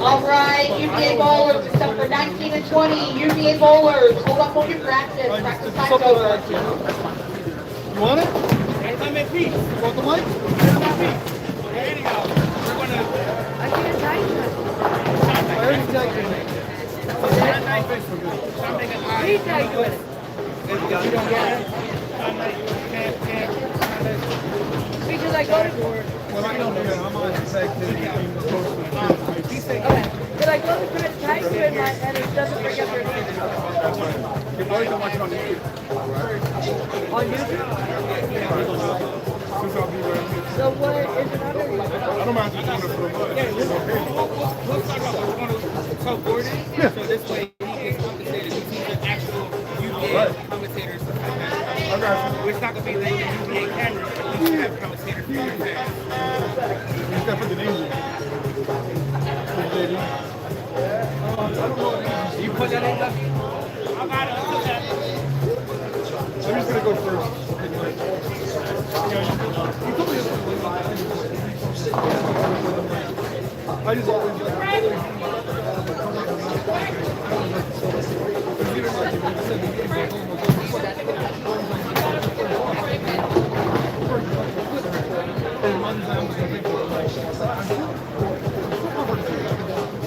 All right, UBA bowlers, except for 19 and 20, UBA bowlers, hold up on your practice. Practice time's over. You want it? I'm at peace. You want the mic? I'm at peace. Anyhow, we're going to... I can't type it. I already typed it. He typed it. You don't get it? Because I go to... Well, I don't know. I'm on the fact that Okay. But I go to try to type it and it doesn't bring up your name. Your boys don't watch it on YouTube. On YouTube? So what is it under you? I don't mind just doing it for the money. Yeah, we're going to co-board it, so this way he gets compensated. We see the actual UBA commentators. It's not going to be like the UBA cameras, but we have commentators for your fans. You got to put the names in. You put that in the... I got it. I'm just going to go first. I just always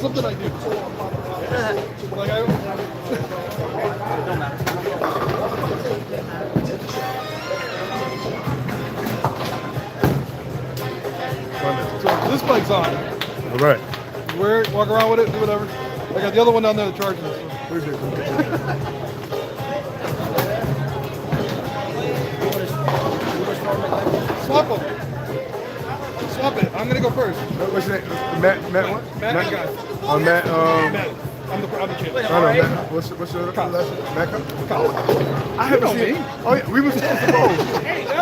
something I do. Like I don't matter. So this bike's on. All right. Wear it, walk around with it, do whatever. I got the other one down there that charges us. Swap them. Stop it. I'm gonna go first. What's your name? Matt what? Matt guy. Matt, Matt. I'm the champ. I don't know, Matt, what's your last name? Matt I haven't seen. Oh yeah, we were supposed to bowl. There you go.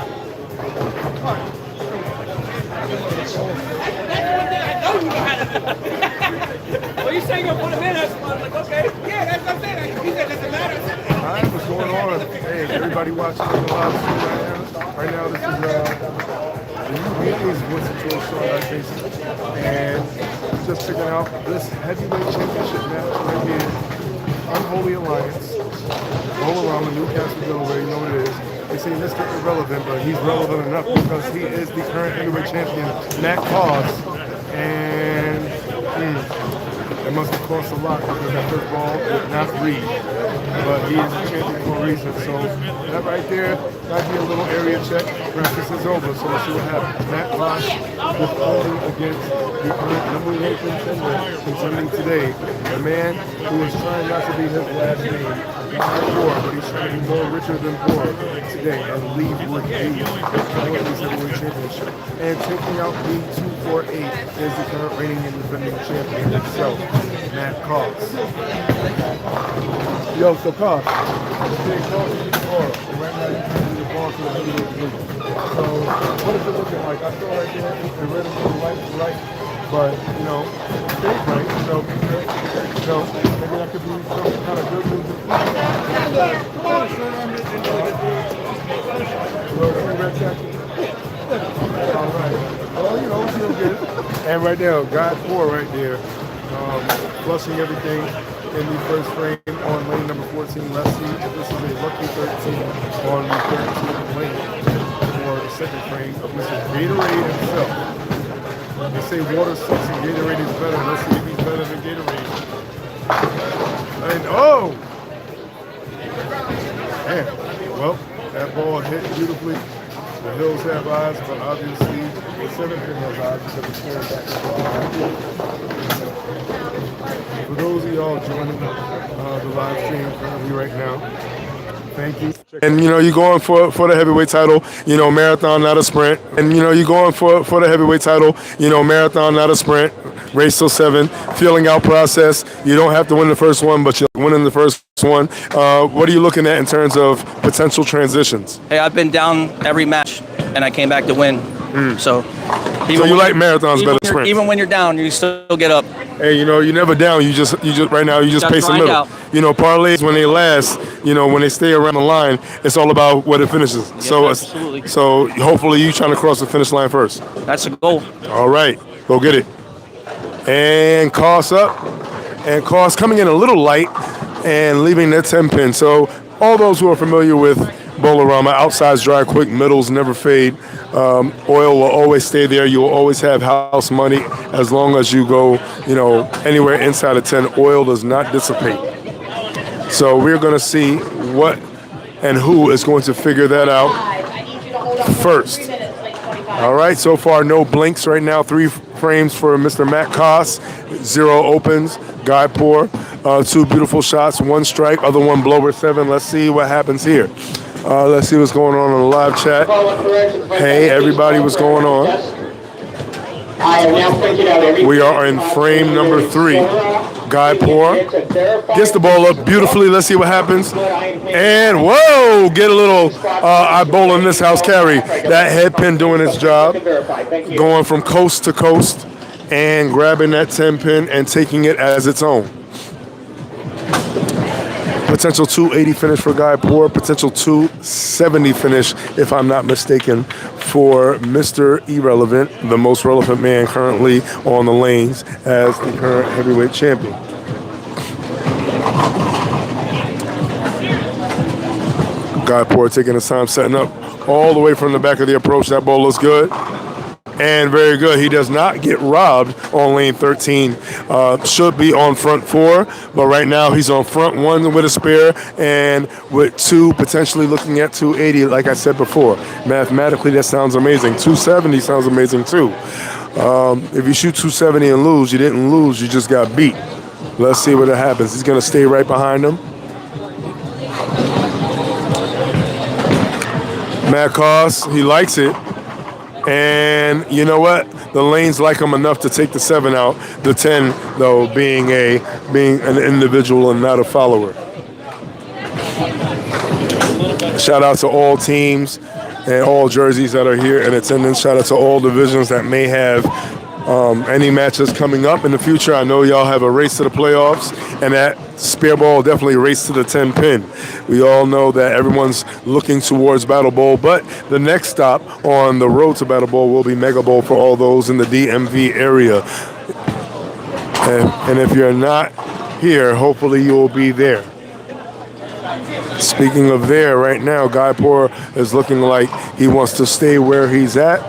Well, you say you're gonna put him in us. I'm like, okay. Yeah, that's what I'm saying. He said it doesn't matter. All right, what's going on? Hey, everybody watching the live stream right now. This is the UBA's Woodson Short Jason, and just checking out this heavyweight championship match right here. Unholy Alliance. Roll around the Newcastle Delaware, you know what it is. They say Mr. Irrelevant, but he's relevant enough because he is the current heavyweight champion, Matt Cause. And it must have cost a lot because that first ball did not read. But he is a champion for a reason. So that right there might be a little area check. Practice is over, so let's see what happens. Matt Cause defending against the current number 1 contender contending today. A man who is trying not to be his last name. Poor, but he's trying to be more richer than poor today and leave with the Northeast Heavyweight Championship. And taking out the 248 is the current reigning and defending champion himself, Matt Cause. Yo, so Cause, the big boss is the bar, and right now you're trying to be the boss of the heavyweight division. So what is it looking like? I saw right there, the red and the right, but you know, it's right, so maybe that could be some kind of good news. All right. Well, you know, feel good. And right there, God 4 right there, flushing everything in the first frame on lane number 14. Let's see if this is a lucky 13 on the 13th lane for the second frame of Mr. Gatorade himself. They say water sucks and Gatorade is better. Let's see if he's better than Gatorade. And oh! Man, well, that ball hit beautifully. The hills have eyes, but obviously the 7th pin has eyes because it's staring back at the ball. For those of y'all joining the live stream currently right now, thank you. And you know, you're going for the heavyweight title, you know, marathon, not a sprint. And you know, you're going for the heavyweight title, you know, marathon, not a sprint. Race till 7, feeling out process. You don't have to win the first one, but you're winning the first one. What are you looking at in terms of potential transitions? Hey, I've been down every match, and I came back to win. So you like marathons better than sprints? Even when you're down, you still get up. Hey, you know, you're never down. You just right now, you just pace the middle. Out. You know, parlays, when they last, you know, when they stay around the line, it's all about what it finishes. Yes, so, absolutely. So hopefully you trying to cross the finish line first. That's the goal. All right, go get it. And Cost up. And Cost coming in a little light and leaving that 10 pin. So all those who are familiar with Bowl-O-Rama, outsides dry quick, middles never fade. Oil will always stay there. You will always have house money as long as you go, you know, anywhere inside of 10. Oil does not dissipate. So we're going to see what and who is going to figure that out first. All right, so far no blinks right now. 3 frames for Mr. Matt Koss, 0 opens. Guy Poor, 2 beautiful shots, 1 strike, other one blower 7. Let's see what happens here. Let's see what's going on the live chat. Hey, everybody, what's going on? We are in frame number 3. Guy Poor gets the ball up beautifully. Let's see what happens. And whoa, get a little I bowl in this house carry. That head pin doing its job. Going from coast to coast and grabbing that 10 pin and taking it as its own. Potential 280 finish for Guy Poor. Potential 270 finish, if I'm not mistaken, for Mr. Irrelevant, the most relevant man currently on the lanes as the current heavyweight champion. Guy Poor taking his time, setting up all the way from the back of the approach. That ball looks good. And very good. He does not get robbed on lane 13. Should be on front 4, but right now he's on front 1 with a spare and with 2 potentially looking at 280, like I said before. Mathematically, that sounds amazing. 270 sounds amazing too. If you shoot 270 and lose, you didn't lose, you just got beat. Let's see what happens. He's going to stay right behind him. Matt Koss, he likes it. And you know what? The lanes like him enough to take the 7 out. The 10, though, being an individual and not a follower. Shout out to all teams and all jerseys that are here in attendance. Shout out to all divisions that may have any matches coming up in the future. I know y'all have a race to the playoffs, and that spear ball definitely race to the 10 pin. We all know that everyone's looking towards Battle Bowl, but the next stop on the road to Battle Bowl will be Mega Bowl for all those in the DMV area. And if you're not here, hopefully you'll be there. Speaking of there, right now, Guypor is looking like he wants to stay where he's at.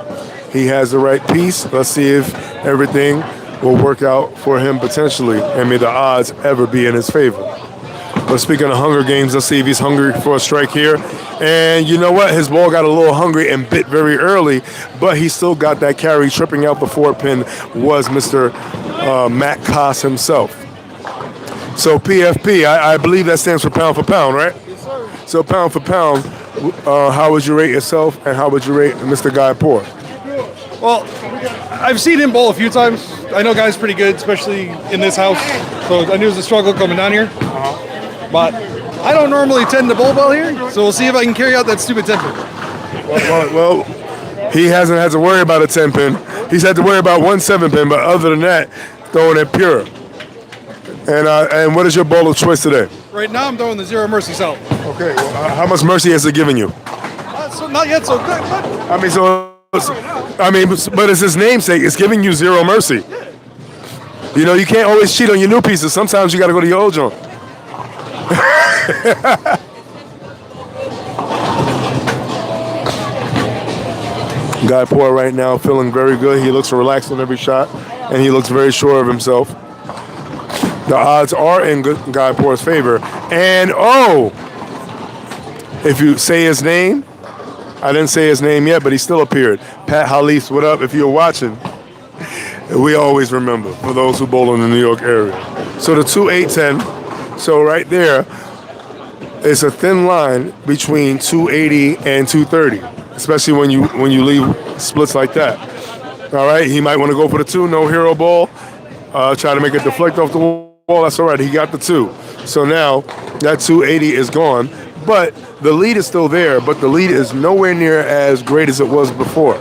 He has the right piece. Let's see if everything will work out for him potentially, and may the odds ever be in his favor. But speaking of Hunger Games, let's see if he's hungry for a strike here. And you know what? His ball got a little hungry and bit very early, but he still got that carry. Tripping out the 4-pin was Mr. Matt Koss himself. So PFP, I believe that stands for pound, right? Yes, sir. So pound for pound, how would you rate yourself, and how would you rate Mr. Guypor? Well, I've seen him bowl a few times. I know Guy's pretty good, especially in this house. So I knew it was a struggle coming down here. But I don't normally tend to bowl well here, so we'll see if I can carry out that stupid 10 pin. Well, he hasn't had to worry about a 10 pin. He's had to worry about one 7 pin, but other than that, throwing it pure. And what is your bowl of choice today? Right now I'm throwing the Zero Mercy salad. Okay, well, how much mercy has it given you? So not yet so good, but But it's his namesake. It's giving you zero mercy. You know, you can't always cheat on your new pieces. Sometimes you got to go to your old joint. Guypor right now feeling very good. He looks relaxed on every shot, and he looks very sure of himself. The odds are in Guypor's favor. And, if you say his name, I didn't say his name yet, but he still appeared. Pat Halis, what up? If you're watching, we always remember, for those who bowl in the New York area. So the 2-8-10, so right there, it's a thin line between 280 and 230, especially when you leave splits like that. All right, he might want to go for the 2, no hero ball, try to make it deflect off the wall. That's all right, he got the 2. So now that 280 is gone, but the lead is still there, but the lead is nowhere near as great as it was before.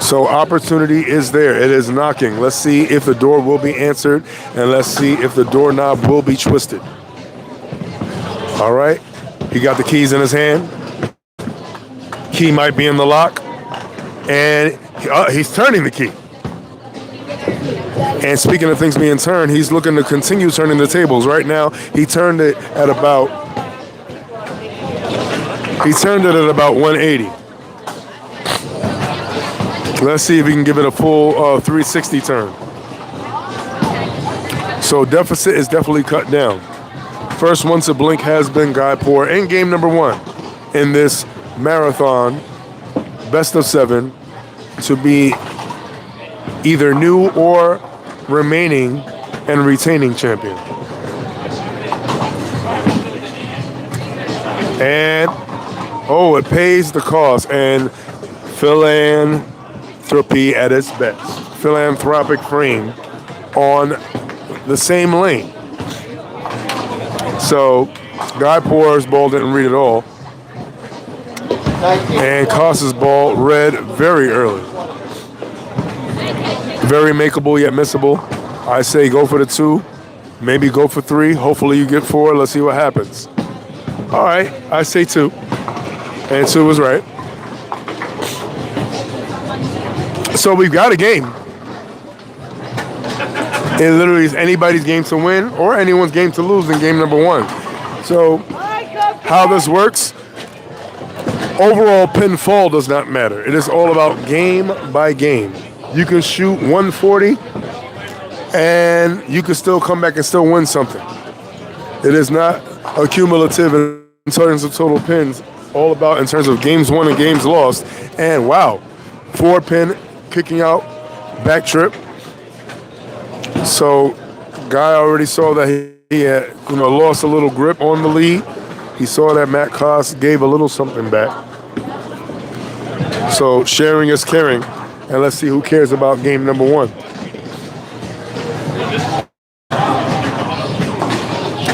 So opportunity is there. It is knocking. Let's see if the door will be answered, and let's see if the doorknob will be twisted. All right. He got the keys in his hand. Key might be in the lock. And he's turning the key. And speaking of things being turned, he's looking to continue turning the tables. Right now, he turned it at about 180. Let's see if he can give it a full 360 turn. So deficit is definitely cut down. First one to blink has been Guypor in game number 1 in this marathon, best of 7, to be either new or remaining and retaining champion. And, it pays the cost. And philanthropy at its best. Philanthropic frame on the same lane. So, Guypor's ball didn't read at all. And Koss's ball read very early. Very makeable yet missable. I say go for the 2, maybe go for 3. Hopefully you get 4. Let's see what happens. All right, I say 2. And 2 was right. So we've got a game. It literally is anybody's game to win or anyone's game to lose in game number 1. So how this works, overall pinfall does not matter. It is all about game by game. You can shoot 140 and you can still come back and still win something. It is not accumulative in terms of total pins, all about in terms of games won and games lost. And wow, 4-pin kicking out, back trip. So Guy already saw that he had lost a little grip on the lead. He saw that Matt Koss gave a little something back. So sharing is caring. And let's see who cares about game number 1.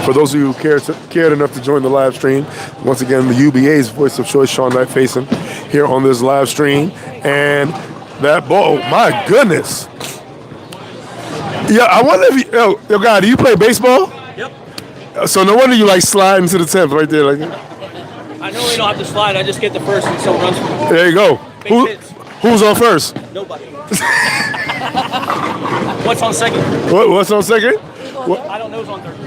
For those of you who cared enough to join the live stream, once again, the UBA's voice of choice, Sean Knight facing here on this live stream. And that ball, my goodness. Yeah, I wonder if you, yo, guy, do you play baseball? Yep. So no wonder you like sliding to the 10th right there. Like, I normally don't have to slide. I just get the first and someone runs for me. there you go. Hits. Who's on first? Nobody. What's on second? What's on second? I don't know who's on third.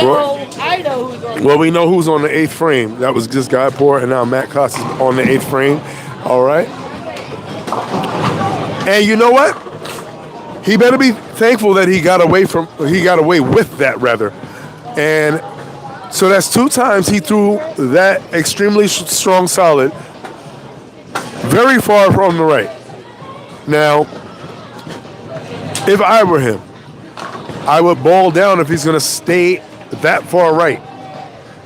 No, I know who's on. Well, we know who's on the 8th frame. That was just Guy Poor, and now Matt Cost is on the 8th frame. All right. And you know what? He better be thankful that he got away with that rather. And so that's 2 times he threw that extremely strong solid very far from the right. Now, if I were him, I would ball down if he's going to stay that far right.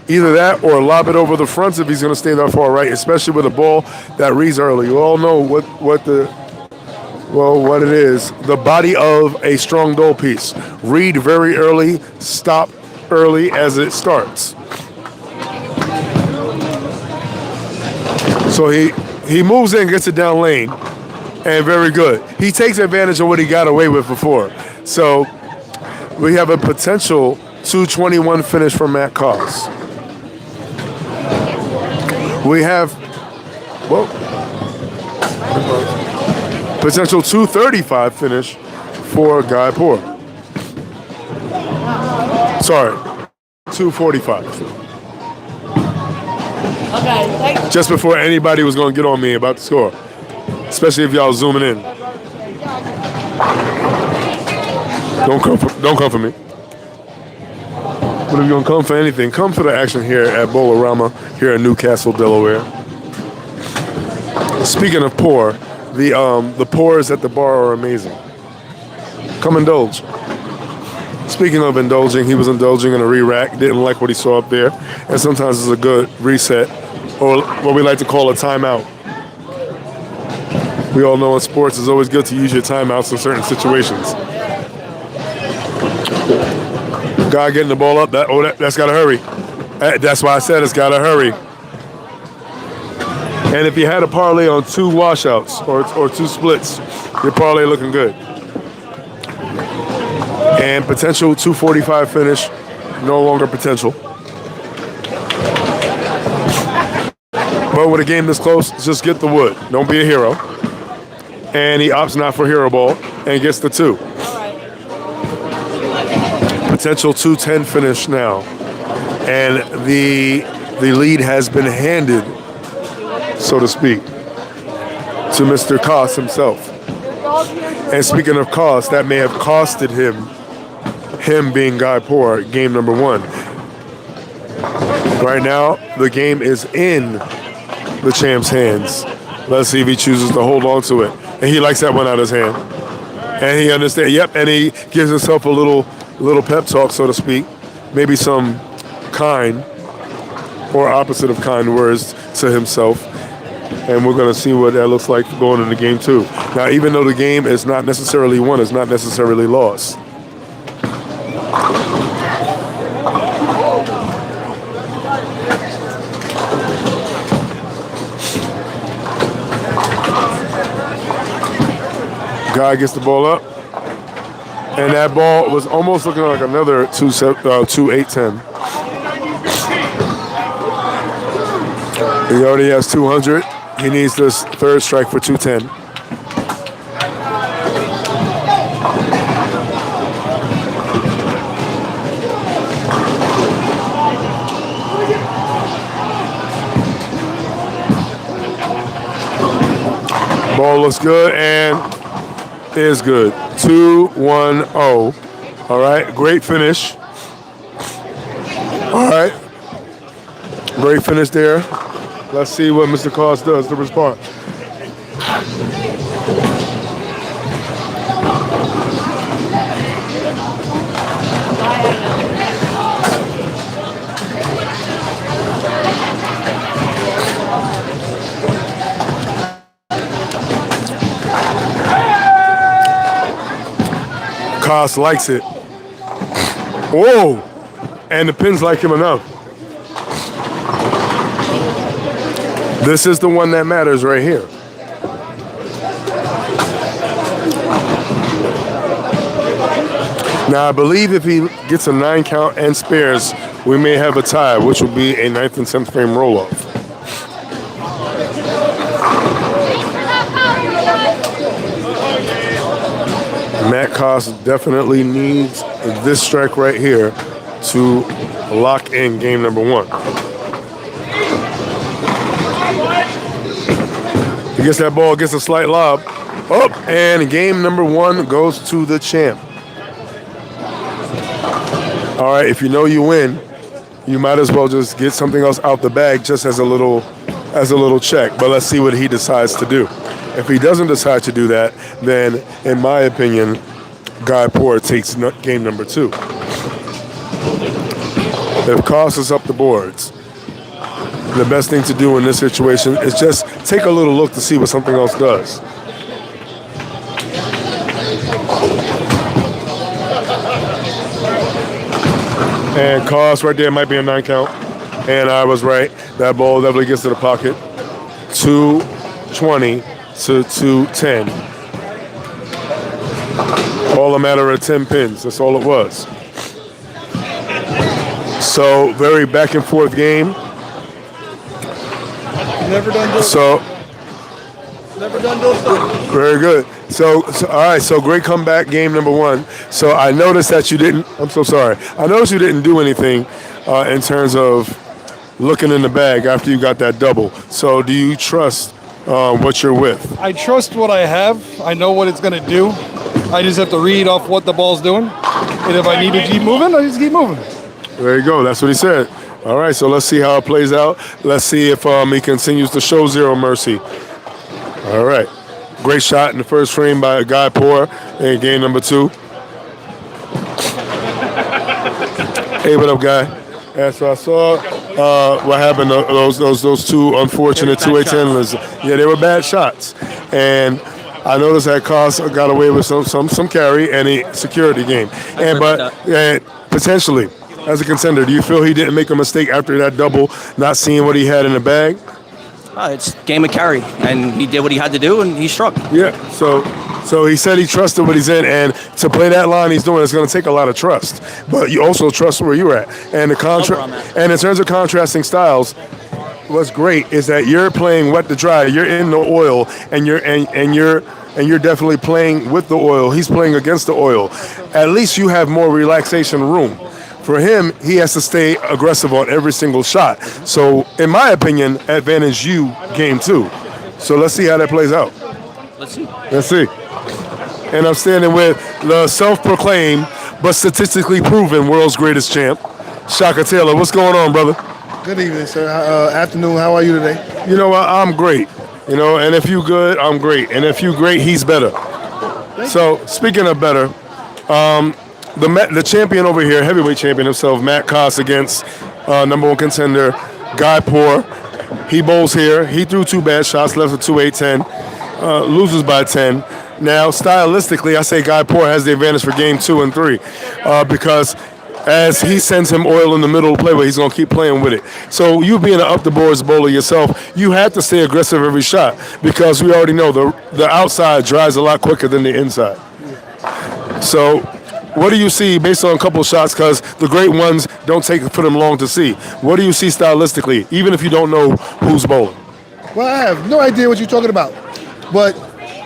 Either that or lob it over the fronts if he's going to stay that far right, especially with a ball that reads early. You all know what it is. The body of a strong dole piece. Read very early, stop early as it starts. So he moves in, gets it down lane, and very good. He takes advantage of what he got away with before. So we have a potential 221 finish for Matt Coss. We have, potential 235 finish for Guy Poor. Sorry, 245. Okay, thanks. Just before anybody was going to get on me about the score, especially if y'all zooming in. Don't come for me. But if you're going to come for anything, come for the action here at Bowl-O-Rama here in Newcastle, Delaware. Speaking of poor, the pours at the bar are amazing. Come indulge. Speaking of indulging, he was indulging in a re-rack, didn't like what he saw up there, and sometimes it's a good reset, or what we like to call a timeout. We all know in sports it's always good to use your timeouts in certain situations. Guy getting the ball up, that's got to hurry. That's why I said it's got to hurry. And if you had a parlay on 2 washouts or 2 splits, your parlay looking good. And potential 245 finish, no longer potential. But with a game this close, just get the wood. Don't be a hero. And he opts not for hero ball and gets the 2. Potential 210 finish now. And the lead has been handed, so to speak, to Mr. Koss himself. And speaking of cost, that may have costed him being Guy Poor, game number 1. Right now, the game is in the champ's hands. Let's see if he chooses to hold on to it. And he likes that one out of his hand. And he understands, and he gives himself a little pep talk, so to speak. Maybe some kind or opposite of kind words to himself. And we're going to see what that looks like going into game 2. Now, even though the game is not necessarily won, it's not necessarily lost. Guy gets the ball up. And that ball was almost looking like another 2-8-10. He already has 200. He needs this 3rd strike for 210. Ball looks good and is good. 2-1-0. All right, great finish. All right, great finish there. Let's see what Mr. Koss does to respond. Koss likes it. Whoa! And the pins like him enough. This is the one that matters right here. Now, I believe if he gets a 9 count and spares, we may have a tie, which will be a 9th and 10th frame roll-off. Matt Koss definitely needs this strike right here to lock in game number 1. He gets that ball, gets a slight lob. Oh, and game number 1 goes to the champ. All right, if you know you win, you might as well just get something else out the bag just as a little check. But let's see what he decides to do. If he doesn't decide to do that, then in my opinion, Guy Poor takes game number 2. If Koss is up the boards, the best thing to do in this situation is just take a little look to see what something else does. And Koss right there might be a 9 count. And I was right. That ball definitely gets to the pocket. 220 to 210. All a matter of 10 pins. That's all it was. So, very back and forth game. Never done those. Never done those. Very good. So, all right, so great comeback, game number 1. So I noticed that you didn't, I'm so sorry. I noticed you didn't do anything in terms of looking in the bag after you got that double. So do you trust what you're with? I trust what I have. I know what it's going to do. I just have to read off what the ball's doing. And if I need to keep moving, I just keep moving. There you go. That's what he said. All right, so let's see how it plays out. Let's see if he continues to show zero mercy. All right. Great shot in the first frame by Guy Poor in game number 2. Hey, what up, Guy? Yeah, so I saw what happened to those 2 unfortunate 2-8-10. Yeah, they were bad shots. And I noticed that Koss got away with some carry and a security game. But potentially, as a contender, do you feel he didn't make a mistake after that double, not seeing what he had in the bag? It's game of carry, and he did what he had to do, and he struck. Yeah, so he said he trusted what he's in, and to play that line he's doing, it's going to take a lot of trust. But you also trust where you're at. And and in terms of contrasting styles, what's great is that you're playing wet to dry. You're in the oil, and you're definitely playing with the oil. He's playing against the oil. At least you have more relaxation room. For him, he has to stay aggressive on every single shot. So, in my opinion, advantage you game 2. So let's see how that plays out. Let's see. And I'm standing with the self-proclaimed but statistically proven world's greatest champ, Shaka Taylor. What's going on, brother? Good evening, sir. Afternoon. How are you today? You know what? I'm great. And if you good, I'm great. And if you great, he's better. So speaking of better, the champion over here, heavyweight champion himself, Matt Koss, against number 1 contender, Guy Poor. He bowls here. He threw 2 bad shots, left with 2-8-10, loses by 10. Now, stylistically, I say Guy Poor has the advantage for game 2 and 3 because as he sends him oil in the middle of the play, he's going to keep playing with it. So you being an up-the-boards bowler yourself, you have to stay aggressive every shot because we already know the outside dries a lot quicker than the inside. So what do you see based on a couple of shots? Because the great ones don't take for them long to see. What do you see stylistically, even if you don't know who's bowling? Well, I have no idea what you're talking about. But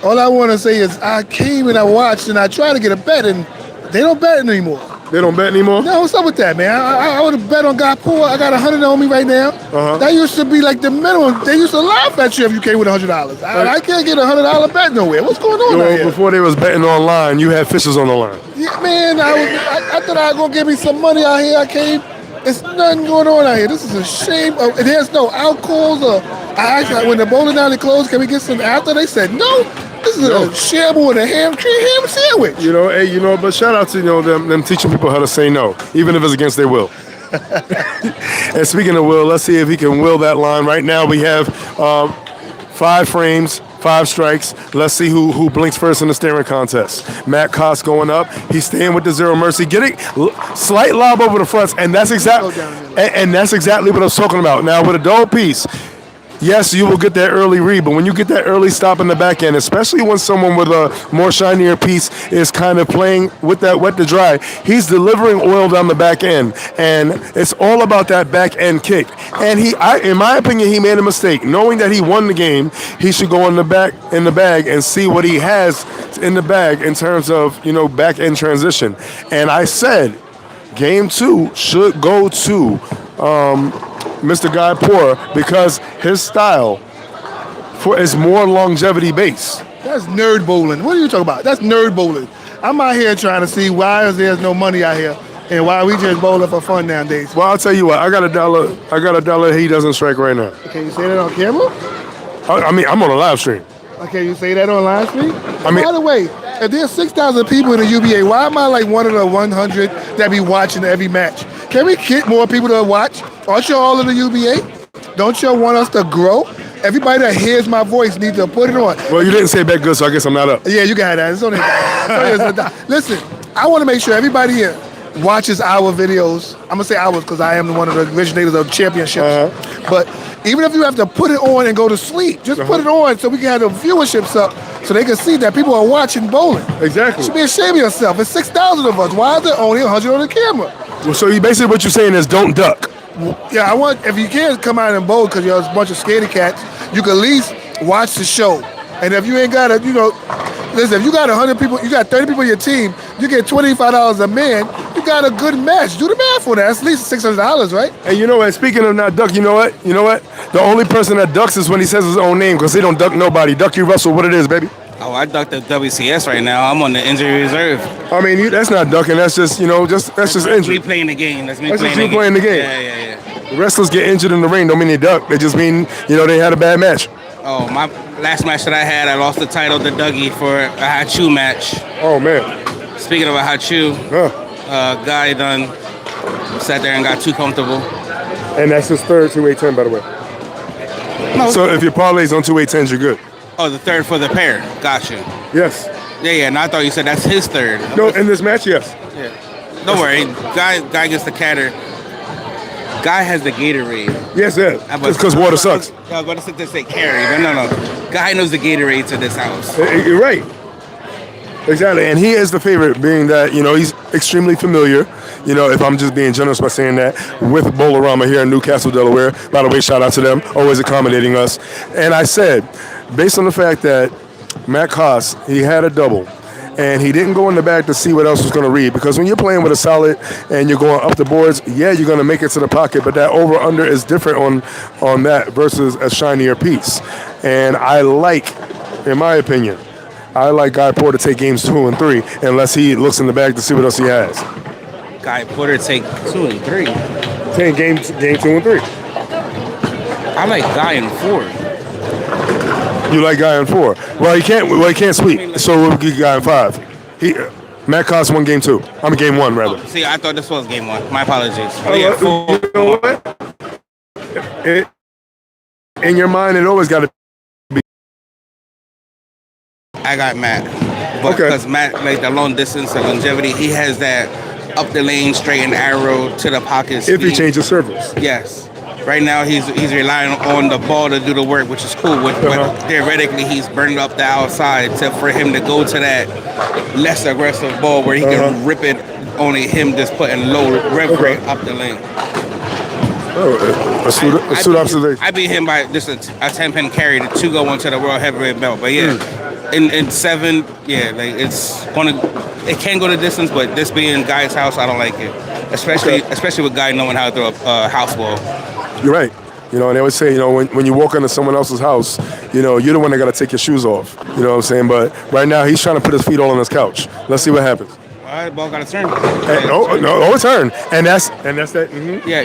all I want to say is I came and I watched and I tried to get a bet, and they don't bet anymore. They don't bet anymore? No, what's up with that, man? I would have bet on Guy Poor. I got 100 on me right now. That used to be like the minimum. They used to laugh at you if you came with $100. I can't get a $100 bet nowhere. What's going on out here? Before they was betting online, you had fishes on the line. Yeah, man, I thought I was going to give me some money out here. I came. It's nothing going on out here. This is a shame. There's no alcohols. I asked when the bowling alley closed, can we get some after? They said no. This is a shamble and a ham sandwich. But shout out to them teaching people how to say no, even if it's against their will. And speaking of will, let's see if he can will that line. Right now we have 5 frames, 5 strikes. Let's see who blinks first in the staring contest. Matt Koss going up. He's staying with the zero mercy, getting slight lob over the fronts, and that's exactly what I was talking about. Now with a double piece. Yes, you will get that early read, but when you get that early stop in the back end, especially when someone with a more shinier piece is kind of playing with that wet to dry, he's delivering oil down the back end, and it's all about that back end kick. And in my opinion, he made a mistake. Knowing that he won the game, he should go in the bag and see what he has in the bag in terms of back end transition. And I said, Game 2 should go to Mr. Guy Porter because his style is more longevity based. That's nerd bowling. What are you talking about? That's nerd bowling. I'm out here trying to see why there's no money out here and why we just bowling for fun nowadays. Well, I'll tell you what. I got $1. He doesn't strike right now. Can you say that on camera? I mean, I'm on a live stream. Okay, you say that on live stream? I mean, by the way, if there's 6,000 people in the UBA, why am I like one of the 100 that be watching every match? Can we get more people to watch? Aren't you all in the UBA? Don't you want us to grow? Everybody that hears my voice needs to put it on. Well, you didn't say bet good, so I guess I'm not up. Yeah, you got that. It's only, listen, I want to make sure everybody here watches our videos. I'm going to say ours because I am one of the originators of championships. But even if you have to put it on and go to sleep, just put it on so we can have the viewerships up so they can see that people are watching bowling. Exactly. You should be ashamed of yourself. It's 6,000 of us. Why is there only 100 on the camera? Well, so basically what you're saying is don't duck. Yeah, I want, if you can't come out and bowl because you're a bunch of scaredy cats, you can at least watch the show. And if you ain't got listen, if you got 100 people, you got 30 people in your team, you get $25 a man, you got a good match. Do the math for that. That's at least $600, right? And you know what? Speaking of not duck, you know what? The only person that ducks is when he says his own name because they don't duck nobody. Ducky Russell, what it is, baby. Oh, I ducked the WCS right now. I'm on the injury reserve. I mean, that's not ducking. That's just, that's just injury. Me playing the game. That's just you playing the game. Yeah. The wrestlers get injured in the ring. Don't mean they duck. They just mean, they had a bad match. Oh, my last match that I had, I lost the title to Dougie for a Hachu match. Oh, man. Speaking of a Hachu, guy done sat there and got too comfortable. And that's his third 2-8-10, by the way. No. So if your parlay's on 2-8-10s, you're good. Oh, the third for the pair. Gotcha. Yes. Yeah. And I thought you said that's his third. No, in this match, yes. Yeah. Don't worry. Guy gets the catter. Guy has the Gatorade. Yes, yeah. It's because water sucks. I was about to say carry, but no. Guy knows the Gatorade to this house. You're right. Exactly. And he is the favorite, being that, he's extremely familiar, if I'm just being generous by saying that, with Bowlerama here in Newcastle, Delaware. By the way, shout out to them, always accommodating us. And I said, based on the fact that Matt Koss, he had a double, and he didn't go in the back to see what else was going to read, because when you're playing with a solid and you're going up the boards, you're going to make it to the pocket, but that over-under is different on that versus a shinier piece. And in my opinion, I like Guy Porter to take games 2 and 3 unless he looks in the bag to see what else he has. Guy Porter take 2 and 3. Take game 2 and 3. I like Guy in 4. You like Guy in 4? Well, he can't sweep, so we'll get Guy in 5. Matt Koss won game 2. Game 1 rather. Oh, see, I thought this was game 1. My apologies. You know what? In your mind, it always got to. I got Matt. But because Matt, like the long distance, the longevity, he has that up the lane, straight and arrow to the pocket speed. If he changes servers. Yes. Right now, he's relying on the ball to do the work, which is cool. But theoretically, he's burning up the outside for him to go to that less aggressive ball where he can rip it, only him just putting low rev rate up the lane. Oh, astute observation. I beat him by just a 10-pin carry to go into the world heavyweight belt. But in 7, like it can go the distance, but this being Guy's house, I don't like it. Especially with Guy knowing how to throw a house ball. You're right. And they always say, when you walk into someone else's house, you're the one that got to take your shoes off. You know what I'm saying? But right now, he's trying to put his feet all on his couch. Let's see what happens. All right, ball got to turn. No, it's turn, and that's that. Mm-hmm. Yeah,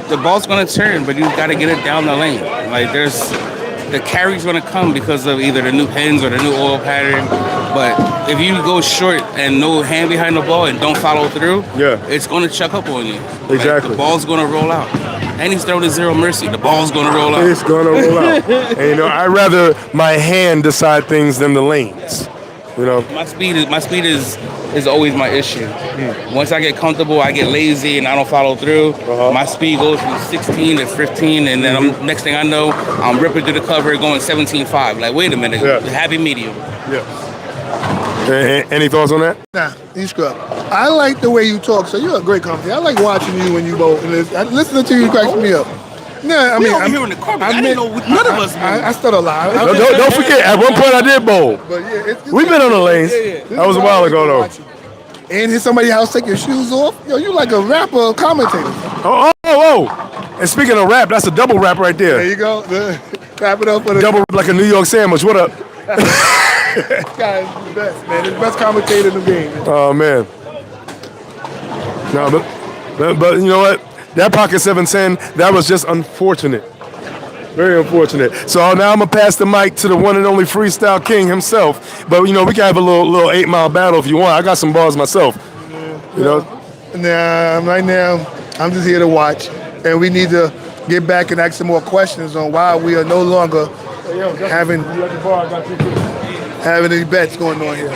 the ball's gonna turn, but you got to get it down the lane. Like the carry's gonna come because of either the new pins or the new oil pattern. But if you go short and no hand behind the ball and don't follow through, it's gonna chuck up on you. Exactly. Like, the ball's gonna roll out. And he's throwing to zero mercy. The ball's going to roll out. It's gonna roll out. And you know, I'd rather my hand decide things than the lanes. You know. My speed is always my issue. Once I get comfortable, I get lazy and I don't follow through. My speed goes from 16 to 15, and then next thing I know, I'm ripping through the cover going 17.5. Like, wait a minute, happy medium. Any thoughts on that? Nah, you scrub. I like the way you talk, so you're a great company. I like watching you when you bowl. Listening to you cracks me up. Nah, I mean, I'm here in the car. I didn't know none of us. I stutter a lot. Don't forget, at one point I did bowl. But yeah, We've been on the lanes. That was a while ago, though. And hit somebody's house, take your shoes off. Yo, you like a rapper commentator. Oh. And speaking of rap, that's a double rap right there. There you go. Wrap it up for the double rap like a New York sandwich. What up? This guy is the best, man. He's the best commentator in the game. Oh, man. No, but you know what? That pocket 710, that was just unfortunate. Very unfortunate. So now I'm going to pass the mic to the one and only Freestyle King himself. But, you know, we can have a little 8 Mile battle if you want. I got some bars myself. You know? Nah, right now, I'm just here to watch. And we need to get back and ask some more questions on why we are no longer having any bets going on here.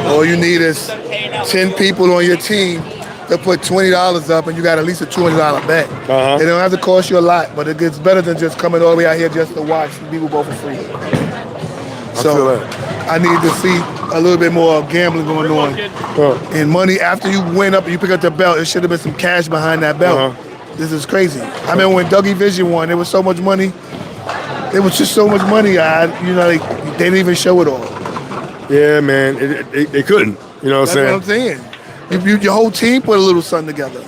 All you need is 10 people on your team to put $20 up, and you got at least a $200 bet. It don't have to cost you a lot, but it gets better than just coming all the way out here just to watch people go for free. So I need to see a little bit more gambling going on. And money, after you win up and you pick up the belt, it should have been some cash behind that belt. This is crazy. I remember when Dougie Vision won, there was so much money. It was just so much money. They didn't even show it all. Yeah, man, they couldn't. You know what I'm saying? Your whole team put a little something together.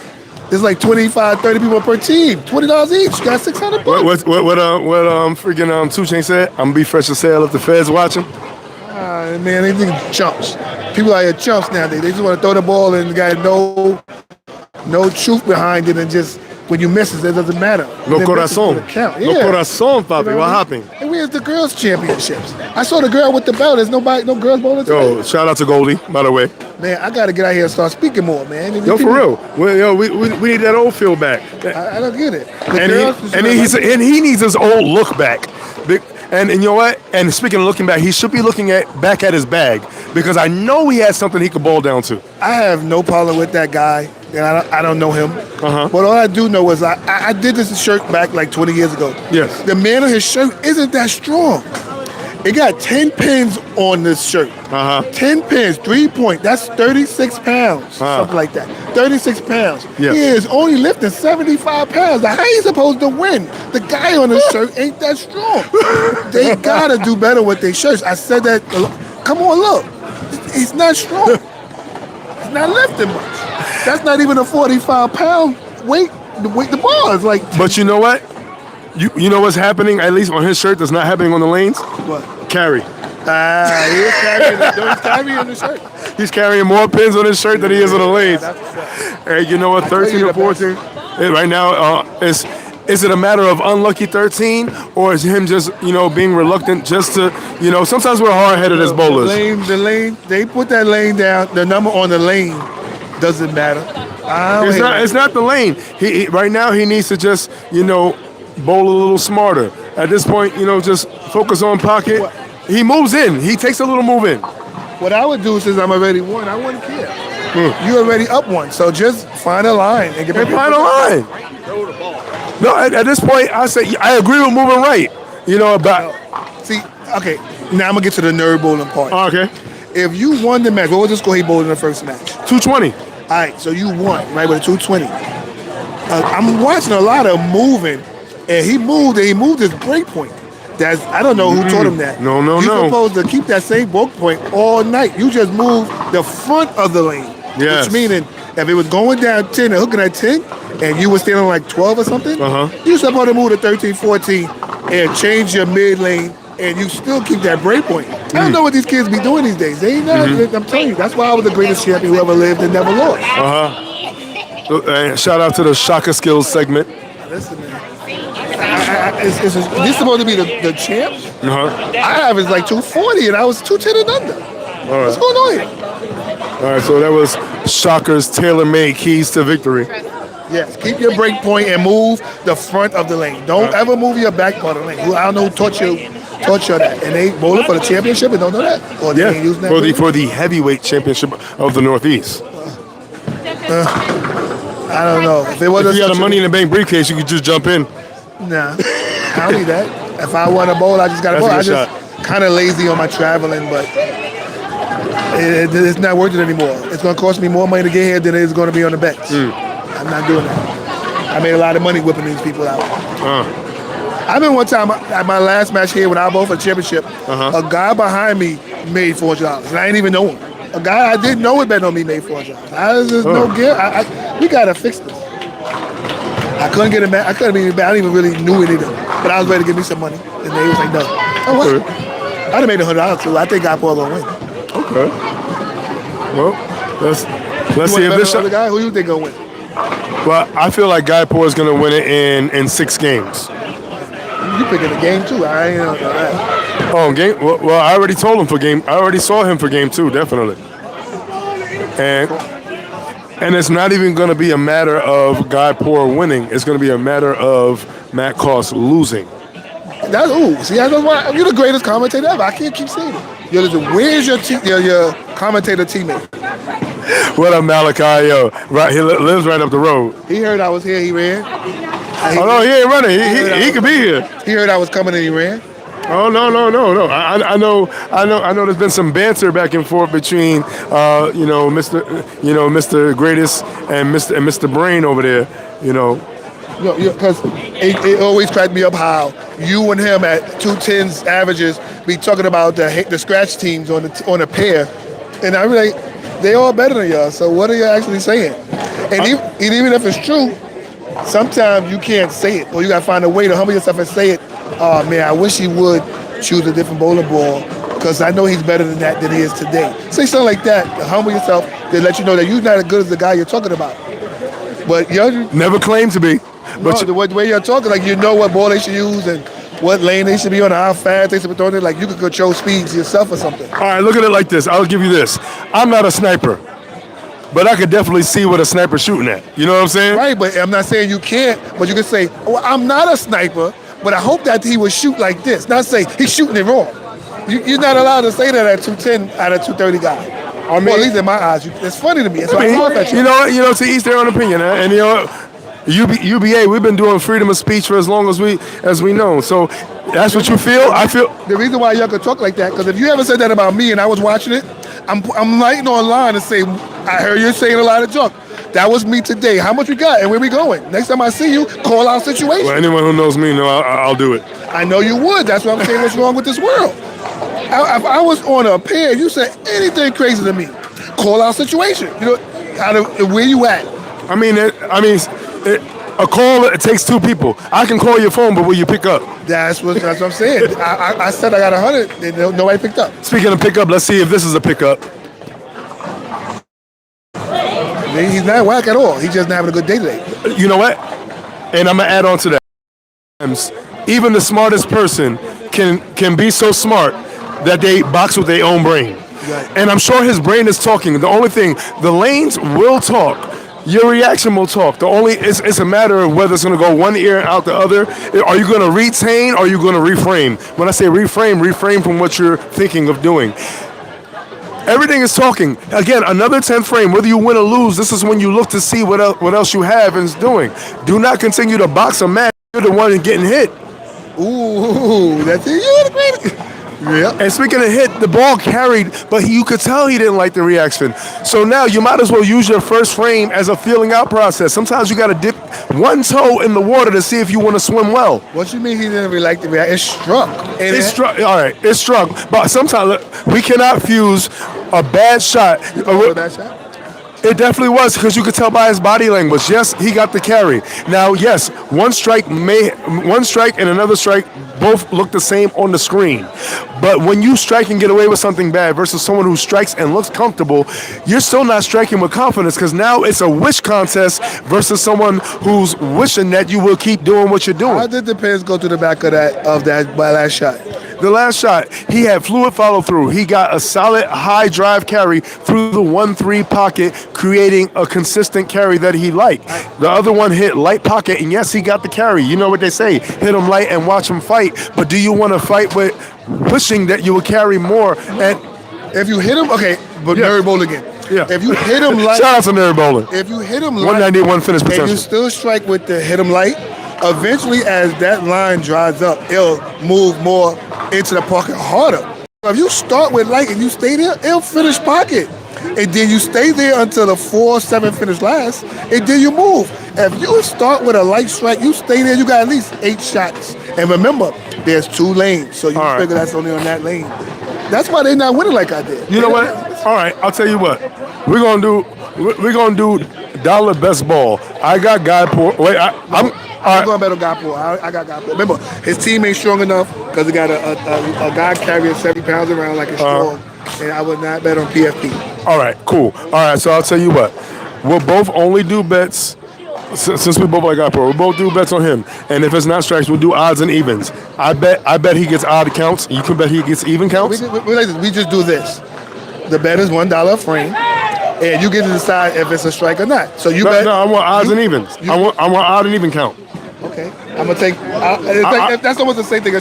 It's like 25, 30 people per team. $20 each. You got $600. What freaking 2 Chainz said? I'm gonna be fresh as hell if the Feds watching. Man, they think chumps. People out here chumps nowadays. They just want to throw the ball and got no truth behind it, and just when you miss it, it doesn't matter. No corazón. No corazón, papi. You know what happened? And where's the girls' championships? I saw the girl with the belt. There's no girls bowling today. Yo, shout out to Goldie, by the way. Man, I got to get out here and start speaking more, man. Yo, for real. We need that old feel back. I don't get it. And he needs his old look back. And you know what? And speaking of looking back, he should be looking back at his bag, because I know he has something he could bowl down to. I have no problem with that guy, and I don't know him. But all I do know is I did this shirt back like 20 years ago. Yes. The man on his shirt isn't that strong. It got 10 pins on this shirt. 10 pins, 3-point. That's 36 pounds, something like that. 36 pounds. Yes. He is only lifting 75 pounds. Now, how are you supposed to win? The guy on the shirt ain't that strong. They gotta do better with their shirts. I said that. Come on, look. He's not strong. He's not lifting much. That's not even a 45-pound weight. The ball is like. But you know what? You know what's happening, at least on his shirt, that's not happening on the lanes? What? Carry. He is carrying the shirt. He's carrying more pins on his shirt than he is on the lanes. Hey, you know what? 13 or 14. Right now, is it a matter of unlucky 13, or is him just, being reluctant just to, sometimes we're hard-headed as bowlers. The lane, they put that lane down. The number on the lane doesn't matter. It's not the lane. He right now he needs to just, bowl a little smarter. At this point, just focus on pocket. He moves in. He takes a little move in. What I would do, since I'm already won, I wouldn't care. You already up one, so just find a line and find a line. No, at this point, I say I agree with moving right. See, okay. Now I'm gonna get to the nerd bowling part. Okay. If you won the match, what was the score he bowled in the first match? 220. All right, so you won, right, with a 220. I'm watching a lot of moving. And he moved his break point. I don't know who taught him that. No. You're supposed to keep that same break point all night. You just move the front of the lane. Yes. Which meaning, if it was going down 10 and hooking at 10, and you were standing like 12 or something, you're supposed to move to 13, 14, and change your mid lane, and you still keep that break point. I don't know what these kids be doing these days. They ain't not. I'm telling you, that's why I was the greatest champion who ever lived and never lost. Shout out to the Shaka skills segment. Listen, man. This supposed to be the champs? I have is like 240 and I was 210 and under. All right. What's going on here? All right, so that was Shaka's tailor-made keys to victory. Yes, keep your break point and move the front of the lane. Don't ever move your back part of the lane. I don't know who taught you that. And they bowling for the championship and don't know that? Or they ain't using that for the heavyweight championship of the Northeast. I don't know. If it wasn't If you had a Money in the Bank briefcase, you could just jump in. Nah, I don't need that. If I want to bowl, I just got to bowl. That's a I good just kind of lazy on my traveling, but it's not worth it anymore. It's going to cost me more money to get here than it is going to be on the bets. I'm not doing that. I made a lot of money whipping these people out. I remember one time at my last match here when I bowled for the championship, a guy behind me made $400, and I didn't even know him. A guy I didn't know would bet on me made $400. I was just no gear. We gotta fix this. I couldn't get him back. I couldn't even back. I didn't even really knew anything, but I was ready to give me some money, and they was like, no. Oh what? I'd have made $100 too. I think Guy Paul gonna win. Okay. Well, let's see if this other guy. Who you think gonna win? Well, I feel like Guy Poor is going to win it in 6 games. You picking the game too? I ain't know that. Oh, game. Well, I already told him for game. I already saw him for game 2, definitely. And it's not even going to be a matter of Guy Poor winning. It's going to be a matter of Matt Koss losing. That's see, I know why you're the greatest commentator ever. I can't keep saying it. Where's your commentator teammate? What up, Malachi? Yo, right, he lives right up the road. He heard I was here. He ran. Oh no, he ain't running. He could be here. He heard I was coming and he ran. Oh no. I know. There's been some banter back and forth between Mr. Greatest and Mr. Brain over there. Because it always cracked me up how you and him at 210s averages be talking about the scratch teams on a pair, and I really. They all better than y'all, so what are you actually saying? And even if it's true, sometimes you can't say it, or you gotta find a way to humble yourself and say it. Oh man, I wish he would choose a different bowling ball, because I know he's better than that than he is today. Say something like that to humble yourself, to let you know that you're not as good as the guy you're talking about. But you never claimed to be. But the way you're talking, like you know what ball they should use and what lane they should be on, how fast they should be throwing it, like you could control speeds yourself or something. All right, look at it like this. I'll give you this. I'm not a sniper, but I could definitely see what a sniper's shooting at. You know what I'm saying? Right, but I'm not saying you can't, but you can say, well, I'm not a sniper, but I hope that he would shoot like this. Not say he's shooting it wrong. You're not allowed to say that at 210 out of 230 guy. Well, at least in my eyes, it's funny to me. It's like, you know, to each their own opinion, and you know. UBA, we've been doing freedom of speech for as long as we know. So that's what you feel. I feel the reason why y'all could talk like that, because if you ever said that about me and I was watching it, I'm writing online and say, I heard you saying a lot of junk. That was me today. How much we got and where we going? Next time I see you, call out situation. Well, anyone who knows me, I'll do it. I know you would. That's what I'm saying. What's wrong with this world? If I was on a pair, you said anything crazy to me, call out situation. You know, where you at? A call, it takes 2 people. I can call your phone, but will you pick up? That's what I'm saying. I said I got 100, and nobody picked up. Speaking of pickup, let's see if this is a pickup. He's not whack at all. He's just not having a good day today. You know what? And I'm going to add on to that. Even the smartest person can be so smart that they box with their own brain. Right. And I'm sure his brain is talking. The only thing, the lanes will talk. Your reaction will talk. It's a matter of whether it's going to go one ear and out the other. Are you going to retain or are you going to reframe? When I say reframe from what you're thinking of doing. Everything is talking. Again, another 10th frame, whether you win or lose, this is when you look to see what else you have and is doing. Do not continue to box a match. You're the one getting hit. Ooh, that's it. You're the greatest. Yeah. And speaking of hit, the ball carried, but you could tell he didn't like the reaction. So now you might as well use your first frame as a feeling out process. Sometimes you got to dip one toe in the water to see if you want to swim well. What you mean he didn't really like the reaction? It struck. It struck. All right, it struck. But sometimes we cannot fuse a bad shot. A bad shot? It definitely was, because you could tell by his body language. Yes, he got the carry. Now, yes, one strike and another strike both look the same on the screen. But when you strike and get away with something bad versus someone who strikes and looks comfortable, you're still not striking with confidence, because now it's a wish contest versus someone who's wishing that you will keep doing what you're doing. How did the pins go to the back of that last shot? The last shot, he had fluid follow through. He got a solid high drive carry through the 1-3 pocket, creating a consistent carry that he liked. The other one hit light pocket, and yes, he got the carry. You know what they say, hit him light and watch him fight. But do you want to fight with wishing that you would carry more? And If you hit him, okay, but Mary Bowl again. Yeah. If you hit him light, shout out to Mary Bowling. if you hit him light, 191 finish and you potential. still strike with the hit him light, eventually as that line dries up, it'll move more into the pocket harder. If you start with light and you stay there, it'll finish pocket. And then you stay there until the 4-7 finish last, and then you move. If you start with a light strike, you stay there, you got at least 8 shots. And remember, there's 2 lanes, so you All right. figure that's only on that lane. That's why they're not winning like I did. You know what? All right, I'll tell you what. We're gonna do dollar best ball. I got Guyport. Wait, I'm I'm going to bet on Guyport. I got Guyport. Remember, his team ain't strong enough because he got a guy carrying 70 pounds around like a strong. And I would not bet on PFP. all right, cool. All right, so I'll tell you what. We'll both only do bets. Since we both like Guyport, we'll both do bets on him. And if it's not strikes, we'll do odds and evens. I bet he gets odd counts. You can bet he gets even counts. We just do this. The bet is $1 a frame, and you get to decide if it's a strike or not. So you bet. No, I want odds and evens. I want odd and even count. Okay, I'm gonna take. That's almost the same thing.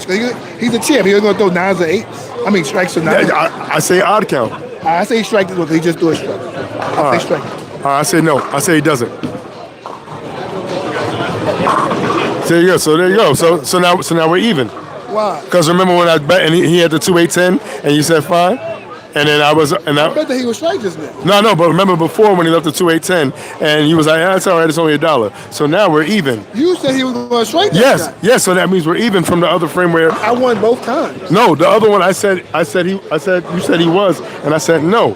He's a champ. He's gonna throw 9s or 8s. I mean strikes or 9s. I say odd count. I say strike this one because he just do a strike. I say strike. I say no. I say he doesn't. There you go. So there you go. So now we're even. Why? Because remember when I bet and he had the 2-8-10 and you said fine, and then I bet that he was strike just now. No, but remember before when he left the 2-8-10 and he was like, that's all right, it's only $1. So now we're even. You said he was going to strike. Yes. So that means we're even from the other frame where I won both times. No, the other one you said he was, and I said no.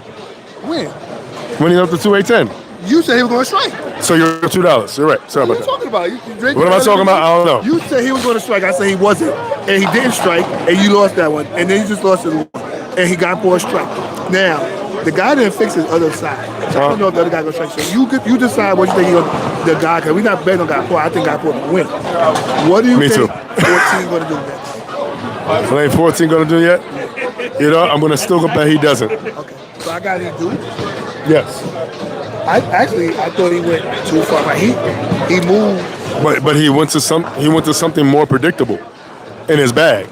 When he left the 2-8-10. You said he was going to strike. So you're $2. You're right. Sorry about that. What are you talking about? What am I talking about? I don't know. You said he was going to strike. I said he wasn't, and he didn't strike, and you lost that one, and then you just lost it, and he got for a strike. Now, the guy didn't fix his other side. So I don't know if the other guy going to strike. So you decide what you think the guy. Because we're not betting on Guyport. I think Guyport will win. What do you think 14 going to do next? What ain't 14 going to do yet? You know, I'm going to still go bet he doesn't. Okay. So I got him do. Yes. I thought he went too far. But he moved. But he went to something more predictable in his bag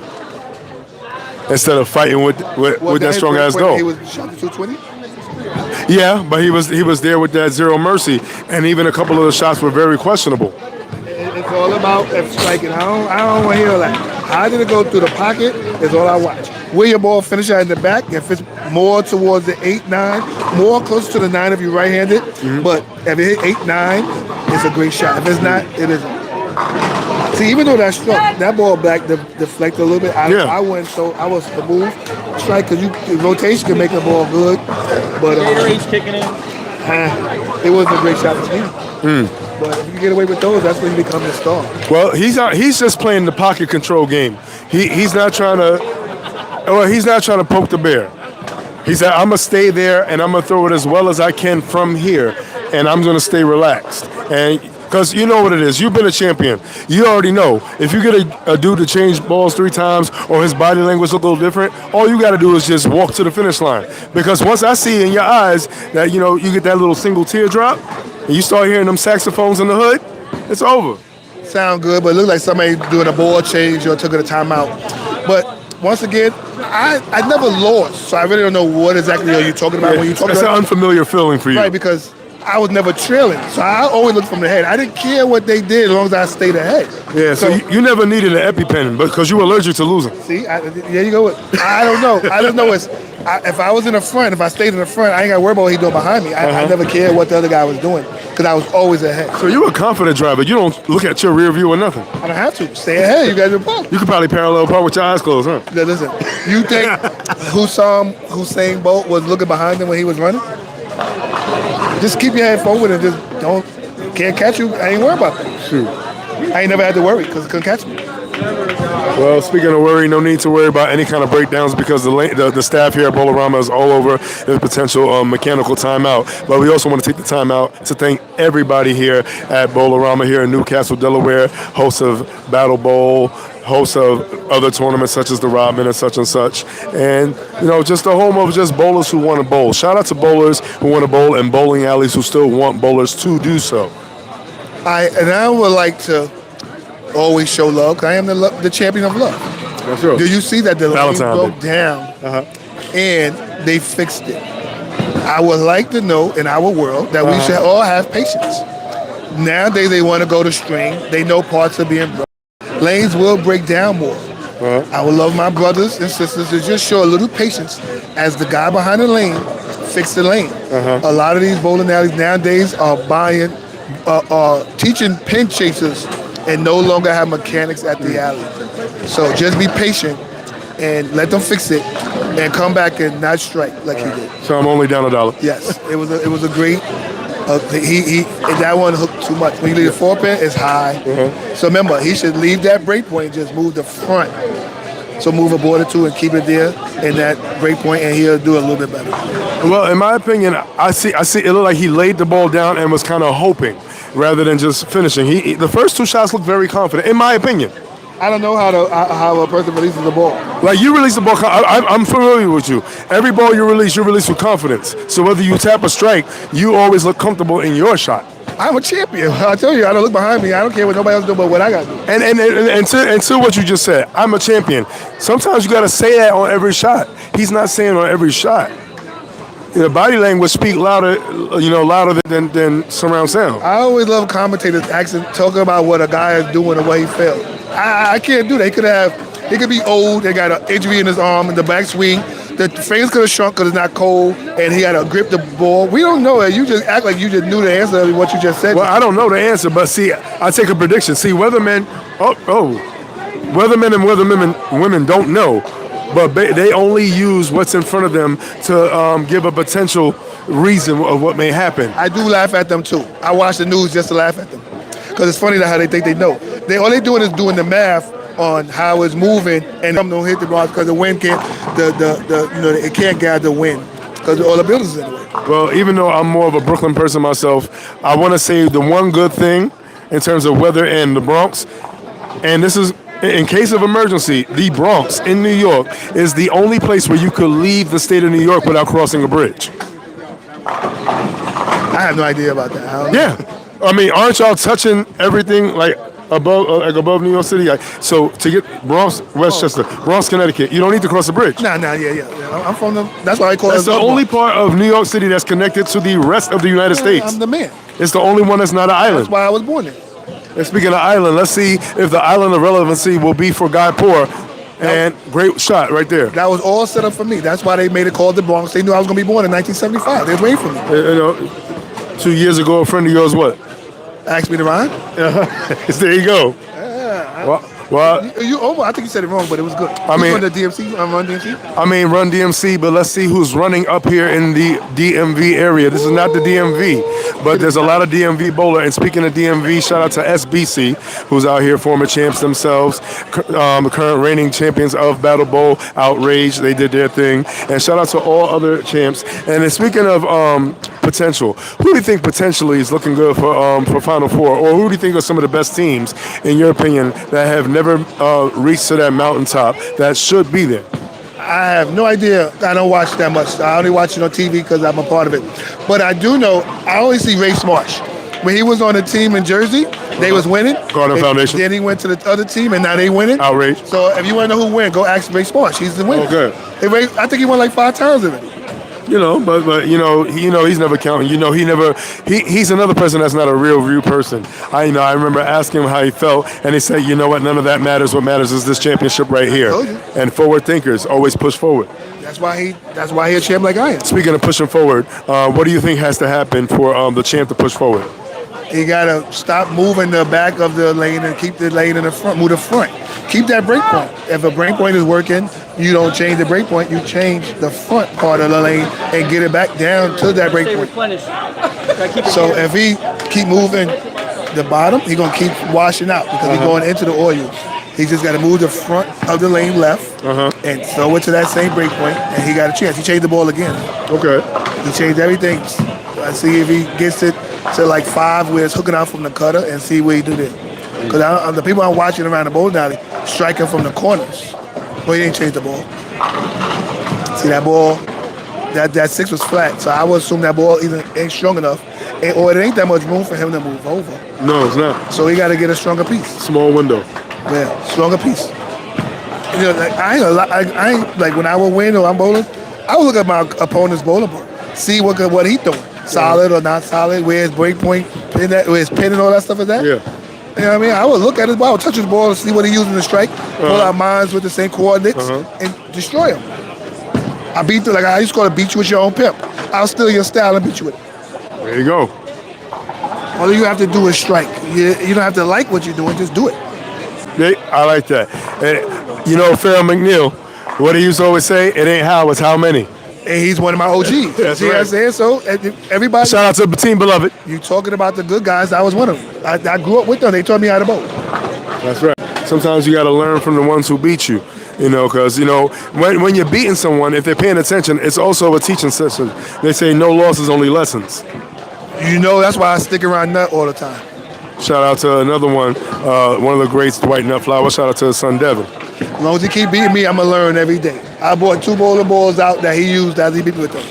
instead of fighting with that strong ass dog. He was shot to 220. Yeah, but he was there with that zero mercy, and even a couple of the shots were very questionable. It's all about striking. I don't want to hear that. How did it go through the pocket? Is all I watch. Will your ball finish out in the back? If it's more towards the 8-9, more close to the 9 if you're right-handed. Mm-hmm. But if it hit 8-9, it's a great shot. If it's not, it isn't. See, even though that struck, that ball back deflected a little bit. I went I was the move strike because rotation can make the ball good. But kicking in. It wasn't a great shot for me. But if you get away with those, that's when you become a star. Well, he's just playing the pocket control game. He's not trying to poke the bear. He said, I'm gonna stay there and I'm gonna throw it as well as I can from here, and I'm gonna stay relaxed. And because you know what it is, you've been a champion. You already know if you get a dude to change balls 3 times or his body language look a little different, all you got to do is just walk to the finish line. Because once I see in your eyes that you get that little single teardrop, and you start hearing them saxophones in the hood, it's over. Sound good, but it looked like somebody doing a ball change or took a timeout. But once again, I never lost, so I really don't know what exactly are you talking about when you talk about. It's an unfamiliar feeling for you, right? Because I was never trailing, so I always looked from the head. I didn't care what they did as long as I stayed ahead. Yeah, so you never needed an EpiPen because you were allergic to losing. See, there you go. I don't know. I just know if I was in the front, if I stayed in the front, I ain't got to worry about what he doing behind me. I never cared what the other guy was doing because I was always ahead. So you're a confident driver. You don't look at your rear view or nothing. I don't have to. Stay ahead. You guys are both. You could probably parallel park with your eyes closed, huh? Now, listen, you think Usain Bolt was looking behind him when he was running? Just keep your head forward and just can't catch you. I ain't worried about that. Shoot. I ain't never had to worry because it couldn't catch me. Well, speaking of worry, no need to worry about any kind of breakdowns because the staff here at Bolorama is all over the potential mechanical timeout. But we also want to take the time out to thank everybody here at Bolorama here in Newcastle, Delaware, hosts of Battle Bowl, host of other tournaments such as the Rodman and such, and just the home of just bowlers who want to bowl. Shout out to bowlers who want to bowl and bowling alleys who still want bowlers to do so. I would like to always show love, 'cause I am the champion of love. That's true. Do you see that the lane Valentine's broke Day. down and they fixed it? I would like to know in our world that we should all have patience. Nowadays they want to go to string. They know parts are being broken. Lanes will break down more. I would love my brothers and sisters to just show a little patience as the guy behind the lane fix the lane. A lot of these bowling alleys nowadays are teaching pin chasers and no longer have mechanics at the alley. So just be patient and let them fix it and come back and not strike like he did. So I'm only down $1. Yes, it was a great. That one hooked too much. When you leave the 4-pin, it's high. So remember, he should leave that break point, just move the front. So move a board or two and keep it there in that break point, and he'll do a little bit better. Well, in my opinion, I see. It looked like he laid the ball down and was kind of hoping, rather than just finishing. The first 2 shots looked very confident, in my opinion. I don't know how a person releases the ball. Like you release the ball, I'm familiar with you. Every ball you release with confidence. So whether you tap or strike, you always look comfortable in your shot. I'm a champion. I tell you, I don't look behind me. I don't care what nobody else does, but what I got to do. And to what you just said, I'm a champion. Sometimes you got to say that on every shot. He's not saying on every shot. The body language speak louder than surround sound. I always love commentators talking about what a guy is doing and what he felt. I can't do that. He could be old. They got an injury in his arm in the back swing. The fingers could have shrunk because it's not cold, and he had to grip the ball. We don't know it. You just act like you just knew the answer to what you just said. Well, I don't know the answer, but see, I take a prediction. See, weathermen and women don't know, but they only use what's in front of them to give a potential reason of what may happen. I do laugh at them too. I watch the news just to laugh at them because it's funny how they think they know. All they doing is doing the math on how it's moving, and some don't hit the ball because the wind can't. It can't gather the wind because all the buildings is in the way. Well, even though I'm more of a Brooklyn person myself, I want to say the one good thing in terms of weather in the Bronx, and this is in case of emergency, the Bronx in New York is the only place where you could leave the state of New York without crossing a bridge. I have no idea about that. Yeah, I mean, aren't y'all touching everything like above New York City? So to get Bronx, Westchester, Bronx, Connecticut, you don't need to cross the bridge. Yeah. I'm from that's why I call it. It's the only part of New York City that's connected to the rest of the United States. I'm the man. It's the only one that's not an island. That's why I was born there. And speaking of island, let's see if the island of relevancy will be for Guy Poor. And great shot right there. That was all set up for me. That's why they made it called the Bronx. They knew I was going to be born in 1975. They was waiting for me. 2 years ago, a friend of yours, what? Asked me to rhyme. There you go. Well, I think you said it wrong, but it was good. I mean, on the DMC, Run DMC. I mean, Run DMC, but let's see who's running up here in the DMV area. This is not the DMV, but there's a lot of DMV bowler. And speaking of DMV, shout out to SBC, who's out here, former champs themselves, current reigning champions of Battle Bowl, Outrage. They did their thing. And shout out to all other champs. And then speaking of potential, who do you think potentially is looking good for Final Four, or who do you think are some of the best teams, in your opinion, that have never reached to that mountaintop that should be there? I have no idea. I don't watch that much. I only watch it on TV because I'm a part of it. But I do know, I always see Ray Marsh. When he was on the team in Jersey, they was winning. Gardner Foundation. Then he went to the other team, and now they winning. Outrage. So if you want to know who win, go ask Ray Marsh. He's the winner. Oh, good. I think he won like 5 times already. But he's never counting. He's another person that's not a real person. I remember asking him how he felt, and he said, you know what, none of that matters. What matters is this championship right here. And forward thinkers always push forward. That's why he's a champ like I am. Speaking of pushing forward, what do you think has to happen for the champ to push forward? You gotta stop moving the back of the lane and keep the lane in the front. Move the front. Keep that break point. If a break point is working, you don't change the break point. You change the front part of the lane and get it back down to that break point. So if he keep moving the bottom, he's gonna keep washing out because he's going into the oil. He just got to move the front of the lane left and throw it to that same break point, and he got a chance. He changed the ball again. Okay. He changed everything. I see if he gets it to like 5 where it's hooking out from the cutter and see what he do there. Because the people I'm watching around the bowling alley, striking from the corners. But he didn't change the ball. See that ball? That 6 was flat, so I would assume that ball either ain't strong enough, or it ain't that much room for him to move over. No, it's not. So he got to get a stronger piece. Small window. Yeah, stronger piece. You know, like, I ain't like when I would win or I'm bowling, I would look at my opponent's bowling ball, see what he doing, solid or not solid, where his break point, where his pin and all that stuff is at. Yeah. You know what I mean? I would look at his ball, I would touch his ball and see what he's using to strike, pull out mines with the same coordinates, and destroy him. I beat you, like I used to call it, beat you with your own pimp. I'll steal your style and beat you with it. There you go. All you have to do is strike. You don't have to like what you're doing, just do it. I like that. And, you know, Pharaoh McNeil, what he used to always say, it ain't how, it's how many. And he's one of my OGs. That's See what I'm right. saying? So everybody. Shout out to Team Beloved. You talking about the good guys, I was one of them. I grew up with them. They taught me how to bowl. That's right. Sometimes you got to learn from the ones who beat you. You know, because, you know, when you're beating someone, if they're paying attention, it's also a teaching session. They say no losses, only lessons. You know, that's why I stick around Nut all the time. Shout out to another one of the greats, Dwight Nutflower. Shout out to his son, Devin. As long as he keep beating me, I'm going to learn every day. I bought 2 bowling balls out that he used as he beat me with them.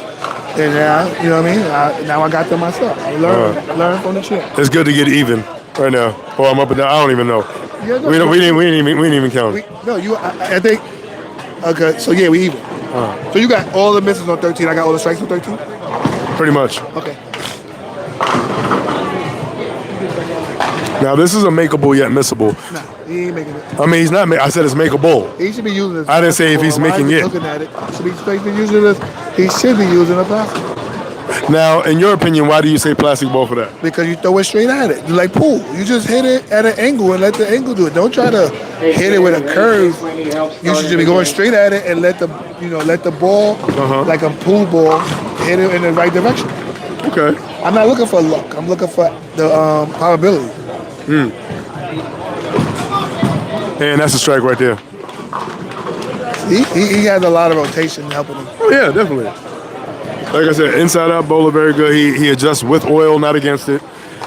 And now, you know what I mean? Now I got them myself. I learn from the champ. It's good to get even right now. Oh, I'm up and down. I don't even know. Yeah, no, we didn't even count. I think, okay, so yeah, we even. So you got all the misses on 13. I got all the strikes on 13? Pretty much. Okay. Now, this is a makeable yet missable. Nah, he ain't making it. I mean, he's not. I said it's makeable. He should be using this. I didn't say if he's Why making is he it. looking at it. He should be using this. He should be using a plastic. Now, in your opinion, why do you say plastic ball for that? Because you throw it straight at it. Like pool. You just hit it at an angle and let the angle do it. Don't try to hit it with a curve. You should just be going straight at it and let the ball, like a pool ball, hit it in the right direction. Okay. I'm not looking for luck. I'm looking for the probability. And that's a strike right there. He has a lot of rotation helping him. Oh, yeah, definitely. Like I said, inside out bowler, very good. He adjusts with oil, not against it.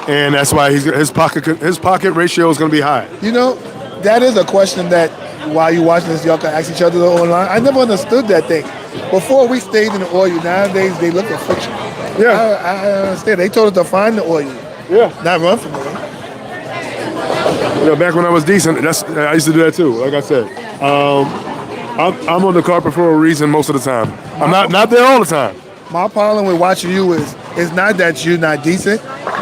And that's why his pocket ratio is going to be high. You know, that is a question that while you watching this, y'all can ask each other online. I never understood that thing. Before we stayed in the oil, nowadays they look at friction. Yeah. I understand. They told us to find the oil, not run from it. You know, back when I was decent, I used to do that too. Like I said, I'm on the carpet for a reason most of the time. I'm not there all the time. My problem with watching you is it's not that you're not decent.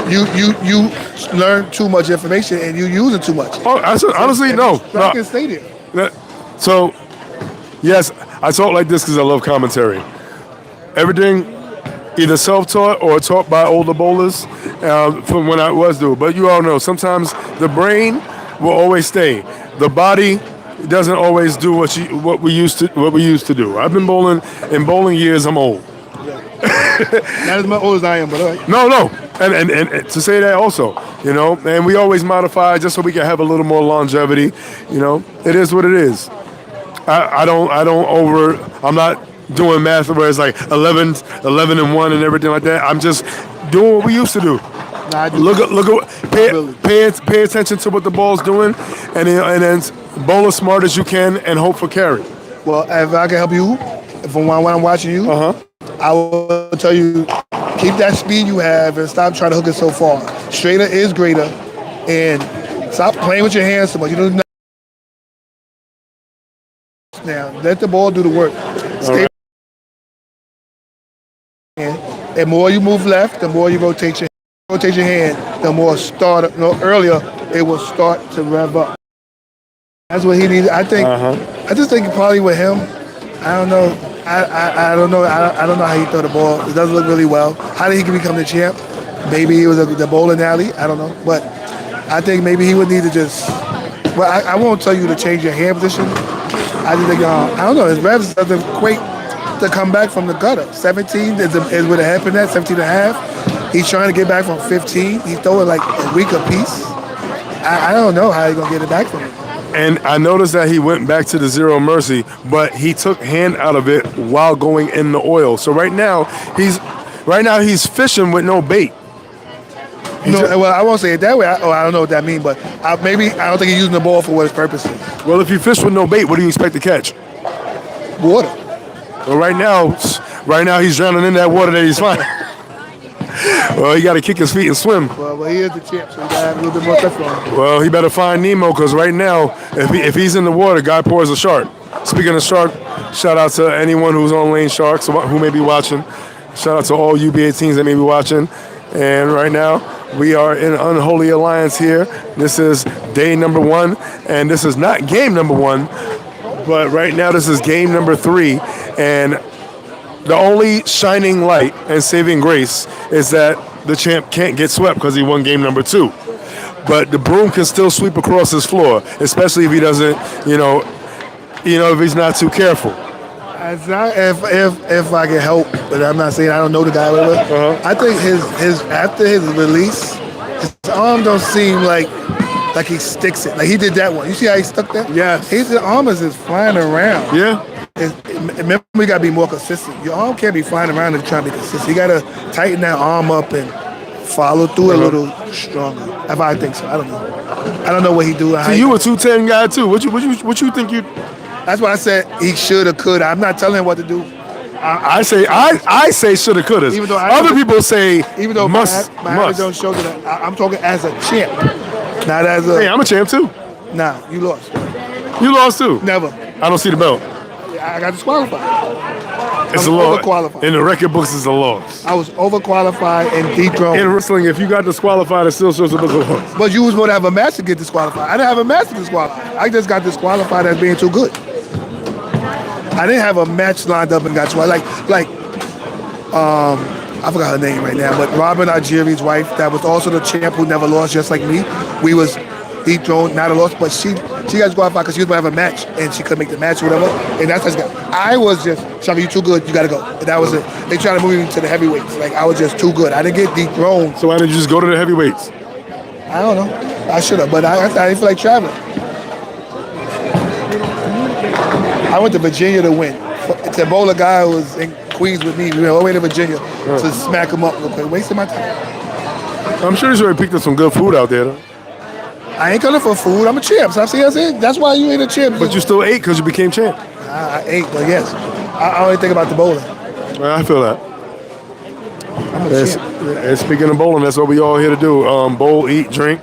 You learn too much information and you using too much. Oh, honestly, no. I can stay there. So, yes, I talk like this because I love commentary. Everything, either self-taught or taught by older bowlers from when I was doing. But you all know, sometimes the brain will always stay. The body doesn't always do what we used to do. I've been bowling in bowling years. I'm old. Not as much old as I am, but all right. No, and to say that also, you know, and we always modify just so we can have a little more longevity. You know, it is what it is. I'm not doing math where it's like 11 and 1 and everything like that. I'm just doing what we used to do. Pay attention to what the ball's doing, and then bowl as smart as you can and hope for carry. Well, if I can help you, from when I'm watching you, I will tell you, keep that speed you have and stop trying to hook it so far. Straighter is greater, and stop playing with your hands so much. You don't now let the ball do the work. Stay. And more you move left, the more you rotate your hand, the more earlier it will start to rev up. That's what he needs. I just think probably with him, I don't know. I don't know. I don't know how he throw the ball. It doesn't look really well. How did he become the champ? Maybe it was the bowling alley. I don't know. But I think maybe he would need to just. Well, I won't tell you to change your hand position. I just think I don't know. His revs doesn't equate to come back from the gutter. 17 is what it happened at 17 and a half. He's trying to get back from 15. He's throwing like a week apiece. I don't know how he's gonna get it back from him. And I noticed that he went back to the zero mercy, but he took hand out of it while going in the oil. So right now he's fishing with no bait. No, well, I won't say it that way. I don't know what that means, but maybe I don't think he's using the ball for what its purpose is. Well, if you fish with no bait, what do you expect to catch? Water. Well, right now he's drowning in that water that he's finding. Well, he got to kick his feet and swim. Well, he is the champ, so you got to have a little bit more stuff on him. Well, he better find Nemo because right now, if he's in the water, guy pours a shark. Speaking of shark, shout out to anyone who's on Lane Sharks who may be watching. Shout out to all UBA teams that may be watching. And right now, we are in Unholy Alliance here. This is day number 1, and this is not game number 1, but right now this is game number 3. And the only shining light and saving grace is that the champ can't get swept because he won game number 2. But the broom can still sweep across his floor, especially if he doesn't, if he's not too careful. If I can help, but I'm not saying I don't know the guy. I think his after his release, his arm don't seem like he sticks it. Like he did that one. You see how he stuck that? Yes. His arm is just flying around. Yeah. Remember, we gotta be more consistent. Your arm can't be flying around and trying to be consistent. You gotta tighten that arm up and follow through a little stronger. If I think so, I don't know. I don't know what he do. So you a 210 guy too. What you think you? That's why I said he should or could. I'm not telling him what to do. I say shoulda coulda. Even though other people say even though must. my don't show that I'm talking as a champ, not as a. Hey, I'm a champ too. Nah, you lost. You lost too. Never. I don't see the belt. I got disqualified. It's I a was loss. overqualified. In the record books, it's a loss. I was overqualified and dethroned. In wrestling, if you got disqualified, it still shows up as a loss. But you was going to have a match to get disqualified. I didn't have a match to disqualify. I just got disqualified as being too good. I didn't have a match lined up and got you. I forgot her name right now, but Robin Algieri's wife, that was also the champ who never lost, just like me. We was dethroned, not a loss, but she got disqualified because she was going to have a match and she couldn't make the match or whatever. And that's how she got. I was just, Shaka, you too good, you got to go. And that was it. They tried to move me to the heavyweights. Like, I was just too good. I didn't get dethroned. So why didn't you just go to the heavyweights? I don't know. I should have, but I didn't feel like traveling. I went to Virginia to win. It's a bowler guy who was in Queens with me. We went all the way to Virginia to smack him up real quick. Wasting my time. I'm sure he's already picked up some good food out there, though. I ain't coming for food. I'm a champ. So I said, that's why you ain't a champ. But you still ate because you became champ. I ate, but yes. I only think about the bowling. I feel that. I'm a champ. And speaking of bowling, that's what we all here to do. Bowl, eat, drink,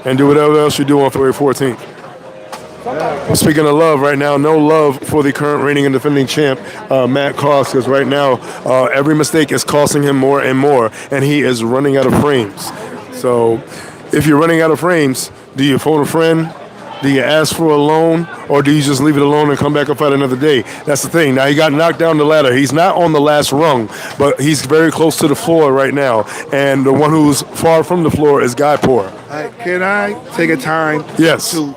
and do whatever else you do on February 14th. Speaking of love, right now, no love for the current reigning and defending champ, Matt Koss, because right now, every mistake is costing him more and more, and he is running out of frames. So, if you're running out of frames, do you phone a friend? Do you ask for a loan? Or do you just leave it alone and come back and fight another day? That's the thing. Now, he got knocked down the ladder. He's not on the last rung, but he's very close to the floor right now. And the one who's far from the floor is Guy Poor. Can I take a time Yes. to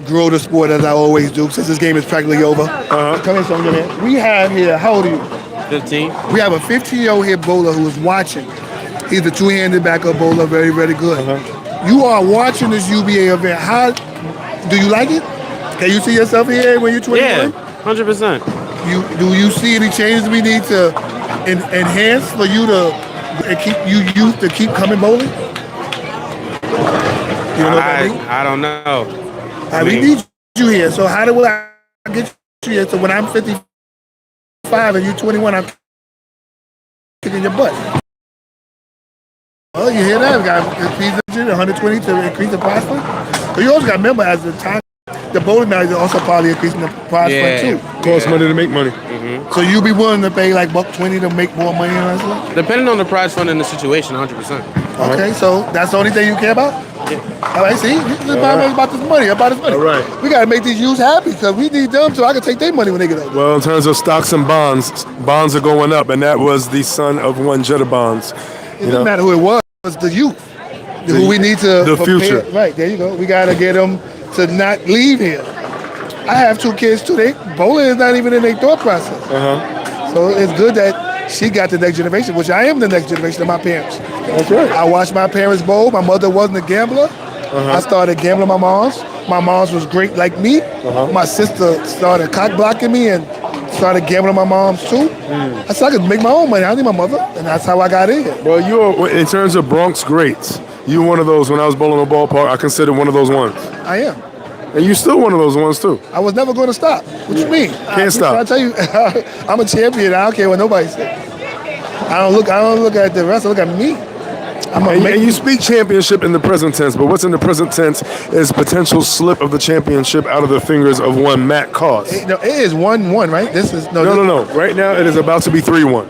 grow the sport as I always do, since this game is practically over? Come in, son, man. We have here, how old are you? 15. We have a 15-year-old here bowler who is watching. He's a two-handed backup bowler, very, very good. You are watching this UBA event. How do you like it? Can you see yourself here when you're 21? Yeah, 100%. Do you see any changes we need to enhance for you to keep you youth to keep coming bowling? You know what I mean? I don't know. We need you here. So how do I get you here? So when I'm 55 and you're 21, I'm kicking your butt. Well, you hear that? We got 120 to increase the prize fund. But you also got to remember, as the time, the bowling now is also probably increasing the prize fund too. Costs money to make money. So you be willing to pay like $120 to make more money in wrestling? Depending on the prize fund and the situation, 100%. Okay, so that's the only thing you care about? Yeah. All right, see? This is about this money, about this money. All right. We got to make these youths happy because we need them so I can take their money when they get older. Well, in terms of stocks and bonds are going up, and that was the son of one Jetta Bonds. It doesn't matter who it was the youth. Who we need to the prepare. future. Right, there you go. We got to get them to not leave here. I have 2 kids too. Bowling is not even in their thought process. So it's good that she got the next generation, which I am the next generation of my parents. That's right. I watched my parents bowl. My mother wasn't a gambler. I started gambling my mom's. My mom's was great like me. My sister started cock blocking me and started gambling my mom's too. I said I could make my own money. I don't need my mother. And that's how I got in here. Well, in terms of Bronx greats, You one of those. When I was bowling a ballpark, I considered one of those ones. I am. And you still one of those ones too. I was never going to stop. What you mean? Can't stop. I tell you, I'm a champion. I don't care what nobody says. I don't look at the rest. I look at me. And you speak championship in the present tense, but what's in the present tense is potential slip of the championship out of the fingers of one Matt Koss. It is 1-1, right? This is No. Right now it is about to be 3-1.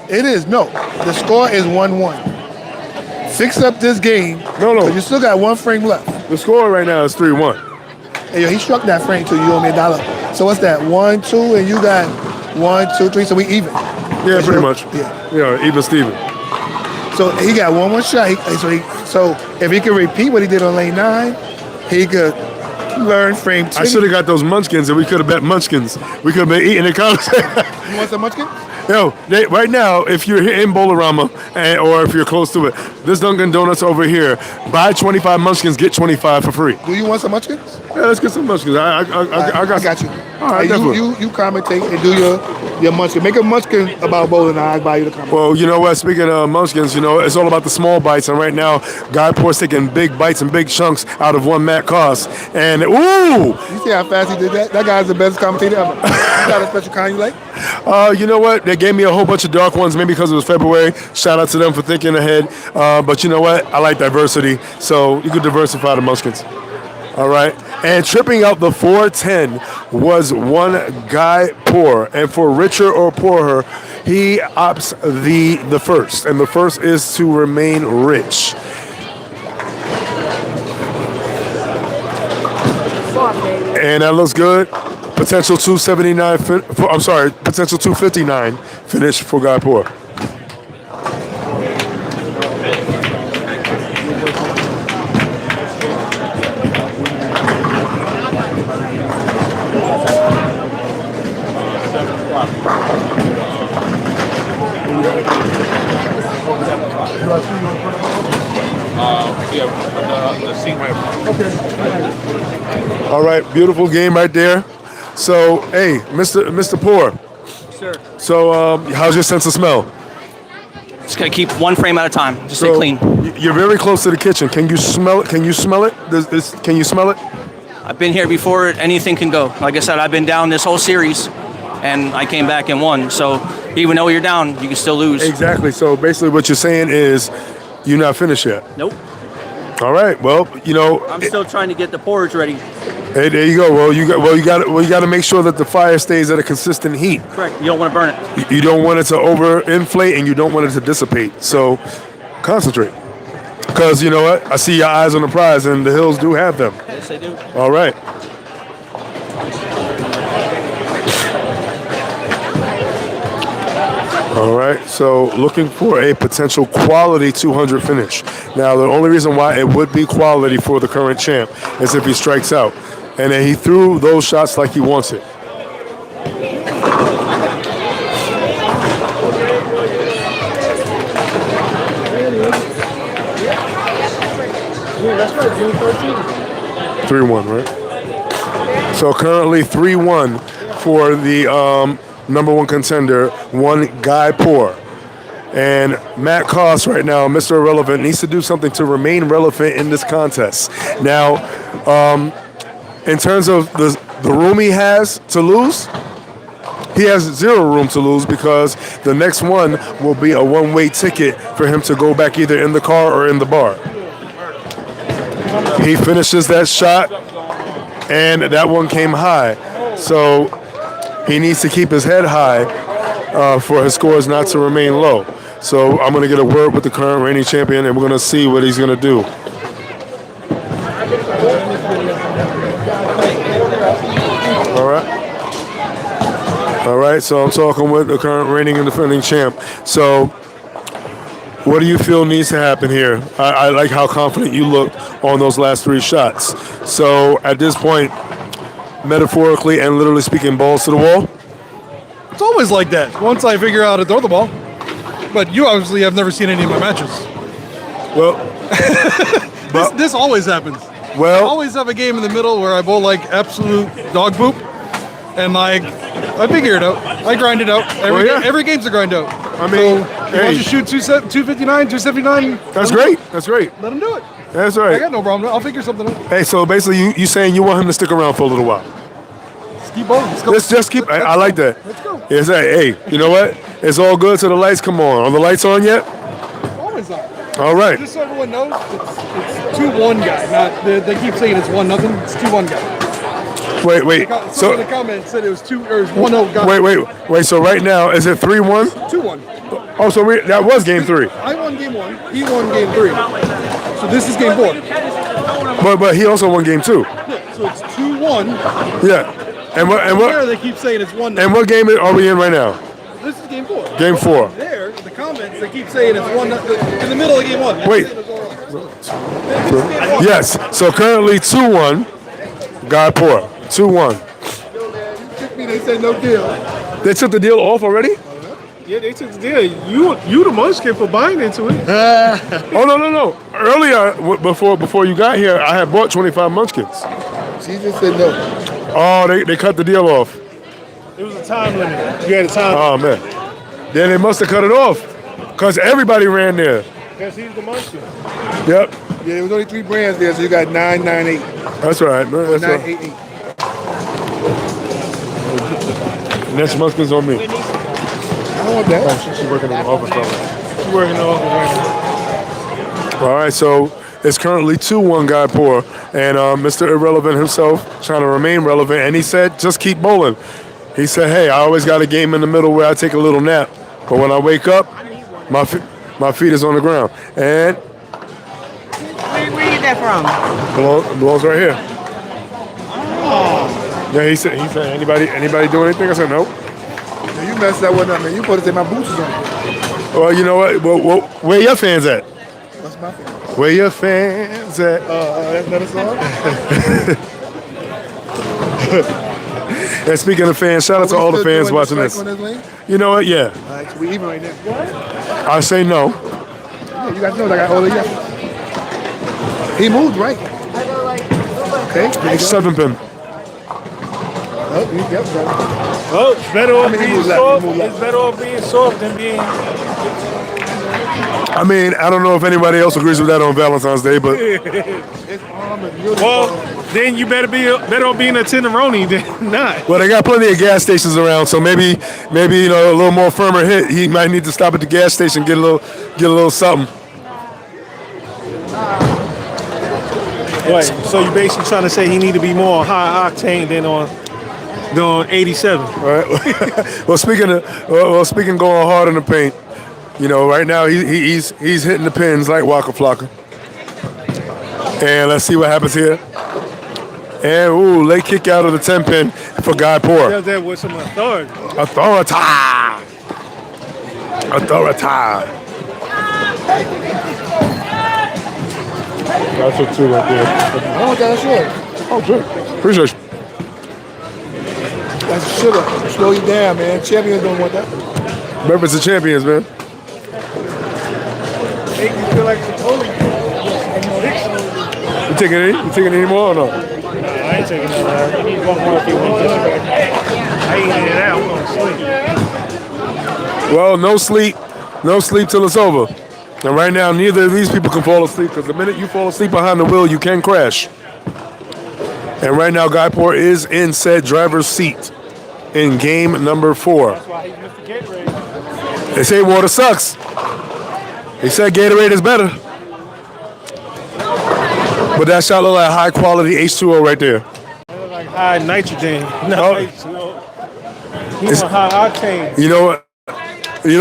It is no. The score is 1-1. Fix up this game. No. You still got one frame left. The score right now is 3-1. Hey, yo, he struck that frame too. You owe me $1. So what's that? 1, 2, and you got 1, 2, 3. So we even. Yeah, pretty much. Yeah, even Steven. So he got one more shot. So if he could repeat what he did on lane 9, he could learn frame 2. I should have got those munchkins and we could have bet munchkins. We could have been eating the conversation. You want some munchkins? Yo, right now, if you're here in Bolorama or if you're close to it, this Dunkin' Donuts over here, buy 25 munchkins, get 25 for free. Do you want some munchkins? Yeah, let's get some munchkins. I got you. All right, hey, you commentate and do your munchkin. Make a munchkin about bowling and I'll buy you the comment. Well, you know what? Speaking of munchkins, it's all about the small bites. And right now, Guy Poor's taking big bites and big chunks out of one Matt Koss. And, ooh! You see how fast he did that? That guy's the best commentator ever. You got a special kind you like? You know what? They gave me a whole bunch of dark ones, maybe because it was February. Shout out to them for thinking ahead. But you know what? I like diversity. So you could diversify the munchkins. All right. And tripping out the 410 was one Guy Poor. And for richer or poorer, he opts the first. And the first is to remain rich. And that looks good. Potential 279. Potential 259 finish for Guy Poor. All right, beautiful game right there. So, hey, Mr. Poor. Sir. So, how's your sense of smell? Just gotta keep one frame at a time. Just stay clean. You're very close to the kitchen. Can you smell it? Can you smell it? Can you smell it? I've been here before. Anything can go. Like I said, I've been down this whole series, and I came back and won. So even though you're down, you can still lose. Exactly. So basically, what you're saying is, you're not finished yet. Nope. All right. Well, I'm still trying to get the porridge ready. Hey, there you go. Well, you got to make sure that the fire stays at a consistent heat. Correct. You don't want to burn it. You don't want it to overinflate, and you don't want it to dissipate. So, concentrate. Because you know what? I see your eyes on the prize, and the Hills do have them. Yes, they do. All right. All right, so looking for a potential quality 200 finish. Now, the only reason why it would be quality for the current champ is if he strikes out. And then he threw those shots like he wants it. Yeah, that's right, June 13th. 3-1, right? So currently 3-1 for the number one contender, one Guy Poor. And Matt Koss right now, Mr. Irrelevant, needs to do something to remain relevant in this contest. Now, in terms of the room he has to lose, he has zero room to lose because the next one will be a one-way ticket for him to go back either in the car or in the bar. He finishes that shot, and that one came high. So he needs to keep his head high for his scores not to remain low. So I'm going to get a word with the current reigning champion, and we're going to see what he's going to do. All right. All right, so I'm talking with the current reigning and defending champ. So what do you feel needs to happen here? I like how confident you look on those last three shots. So at this point, metaphorically and literally speaking, balls to the wall? It's always like that. Once I figure out how to throw the ball. But you obviously have never seen any of my matches. Well, this always happens. Well, I always have a game in the middle where I bowl like absolute dog poop. And like I figure it out. I grind it out. Every game's a grind out. I mean, hey, you shoot 259, 279. That's great. That's great. Let him do it. That's right. I got no problem. I'll figure something out. Hey, so basically, you saying you want him to stick around for a little while? Let's keep on. Let's go. Let's just keep. I like that. Let's go. It's like, hey, you know what? It's all good till the lights come on. Are the lights on yet? Always on. All right. Just so everyone knows, it's 2-1 guy. Not they keep saying it's 1-0. It's 2-1 guy. Wait. So in the comments said it was 1-0 guy. Wait. So right now, is it 3-1? 2-1. Oh, so that was game 3. I won game 1. He won game 3. So this is game 4. But he also won game 2. Yeah, so it's 2-1. Yeah. And what? There they keep saying it's 1-0. And what game are we in right now? This is game 4. Game 4. There, in the comments, they keep saying it's 1-0 in the middle of game 1. Wait. Yes. So currently 2-1. Guy Poor. 2-1. They said no deal. They took the deal off already? Yeah, they took the deal. You the munchkin for buying into it. Oh no. Earlier, before you got here, I had bought 25 munchkins. She just said no. Oh, they cut the deal off. It was a time limit. You had a time Oh man. Then they must have cut it off. Because everybody ran there. because he's the munchkin. Yep. Yeah, there was only 3 brands there, so you got 998. That's right. Man. That's right. 988. Next munchkins on me. I don't want that. Oh, she's working in the office. She's working on it right now. All right, so it's currently 2-1 Guy Poor, and Mr. Irrelevant himself trying to remain relevant, and he said, just keep bowling. He said, hey, I always got a game in the middle where I take a little nap, but when I wake up, my feet is on the ground. And Where you get that from? belongs right here. Yeah, he said, anybody doing anything? I said, nope. Yeah, you messed that one up, man. You supposed to say my boots is on. Well, you know what? Well, where your fans at? What's my favorite? Where your fans at? That's another song? And speaking of fans, shout out to all the fans watching this. You know what? Yeah. All right, so we even right now. I say no. Yeah, you guys know that I got all of you. He moved, right? Okay. there you go. 7 pin. Oh, yep, got Oh, it's better off he being moved left, soft. he moved left. It's better off being soft than being. I mean, I don't know if anybody else agrees with that on Valentine's Day, but it. His arm is really Well, soft. then you better off being a tenderoni than not. well, they got plenty of gas stations around, so maybe a little more firmer hit. He might need to stop at the gas station, get a little something. Right. So you basically trying to say he need to be more high octane than on 87. All right. well, speaking going hard in the paint. You know, right now he's hitting the pins like Waka Flocka. And let's see what happens here. And late kick out of the 10 pin for Guy Poor. Does that with some authority. Authority. That's a 2 right there. I want that short. Oh, good. Appreciate you. That's sugar. Slow you down, man. Champions don't want that. Breakfast of Champions, man. Make you feel like the police. You taking any more or no? I ain't taking that out. You need one more if you want this. I ain't in it out. I'm gonna sleep. Well, no sleep till it's over. And right now, neither of these people can fall asleep because the minute you fall asleep behind the wheel, you can crash. And right now, Guy Poor is in said driver's seat in game number 4. That's why he missed the Gatorade. They say water sucks. They said Gatorade is better. But that shot look like high quality H2O right there. That look like high nitrogen. No, he's on high octane. You know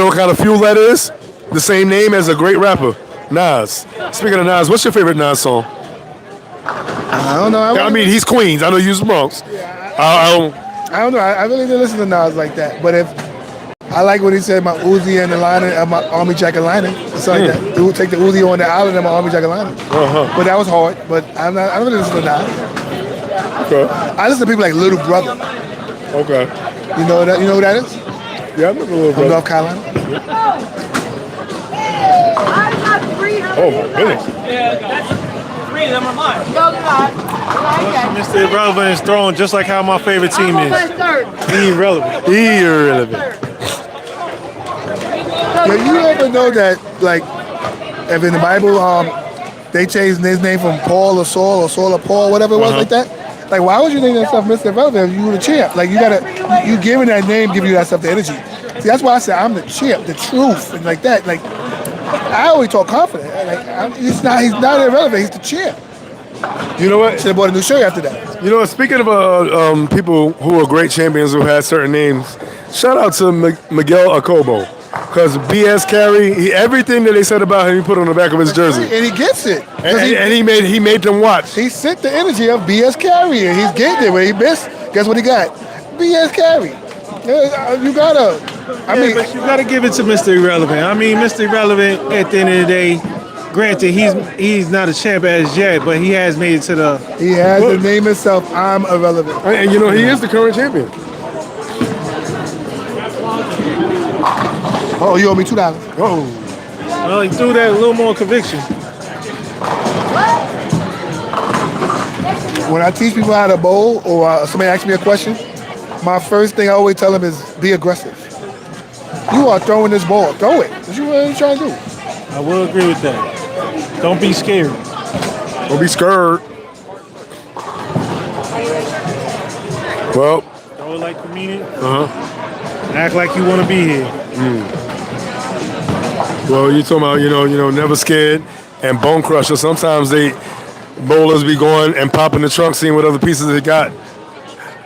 what kind of fuel that is? The same name as a great rapper, Nas. Speaking of Nas, what's your favorite Nas song? I don't know. I mean, he's Queens. I know you's Bronx. I don't know. I really didn't listen to Nas like that. But if I like what he said, my Uzi and the lining, my army jacket lining. It's like that. He would take the Uzi on the island and my army jacket lining. But that was hard. But I don't really listen to Nas. Okay. I listen to people like Little Brother. Okay. You know that? You know who that is? Yeah, I remember Little From Brother. North Carolina. Oh my goodness. Mr. Irrelevant is throwing just like how my favorite team is. Irrelevant. Yo, you ever know that, like, if in the Bible, they changed his name from Paul or Saul or Paul, whatever it was, like that? Like, why would you name yourself Mr. Irrelevant if you were the champ? Like, you giving that name, give you that stuff, the energy. See, that's why I said I'm the champ, the truth, and like that. Like, I always talk confident. Like, he's not irrelevant. He's the champ. You know what? Should have bought a new shirt after that. You know what? Speaking of people who are great champions who had certain names, shout out to Miguel Acobo. Because BS Carey, everything that they said about him, he put on the back of his jersey. And he gets it. And he made them watch. He sent the energy of BS Carey, and he's getting it. Where he missed, guess what he got? BS Carey. You gotta. But you gotta give it to Mr. Irrelevant. I mean, Mr. Irrelevant, at the end of the day, granted, he's not a champ as yet, but he has made it to the. He has to name himself. I'm irrelevant. And you know he is the current champion. Oh, you owe me $2. Oh. Well, he threw that a little more conviction. When I teach people how to bowl, or somebody asks me a question, my first thing I always tell them is be aggressive. You are throwing this ball. Throw it. What you trying to do? I will agree with that. Don't be scared. Don't be scared. Well. Throw it like you mean it. Act like you want to be here. Well, you talking about, you know, never scared and bone crusher. Sometimes bowlers be going and popping the trunk, seeing what other pieces they got.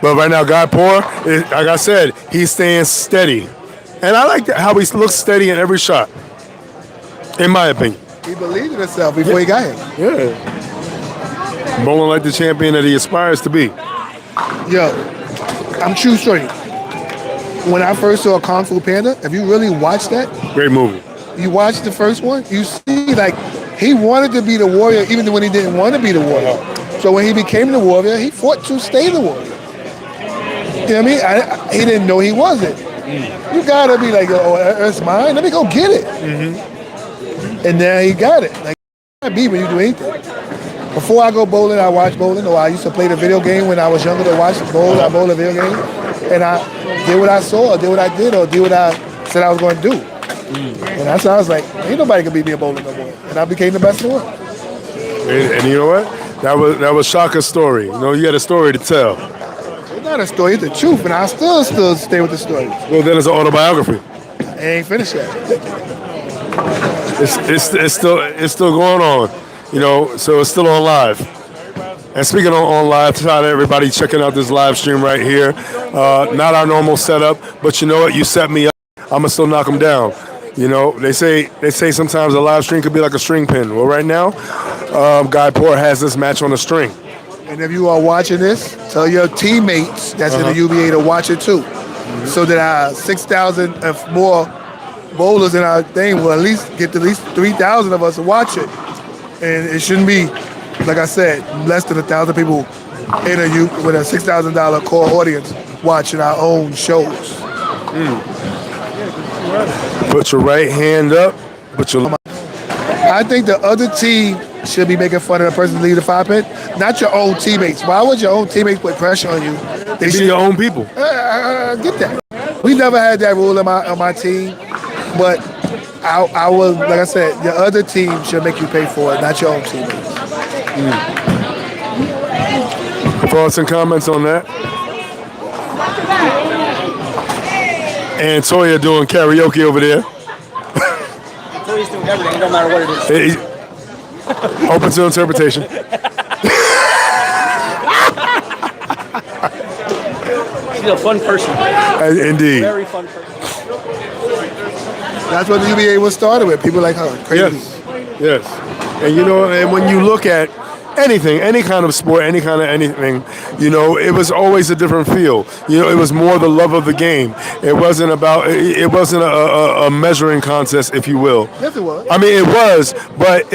But right now, Guy Poor, like I said, he's staying steady. And I like how he looks steady in every shot, in my opinion. He believed in himself before he got here. Yeah. Bowling like the champion that he aspires to be. Yo, I'm true story. When I first saw Kung Fu Panda, if you really watched that, great movie. You watch the first one, you see, like, he wanted to be the warrior even when he didn't want to be the warrior. So when he became the warrior, he fought to stay the warrior. You know what I mean? He didn't know he wasn't. You gotta be like, oh, it's mine. Let me go get it. And now he got it. Like, you can't be when you do anything. Before I go bowling, I watch bowling, or I used to play the video game when I was younger to watch bowl. I bowled a video game, and I did what I saw, or did what I did, or did what I said I was going to do. And that's how I was like, ain't nobody can beat me a bowling no more. And I became the best in the world. And you know what? That was Shaka's story. You know, you had a story to tell. It's not a story, it's the truth, and I still stay with the story. Well, then it's an autobiography. I ain't finished yet. It's still going on, you know. So it's still on live. And speaking on live, shout out to everybody checking out this live stream right here. Not our normal setup, but you know what? You set me up. I'ma still knock them down. You know, they say sometimes a live stream could be like a string pin. Well, right now, Guy Poor has this match on a string. And if you are watching this, tell your teammates that's in the UBA to watch it too, so that our 6,000 and more bowlers in our thing will at least 3,000 of us to watch it. And it shouldn't be, like I said, less than 1,000 people in with a $6,000 core audience watching our own shows. Put your right hand up. I think the other team should be making fun of the person leading the 5-pin, not your own teammates. Why would your own teammates put pressure on you? They should be your own people. I get that. We never had that rule on my team, but I was, like I said, the other team should make you pay for it, not your own teammates. Thoughts and comments on that? And Toya doing karaoke over there. Toya's doing everything, no matter what it is. Open to interpretation. She's a fun person. Indeed. Very fun person. That's what the UBA was started with, people like her. Crazy. Yes. And you know, and when you look at anything, any kind of sport, any kind of anything, you know, it was always a different feel. You know, it was more the love of the game. It wasn't a measuring contest, if you will. Yes, it was. I mean, it was, but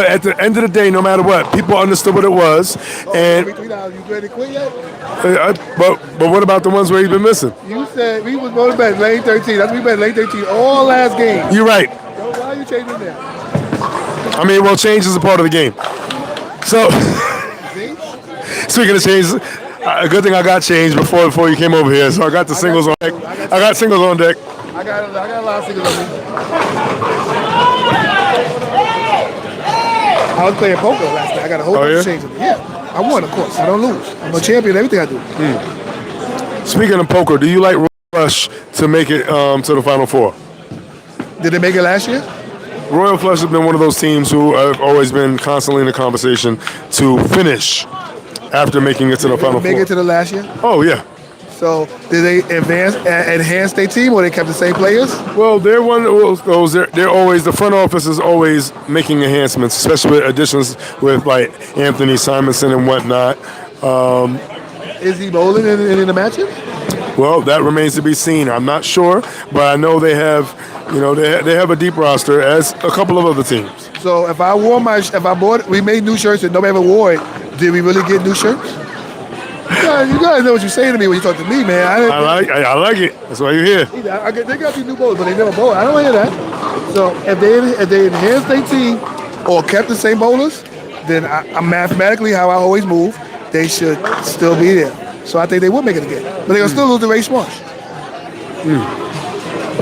at the end of the day, no matter what, people understood what it was. And You ready to quit yet? but what about the ones where you've been missing? You said we was going to bet lane 13. That's what we bet lane 13 all last game. You're right. So why are you changing that? I mean, well, change is a part of the game. So, speaking of change, a good thing I got changed before you came over here. So I got the singles on deck. I got singles on deck. I got a lot of singles on me. I was playing poker last night. I got a whole bunch of changes. Yeah, I won, of course. I don't lose. I'm a champion in everything I do. Speaking of poker, do you like Royal Flush to make it to the Final Four? Did they make it last year? Royal Flush has been one of those teams who have always been constantly in the conversation to finish after making it to the Final Four. Make it to the last year? Oh, yeah. So did they enhance their team, or they kept the same players? Well, they're one of those. They're always, the front office is always making enhancements, especially with additions with like Anthony Simonson and whatnot. Is he bowling in the matches? Well, that remains to be seen. I'm not sure, but I know they have, they have a deep roster as a couple of other teams. So if I bought, we made new shirts and nobody ever wore it. Did we really get new shirts? You guys know what you're saying to me when you talk to me, man. I like it. That's why you're here. They got these new bowlers, but they never bowl. I don't want to hear that. So if they enhanced their team or kept the same bowlers, then I'm mathematically how I always move. They should still be there. So I think they will make it again. But they're going to still lose to Ray Smarsh.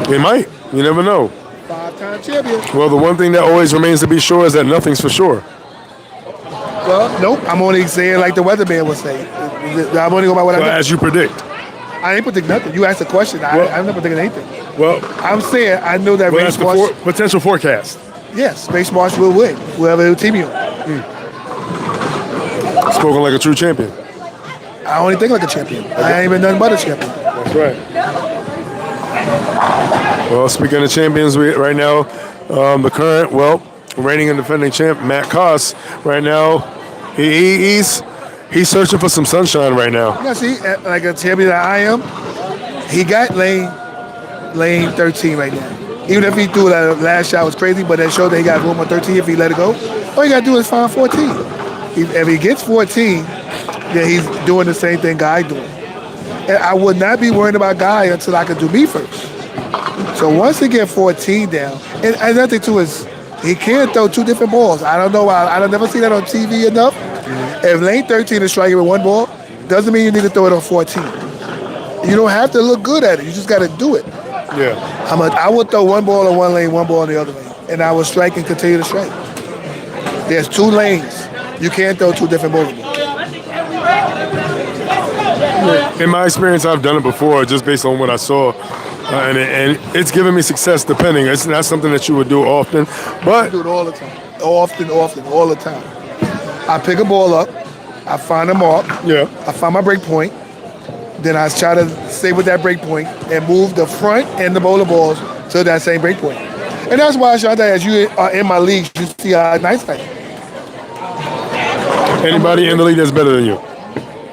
They might. You never know. 5-time champion. Well, the one thing that always remains to be sure is that nothing's for sure. Well, nope. I'm only saying like the weatherman would say. I'm only going by what I know. As you predict. I ain't predict nothing. You asked a question. I'm not predicting anything. Well, I'm saying I know that Ray that's Smarsh. the potential forecast. Yes, Ray Smarsh will win. Whoever team you on. Spoken like a true champion. I only think like a champion. I ain't even nothing but a champion. That's right. Well, speaking of champions, right now, the current, reigning and defending champ, Matt Koss, right now, he's searching for some sunshine right now. Yeah, see, like a champion that I am, he got lane 13 right now. Even if he threw that last shot was crazy, but that showed that he got room on 13 if he let it go. All you got to do is find 14. If he gets 14, then he's doing the same thing Guy doing. And I would not be worried about Guy until I could do me first. So once he get 14 down, and another thing too is he can't throw two different balls. I don't know why. I don't never see that on TV enough. If lane 13 is striking with one ball, doesn't mean you need to throw it on 14. You don't have to look good at it. You just got to do it. Yeah. I would throw one ball in one lane, one ball in the other lane, and I would strike and continue to strike. There's two lanes. You can't throw two different balls. In my experience, I've done it before just based on what I saw. And it's given me success depending. It's not something that you would do often. But I do it all the time. Often, all the time. I pick a ball up. I find a mark. Yeah. I find my break point. Then I try to stay with that break point and move the front and the bowler balls to that same break point. And that's why, Shaka, as you are in my league, you see how nice I am. Anybody in the league that's better than you?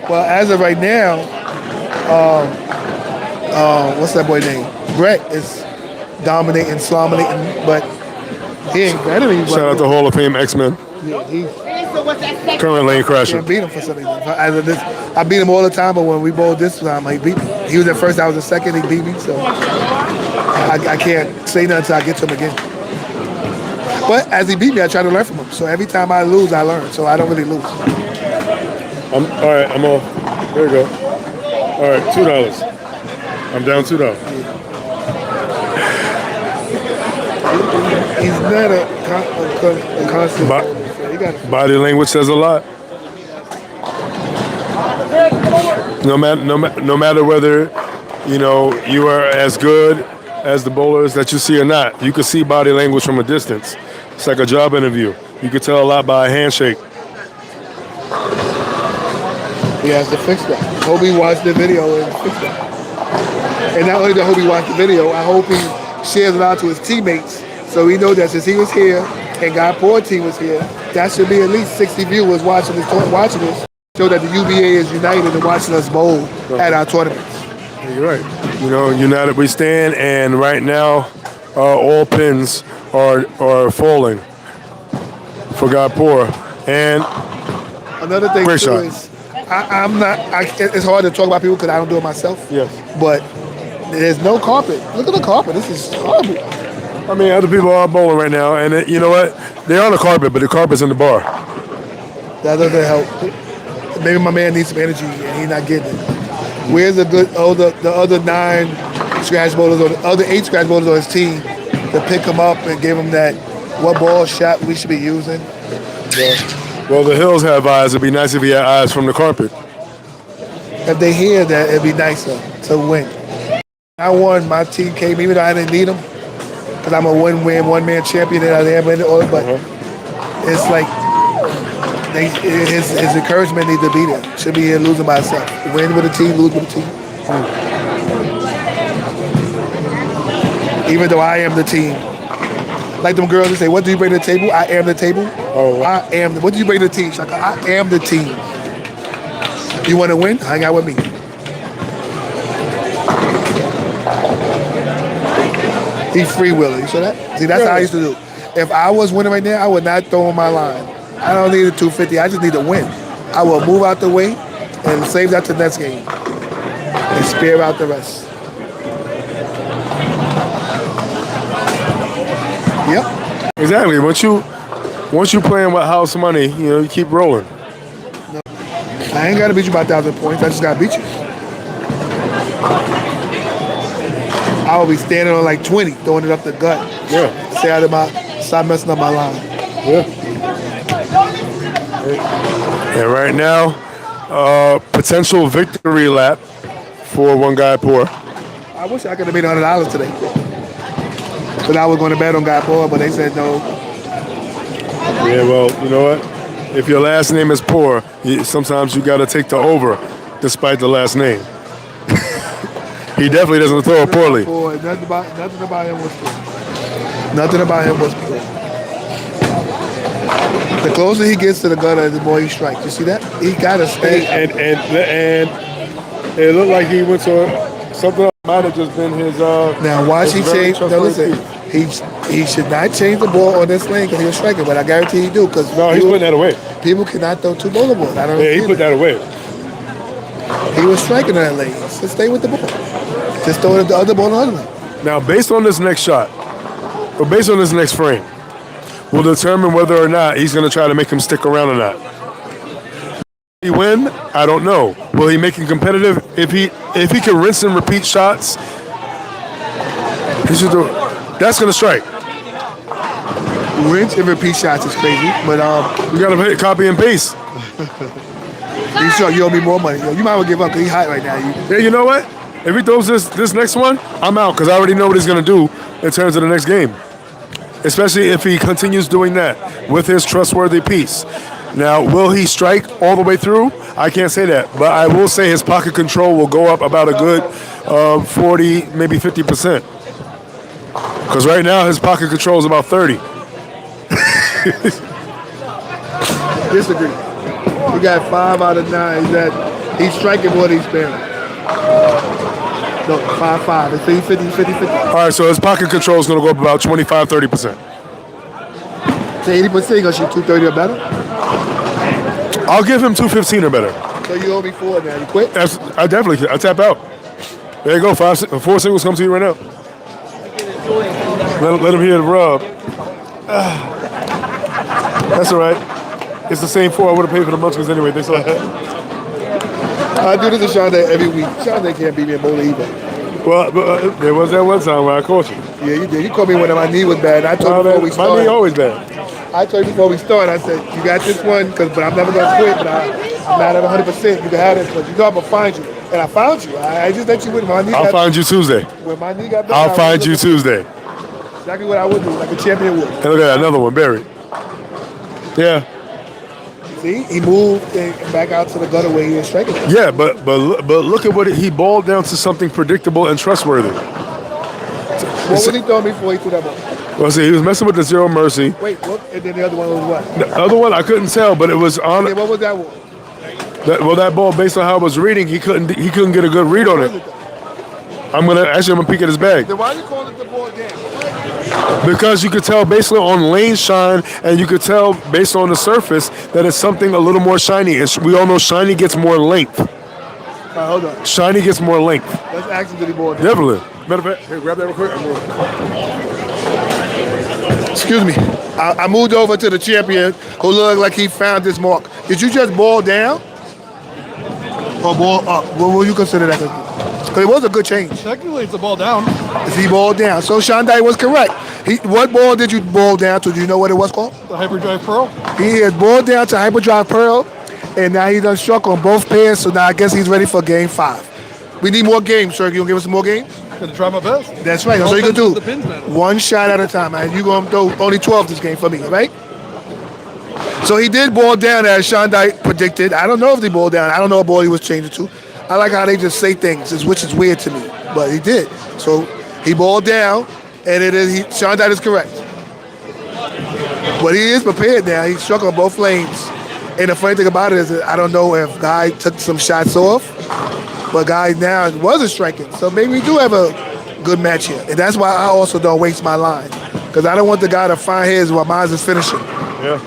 Well, as of right now, what's that boy name? Brett is dominating, slaminating, but he ain't better than me. Shout out to Hall of Fame X-Men. Yeah, he's current lane crasher. I beat him for some reason. I beat him all the time, but when we bowled this time, he beat me. He was at first, I was at second, he beat me, so I can't say nothing until I get to him again. But as he beat me, I try to learn from him. So every time I lose, I learn, so I don't really lose. All right, I'm off. There we go. All right, $2. I'm down $2. He's not a constant. Body language says a lot. No matter whether you are as good as the bowlers that you see or not, you can see body language from a distance. It's like a job interview. You can tell a lot by a handshake. He has to fix that. Hobie watched the video and fixed that. And not only did Hobie watch the video, I hope he shares it out to his teammates so he knows that since he was here and Guy Poor team was here, that should be at least 60 viewers watching this, show that the UBA is united and watching us bowl at our tournaments. You're right. United we stand, and right now all pins are falling for Guy Poor. And another thing great too shot. is it's hard to talk about people because I don't do it myself. Yes. But there's no carpet. Look at the carpet. This is horrible. I mean, other people are bowling right now, and you know what? They're on the carpet, but the carpet's in the bar. That doesn't help. Maybe my man needs some energy and he's not getting it. Where's the other 9 scratch bowlers or the other 8 scratch bowlers on his team to pick him up and give him that what ball shot we should be using? Well, the Hills have eyes. It'd be nice if he had eyes from the carpet. If they hear that, it'd be nicer to win. I won. My team came, even though I didn't need them, because I'm a one-man champion and I am in it. But it's like his encouragement needs to be there. Should be here losing by himself. Win with a team, lose with a team. Even though I am the team. Like them girls that say, what do you bring to the table? I am the table. Oh, I am. What do you bring to the team, Shaka? I am the team. You want to win? Hang out with me. He's freewheeling. You saw that? See, that's how I used to do. If I was winning right now, I would not throw in my line. I don't need a 250. I just need to win. I will move out the way and save that to the next game and spare out the rest. Yep. Exactly. Once you playing with house money, you keep rolling. I ain't got to beat you by 1,000 points. I just got to beat you. I will be standing on like 20, throwing it up the gut. Yeah. Stop messing up my line. Yeah. And right now, potential victory lap for one guy poor. I wish I could have made $100 today. But I was going to bet on Guy Poor, but they said no. Yeah, well, you know what? If your last name is Poor, sometimes you got to take the over, despite the last name. He definitely doesn't throw it poorly. Nothing about him was poor. Nothing about him was poor. The closer he gets to the gutter, the more he strikes. You see that? He got to stay. And it looked like he went to something else. Might have just been his. Now watch he change. Now listen, he should not change the ball on this lane because he was striking. But I guarantee he do because he's putting that away. People cannot throw 2 bowler balls. I don't. Yeah, he put that away. He was striking in that lane. So stay with the ball. Just throw the other ball on the other lane. Now, based on this next shot, or based on this next frame, will determine whether or not he's going to try to make him stick around or not. Will he win? I don't know. Will he make him competitive? If he can rinse and repeat shots, he should do it. That's going to strike. Rinse and repeat shots is crazy, but you got to copy and paste. You sure you owe me more money? You might well give up because he's hot right now. Yeah, you know what? If he throws this next one, I'm out because I already know what he's going to do in terms of the next game. Especially if he continues doing that with his trustworthy piece. Now, will he strike all the way through? I can't say that, but I will say his pocket control will go up about a good 40, maybe 50%. Because right now his pocket control is about 30. Disagree. He got 5 out of 9. He's striking more than he's sparing. No, 5-5. It's 50-50. All right, so his pocket control is going to go up about 25-30%. So 80%, you're going to shoot 230 or better? I'll give him 215 or better. So you owe me 4 now. You quit? I tap out. There you go. 4 singles come to you right now. Let him hear the rub. That's all right. It's the same 4 I would have paid for the munchkins anyway. Thanks a lot. I do this to Shonda every week. Shonda can't beat me in bowling either. Well, there was that one time where I caught you. Yeah, you did. You called me when my knee was bad. I told you before we started. My knee always bad. I told you before we started. I said, you got this one, but I'm never going to quit. But I'm not at 100%. You can have this, but you know I'm going to find you. And I found you. I just let you with my knee. I'll find you Tuesday. When my knee got bad, I'll find you Tuesday. Exactly what I would do, like a champion would. And look at that, another one buried. Yeah. See, he moved and back out to the gutter where he was striking. Yeah, but look at what he balled down to something predictable and trustworthy. What was he throwing before he threw that ball? Well, see, he was messing with the zero mercy. Wait, look, and then the other one was what? The other one I couldn't tell, but it was on. Yeah, what was that one? That ball, based on how I was reading, he couldn't get a good read on it. I'm gonna peek at his bag. Then why are you calling it the ball game? Because you could tell based on lane shine, and you could tell based on the surface that it's something a little more shiny. We all know shiny gets more length. Hold on. Shiny gets more length. Let's ask him to the ball. Definitely. Matter of fact, here, grab that real quick. Excuse me. I moved over to the champion who looked like he found his mark. Did you just ball down or ball up? What will you consider that? Because it was a good change. Technically, it's a ball down. He balled down. So Shandai was correct. What ball did you ball down to? Do you know what it was called? The hyperdrive pearl. He has balled down to hyperdrive pearl, and now he done struck on both pairs. So now I guess he's ready for game 5. We need more games, sir. You gonna give us some more games? Gonna try my best. That's right. That's all you can do. The pins matter. One shot at a time, man. You gonna throw only 12 this game for me, right? So he did ball down as Shandai predicted. I don't know if he balled down. I don't know what ball he was changing to. I like how they just say things, which is weird to me, but he did. So he balled down, and Shandai is correct. But he is prepared now. He struck on both lanes. And the funny thing about it is that I don't know if Guy took some shots off, but Guy now wasn't striking. So maybe we do have a good match here. And that's why I also don't waste my line, because I don't want the guy to find his while mine is finishing. Yeah.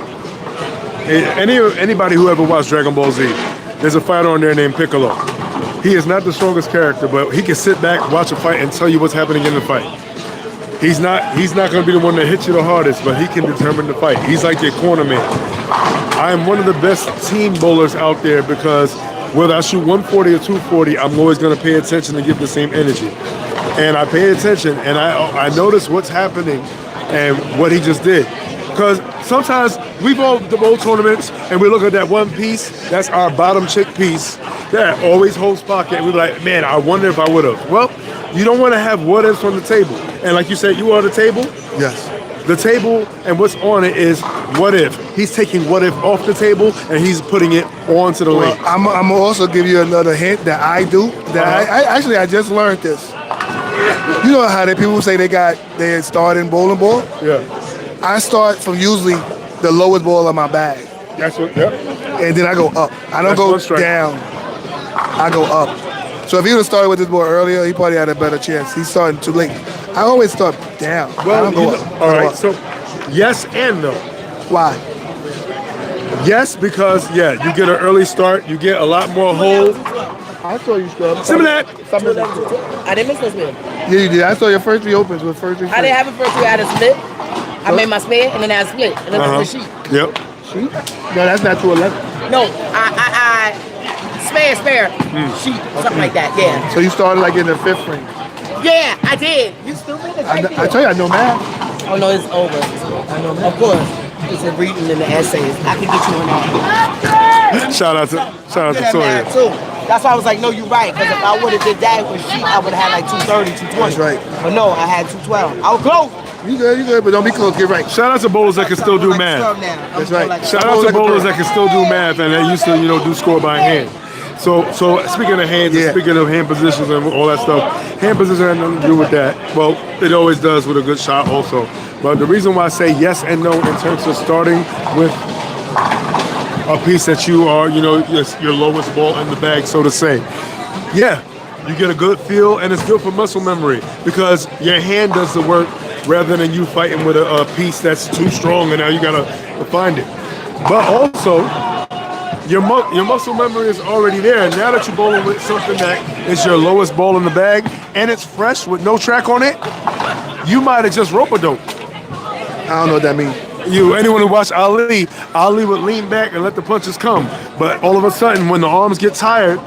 Anybody who ever watched Dragon Ball Z, there's a fighter on there named Piccolo. He is not the strongest character, but he can sit back, watch a fight, and tell you what's happening in the fight. He's not going to be the one that hits you the hardest, but he can determine the fight. He's like your corner man. I am one of the best team bowlers out there because whether I shoot 140 or 240, I'm always going to pay attention and give the same energy. And I pay attention, and I notice what's happening and what he just did. Because sometimes we go to bowl tournaments and we look at that one piece, that's our bottom chick piece, that always holds pocket, and we're like, man, I wonder if I would have. Well, you don't want to have what ifs on the table. And like you said, you are the table? Yes. The table and what's on it is what if. He's taking what if off the table and he's putting it onto the lane. I'm going to also give you another hint that I do. That I just learned this. You know how people say they start in bowling ball? Yeah. I start from usually the lowest ball of my bag. That's what, yeah. And then I go up. I don't go down. I go up. So if he would have started with this ball earlier, he probably had a better chance. He's starting too late. I always start down. Well, I don't go up. All right, so yes and no. Why? Yes, because, you get an early start. You get a lot more hold. I saw you start. Some of that. I didn't miss no spin. Yeah, you did. I saw your first 3 opens with first 3 I didn't have a first 3. I had a split. I made my spin, and then I had a split. And then I was a sheet. Yep. Sheet? No, that's not 211. No, I spare, sheet, something like that, yeah. So you started like in the 5th frame. Yeah, I did. You stupid? I tell you, I know math. Oh, no, it's over. I know math. Of course. It's a reading in the essays. I can get you on that. Shout out to Sawyer. Too. That's why I was like, no, you're right. Because if I would have did that with sheet, I would have had like 230, 220. That's right. But no, I had 212. I was close. You good, but don't be close. Get right. Shout out to bowlers that can still do math. That's right. Shout out to bowlers that can still do math and they used to, do score by hand. So speaking of hands, and speaking of hand positions and all that stuff, hand position has nothing to do with that. Well, it always does with a good shot also. But the reason why I say yes and no in terms of starting with a piece that you are, your lowest ball in the bag, so to say. Yeah, you get a good feel, and it's good for muscle memory because your hand does the work rather than you fighting with a piece that's too strong and now you gotta find it. But also, your muscle memory is already there. And now that you're bowling with something that is your lowest ball in the bag and it's fresh with no track on it, you might have just rope-a-dope. I don't know what that means. Anyone who watched Ali would lean back and let the punches come. But all of a sudden, when the arms get tired,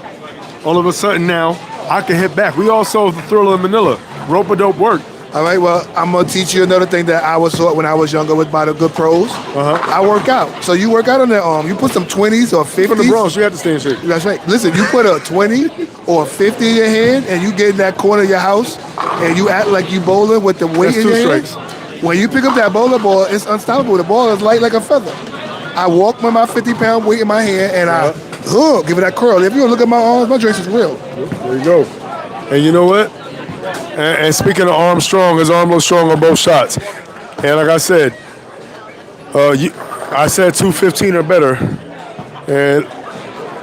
all of a sudden now, I can hit back. We all saw the Thriller in Manila. Rope-a-dope work. All right, well, I'm going to teach you another thing that I was taught when I was younger by the good pros. I work out. So you work out on that arm. You put some 20s or 50s. From the Bronx, you have to stay in shape. That's right. Listen, you put a 20 or 50 in your hand and you get in that corner of your house and you act like you bowling with the weight in your hand. When you pick up that bowler ball, it's unstoppable. The ball is light like a feather. I walk with my 50-pound weight in my hand and I give it that curl. If you look at my arms, my joints is real. There you go. And you know what? And speaking of arm strong, his arm looks strong on both shots. And like I said, I said 215 or better. And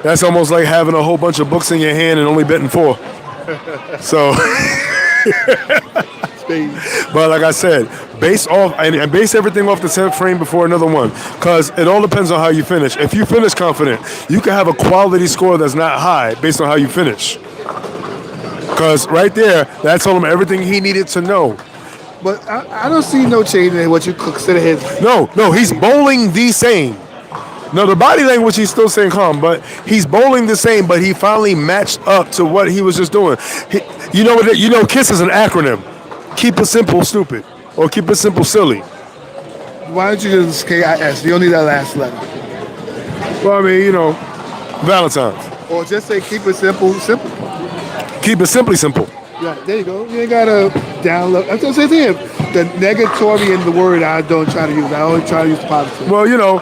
that's almost like having a whole bunch of books in your hand and only betting 4. So, but like I said, base everything off the 10th frame before another one. Because it all depends on how you finish. If you finish confident, you can have a quality score that's not high based on how you finish. Because right there, that told him everything he needed to know. But I don't see no change in what you consider his. No, he's bowling the same. No, the body language he's still saying calm, but he's bowling the same. But he finally matched up to what he was just doing. You know what? You know, KISS is an acronym. Keep it simple, stupid, or keep it simple, silly. Why don't you just KIS? You don't need that last letter. Well, I mean, you know, Valentine's. Or just say keep it simple, simple. Keep it simply simple. Yeah, there you go. You ain't gotta download. That's what I'm saying. The negatory in the word I don't try to use. I only try to use the positive. Well, you know,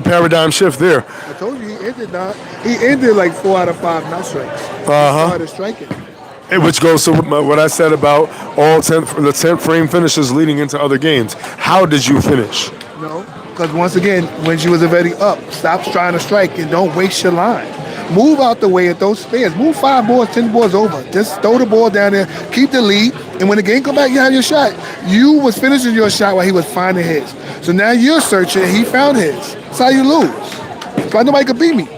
paradigm shift there. I told you he ended like 4 out of 5 nut strikes. He started striking. Which goes to what I said about the 10 frame finishes leading into other games. How did you finish? No, because once again, when she was already up, stop trying to strike and don't waste your line. Move out the way at those spares. Move 5 boards, 10 boards over. Just throw the ball down there, keep the lead, and when the game come back, you have your shot. You was finishing your shot while he was finding his. So now you're searching, he found his. That's how you lose. That's why nobody could beat me.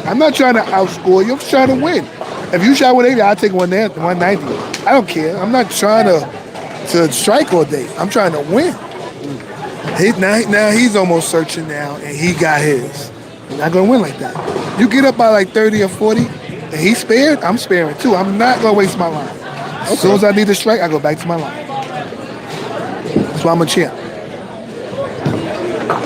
I'm not trying to outscore you, I'm trying to win. If you shot 180, I'll take 190. I don't care. I'm not trying to strike all day. I'm trying to win. Now he's almost searching now, and he got his. You're not going to win like that. You get up by like 30 or 40, and he's spared, I'm sparing too. I'm not going to waste my line. As soon as I need to strike, I go back to my line. That's why I'm a champ.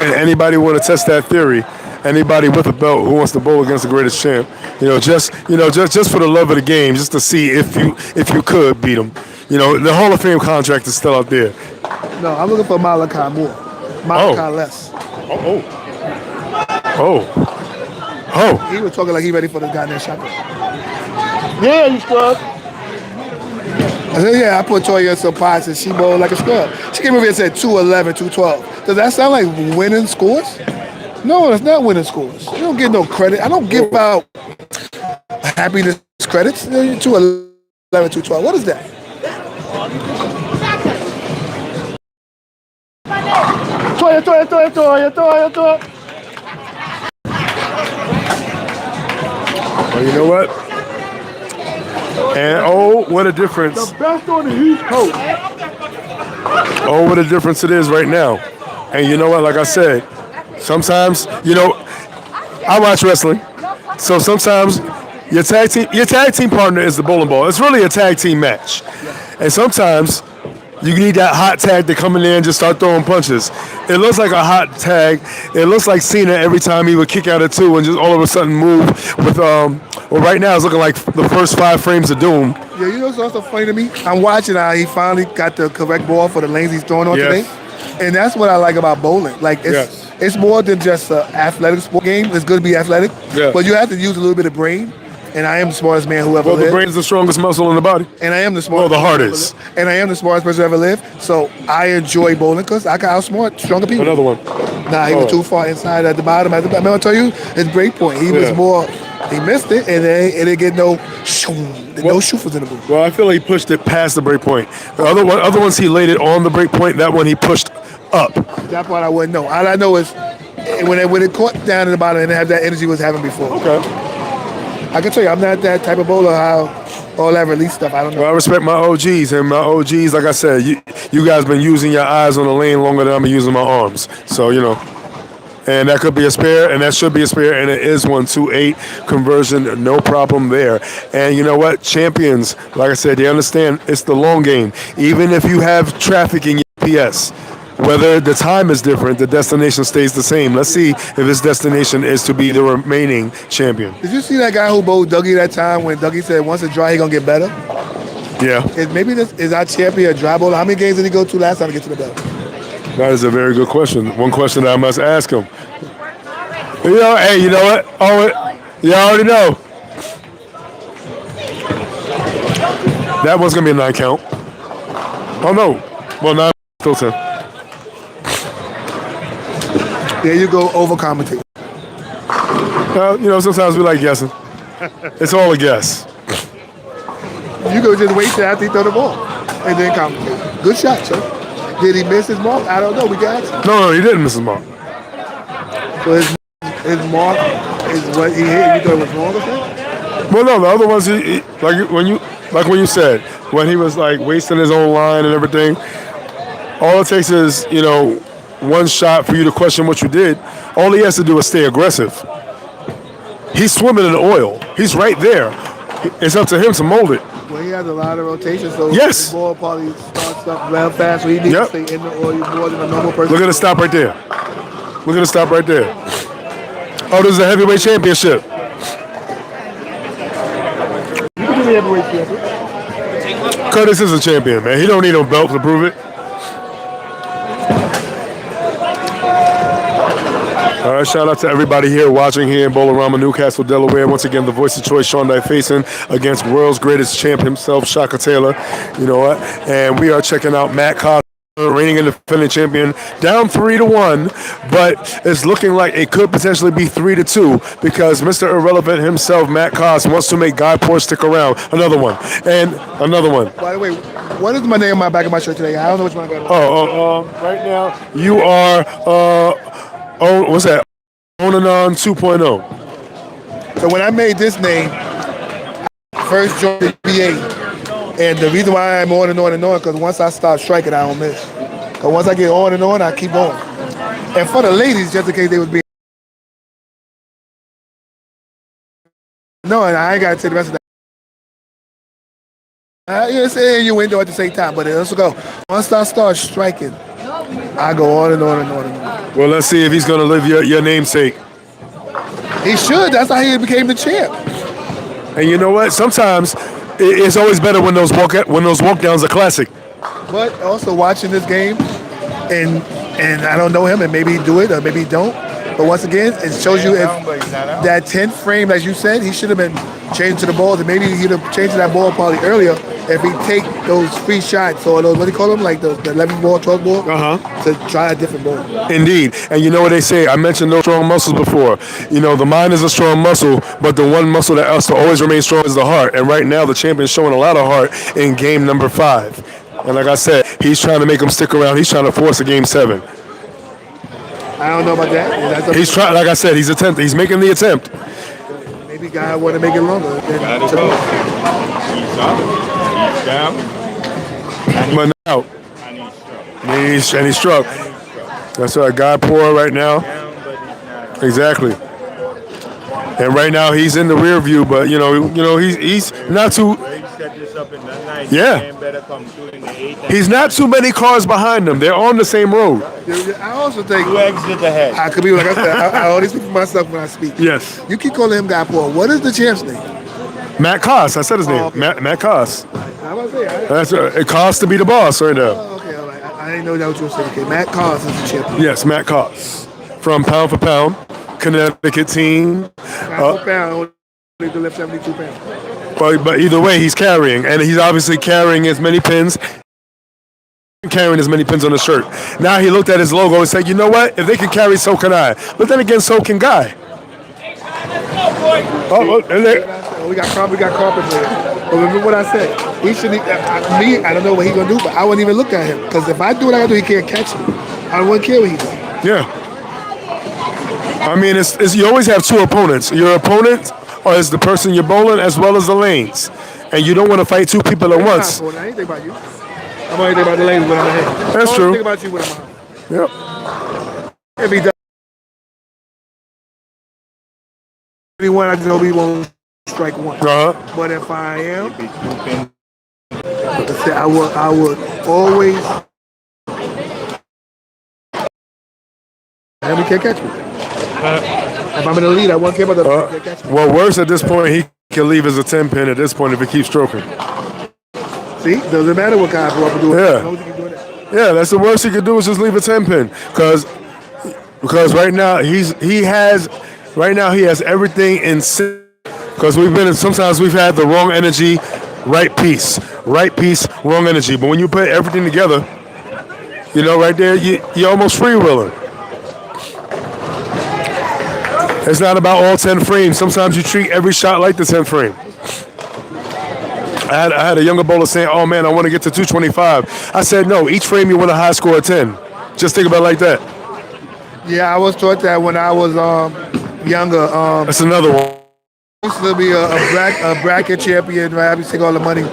And anybody want to test that theory? Anybody with a belt who wants to bowl against the greatest champ? Just for the love of the game, just to see if you could beat him. You know, the Hall of Fame contract is still out there. No, I'm looking for Malachi more. Malachi less. He was talking like he ready for this guy named Shaka. Yeah, you scrub. I said, yeah, I put Toya in some pots and she bowled like a scrub. She came over here and said 211, 212. Does that sound like winning scores? No, it's not winning scores. You don't get no credit. I don't give out happiness credits. 211, 212. What is that? Toya. Well, you know what? And oh, what a difference. The best on the East Coast. Oh, what a difference it is right now. And you know what? Like I said, sometimes, I watch wrestling. So sometimes your tag team partner is the bowling ball. It's really a tag team match. And sometimes you need that hot tag to come in there and just start throwing punches. It looks like a hot tag. It looks like Cena every time he would kick out at 2 and just all of a sudden move with, right now it's looking like the first 5 frames of doom. Yeah, you know what's also funny to me? I'm watching how he finally got the correct ball for the lanes he's throwing on today. And that's what I like about bowling. Like, it's more than just an athletic sport game. It's good to be athletic. Yeah. But you have to use a little bit of brain. And I am the smartest man who ever lived. Well, the brain is the strongest muscle in the body. And I am the smartest. Well, the heart is. And I am the smartest person who ever lived. So I enjoy bowling because I can outsmart stronger people. Another one. Nah, he was too far inside at the bottom. I'm going to tell you, his break point. He was more, he missed it, and it didn't get no shoom. No shoofers in the booth. Well, I feel like he pushed it past the break point. The other ones he laid it on the break point. That one he pushed up. That part I wouldn't know. All I know is when it caught down in the bottom and it had that energy it was having before. Okay. I can tell you, I'm not that type of bowler. How all that release stuff, I don't know. Well, I respect my OGs, and my OGs, like I said, you guys been using your eyes on the lane longer than I've been using my arms. So, and that could be a spare, and that should be a spare, and it is 1-2-8 conversion, no problem there. And you know what? Champions, like I said, they understand it's the long game. Even if you have traffic in your PS, whether the time is different, the destination stays the same. Let's see if his destination is to be the remaining champion. Did you see that guy who bowled Dougie that time when Dougie said once it dry, he gonna get better? Yeah. Is our champion a dry bowler? How many games did he go to last time to get to the belt? That is a very good question. One question that I must ask him. Hey, you know what? You already know. That one's gonna be a 9 count. Oh no. Well, 9 still 10. There you go, over-commentate. Sometimes we like guessing. It's all a guess. You go just wait till after he throw the ball and then commentate. Good shot, sir. Did he miss his mark? I don't know. We got ask him. No, he didn't miss his mark. So his mark is what he hit and you thought it was wrong or something? Well, no, the other ones, like when you like when you said, when he was like wasting his own line and everything, all it takes is, one shot for you to question what you did. All he has to do is stay aggressive. He's swimming in oil. He's right there. It's up to him to mold it. Well, he has a lot of rotation, so Yes. the ball probably starts up real fast, so he needs to stay in the oil more than a normal person. Look at the stop right there. Look at the stop right there. Oh, this is a heavyweight championship. You can do the heavyweight champion. Curtis is a champion, man. He don't need no belt to prove it. All right, shout out to everybody here watching here in Bolorama, Newcastle, Delaware. Once again, the voice of choice, Sean Dyche facing against world's greatest champ himself, Shaka Taylor. You know what? And we are checking out Matt Costa, reigning and defending champion, down 3-1, but it's looking like it could potentially be 3-2 because Mr. Irrelevant himself, Matt Costa, wants to make Guy Poor stick around. Another one. And another one. By the way, what is my name on my back of my shirt today? I don't know which one I got on. Right now, you are, what's that? Onanon 2.0. So when I made this name, I first joined the UBA. And the reason why I'm on and on and on, because once I stop striking, I don't miss. Because once I get on and on, I keep on. And for the ladies, just in case they was being... No, and I ain't got to say the rest of that. It's in your window at the same time, but let's go. Once I start striking, I go on and on and on and on. Well, let's see if he's going to live your namesake. He should. That's how he became the champ. And you know what? Sometimes it's always better when those walk downs are classic. But also watching this game, and I don't know him, and maybe he do it or maybe he don't. But once again, it shows you if that 10th frame, as you said, he should have been changed to the balls, and maybe he'd have changed to that ball probably earlier if he take those free shots or those, what do you call them, like the 11 ball, 12 ball, to try a different ball. Indeed. And you know what they say? I mentioned those strong muscles before. The mind is a strong muscle, but the one muscle that has to always remain strong is the heart. And right now, the champion's showing a lot of heart in game number 5. And like I said, he's trying to make him stick around. He's trying to force a game 7. I don't know about that. He's trying, like I said, he's making the attempt. Maybe guy want to make it longer. Got it go. He's up. He's down. But now, and he struck. That's a Guy Poor right now. Exactly. And right now he's in the rear view, but he's not too. Yeah. He's not too many cars behind them. They're on the same road. I also think who exit ahead. I could be like I said. I always speak for myself when I speak. Yes. You keep calling him Guy Poor. What is the champ's name? Matt Cost. I said his name. Okay. Matt Cost. I was say. It costs to be the boss right now. Okay, all right. I didn't know that what you were saying. Okay, Matt Cost is the champion. Yes, Matt Cost from Pound for Pound, Connecticut team. Pound for pound, they lift 72 pounds. But either way, he's carrying, and he's obviously carrying as many pins. Carrying as many pins on his shirt. Now he looked at his logo and said, "You know what? If they can carry, so can I." But then again, so can Guy. We got carpet there. But remember what I said. He shouldn't. I don't know what he's gonna do, but I wouldn't even look at him because if I do what I gotta do, he can't catch me. I wouldn't care what he does. Yeah. I mean, you always have two opponents. Your opponent is the person you're bowling as well as the lanes, and you don't want to fight two people at once. I ain't think about you. I'm only thinking about the lanes when I'm ahead. That's true. I think about you when I'm out. Yep. If he does. Anyone I know he won't strike one. But if I am, I would always. And he can't catch me. If I'm in the lead, I won't care about the can't catch me. Well, worse at this point, he can leave as a 10 pin at this point if he keeps stroking. See, doesn't matter what kind of ball I'm doing. Yeah, that's the worst he could do is just leave a 10 pin because right now he has everything in sync. Because sometimes we've had the wrong energy, right piece, wrong energy. But when you put everything together, right there, you're almost freewheeling. It's not about all 10 frames. Sometimes you treat every shot like the 10th frame. I had a younger bowler saying, "Oh man, I want to get to 225." I said, "No, each frame you want a high score of 10. Just think about it like that." Yeah, I was taught that when I was younger. That's another one. Used to be a bracket champion, right? I used to take all the money.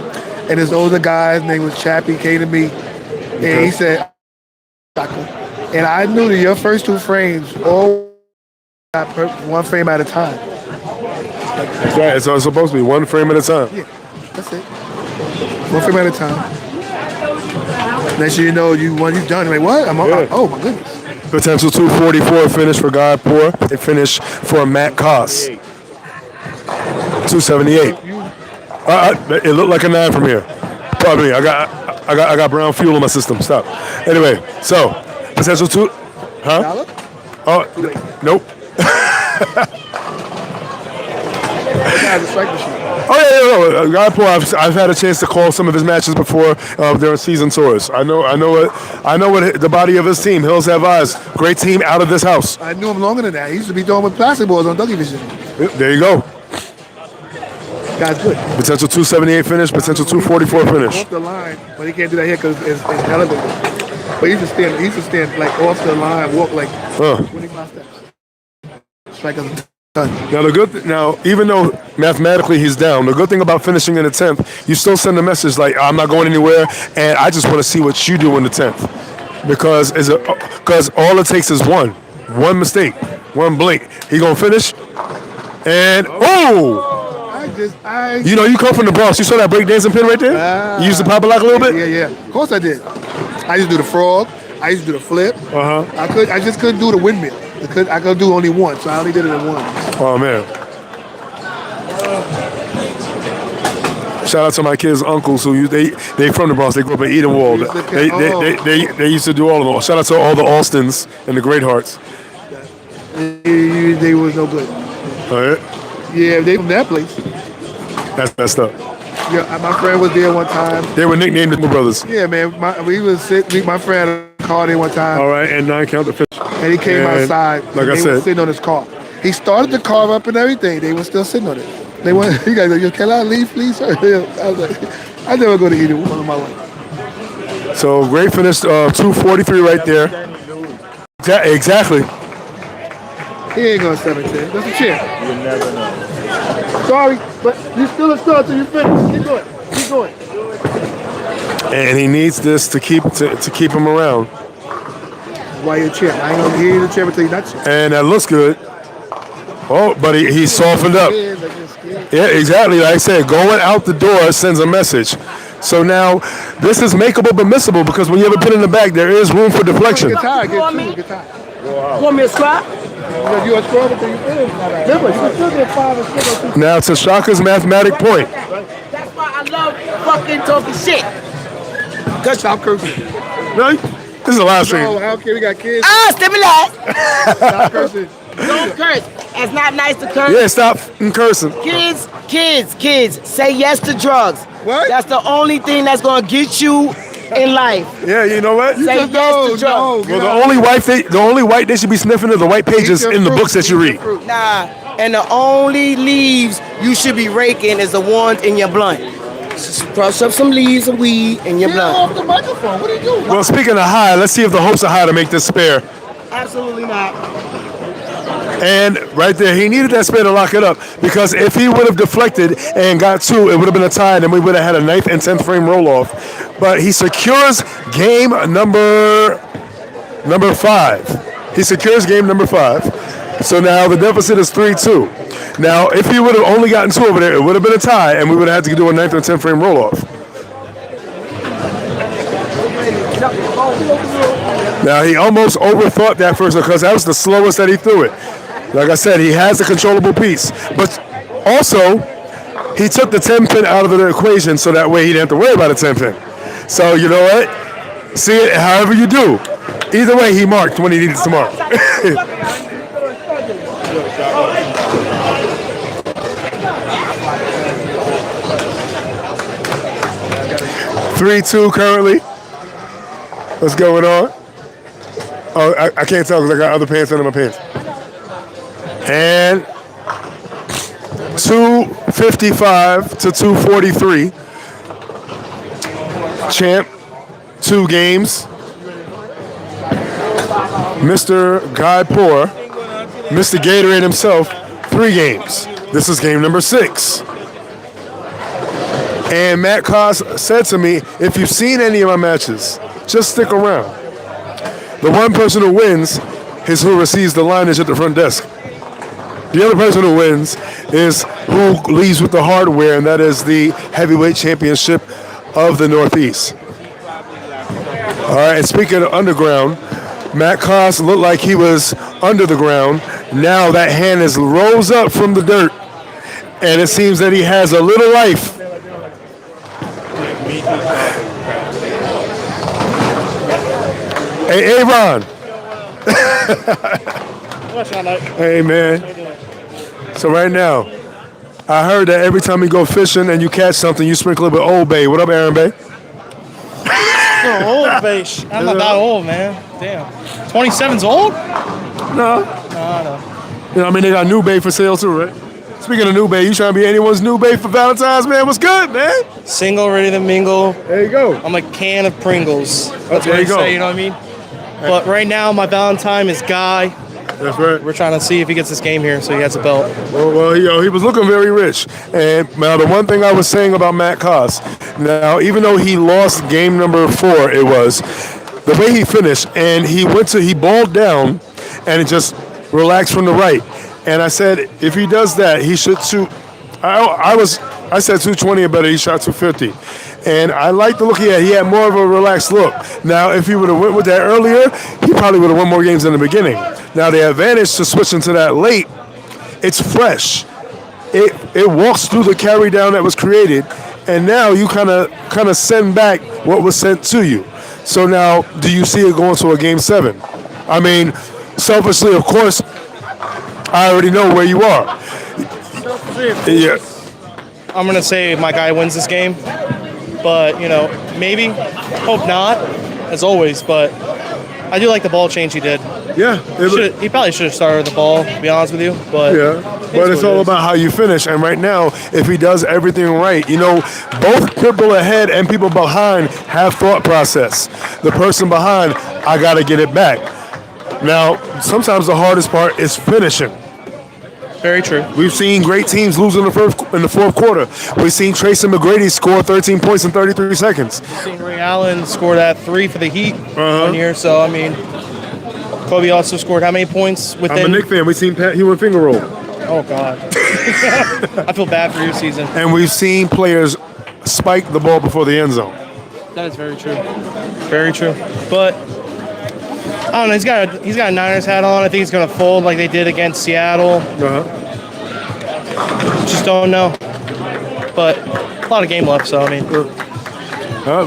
and this older guy, his name was Chappie, came to me, and he said, Shaka. And I knew that your first 2 frames all got 1 frame at a time. That's right. So it's supposed to be 1 frame at a time. Yeah, that's it. 1 frame at a time. Next thing you know, when you're done, you're like, what? Oh my goodness. Potential 244 finish for Guy Poor. A finish for Matt Koss. 278. It looked like a 9 from here. Probably. I got brown fuel in my system. Stop. Anyway, so potential 2. Huh? Oh, nope. Oh yeah. Guy Poor, I've had a chance to call some of his matches before during season tours. I know what the body of his team. Hills Have Eyes, great team out of this house. I knew him longer than that. He used to be doing with plastic balls on Dougie Vision. There you go. Guy's good. Potential 278 finish, potential 244 finish. Off the line, but he can't do that here because it's elevated. But he used to stand like off the line, walk like 25 steps. Strike a ton. Now, even though mathematically he's down, the good thing about finishing in the 10th, you still send a message like, I'm not going anywhere, and I just want to see what you do in the 10th. Because all it takes is one mistake, one blink. He gonna finish, and you know, you come from the Bronx. You saw that breakdancing pin right there? You used to pop it like a little bit? Yeah. Of course I did. I used to do the frog. I used to do the flip. I just couldn't do the windmill. I could do only one, so I only did it in one. Oh man! Shout out to my kids' uncles who they from the Bronx. They grew up in Edenwald. They used to do all of them. Shout out to all the Austins and the Great Hearts. They was no good. All right. Yeah, they from that place. That's messed up. Yeah, my friend was there one time. They were nicknamed the Two Brothers. Yeah, man. My friend had a car there one time. All right, and 9 count the fish. And he came outside. Like I said, was sitting on his car. He started the car up and everything. They were still sitting on it. They went. He guys like, can I leave, please? Sir? I was like, I never go to either one of my life. So great finish, 243 right there. Exactly. He ain't going 7-10. That's a champ. You never know. Sorry, but you still a star until you finish. Keep going. And he needs this to keep him around. Why you a champ? I ain't gonna hear you the champ until you're not champ. And that looks good. Oh, but he softened up. Yeah, exactly. Like I said, going out the door sends a message. So now this is makeable but missable because when you have a pin in the back, there is room for deflection. Get tired. You want me to squat? You a scrub until you finish. Remember, you can still get 5 or 6 or 2. Now to Shaka's mathematic point. That's why I love fucking talking shit. Good stop cursing. No, this is the last thing. No, I don't care. We got kids. Stimulate. Stop cursing. Don't curse. It's not nice to curse. Yeah, stop cursing. Kids, say yes to drugs. What? That's the only thing that's gonna get you in life. Yeah, you know what? Say yes to drugs. Well, the only white they should be sniffing are the white pages in the books that you read. Nah, and the only leaves you should be raking is the ones in your blunt. Just brush up some leaves of weed in your blunt. Off the microphone. What are you doing? Well, speaking of high, let's see if the hopes are high to make this spare. Absolutely not. And right there, he needed that spare to lock it up because if he would have deflected and got 2, it would have been a tie, and we would have had a 9th and 10th frame roll off. But he secures game number 5. He secures game number 5. So now the deficit is 3-2. Now, if he would have only gotten 2 over there, it would have been a tie, and we would have had to do a 9th or 10th frame roll off. Now, he almost overthought that first because that was the slowest that he threw it. Like I said, he has a controllable piece. But also, he took the 10 pin out of the equation so that way he didn't have to worry about a 10 pin. So, you know what? See it however you do. Either way, he marked when he needed to mark. 3-2 currently. What's going on? Oh, I can't tell because I got other pants under my pants. And 255 to 243. Champ, 2 games. Mr. Guy Poor, Mr. Gatorade himself, 3 games. This is game number 6. And Matt Koss said to me, if you've seen any of my matches, just stick around. The one person who wins is who receives the lineage at the front desk. The other person who wins is who leaves with the hardware, and that is the heavyweight championship of the Northeast. All right, and speaking of underground, Matt Koss looked like he was under the ground. Now that hand is rose up from the dirt, and it seems that he has a little life. Hey, Ron. Hey, man. So right now, I heard that every time you go fishing and you catch something, you sprinkle it with Old Bay. What up, Aaron Bay? Old base. I'm not that old, man. Damn. 27's old? No. No. You know, I mean, they got New Bay for sale too, right? Speaking of New Bay, you trying to be anyone's New Bay for Valentine's, man? What's good, man? Single, ready to mingle. There you go. I'm a can of Pringles. That's there what I you go. say, you know what I mean? But right now, my Valentine is Guy. That's right. We're trying to see if he gets this game here, so he has a belt. Well, he was looking very rich. And now the one thing I was saying about Matt Koss, now even though he lost game number 4, it was the way he finished, and he balled down, and it just relaxed from the right. And I said, if he does that, he should shoot. I said 220 or better. He shot 250. And I like the look he had. He had more of a relaxed look. Now, if he would have went with that earlier, he probably would have won more games in the beginning. Now, the advantage to switching to that late, it's fresh. It walks through the carry down that was created, and now you kind of send back what was sent to you. So now, do you see it going to a game 7? I mean, selfishly, of course, I already know where you are. Yeah. I'm going to say my guy wins this game. But, maybe. Hope not, as always. But I do like the ball change he did. Yeah. He probably should have started with the ball, to be honest with you. But but it's all about how you finish. And right now, if he does everything right, both people ahead and people behind have thought process. The person behind, I got to get it back. Now, sometimes the hardest part is finishing. Very true. We've seen great teams lose in the fourth quarter. We've seen Tracy McGrady score 13 points in 33 seconds. We've seen Ray Allen score that 3 for the Heat 1 year. So, I mean, Kobe also scored how many points within? I'm a Knicks fan. We've seen Pat Ewing finger roll. Oh, God. I feel bad for your season. And we've seen players spike the ball before the end zone. That is very true. Very true. But I don't know. He's got a Niners hat on. I think he's going to fold like they did against Seattle. Just don't know. But a lot of game left, so I mean.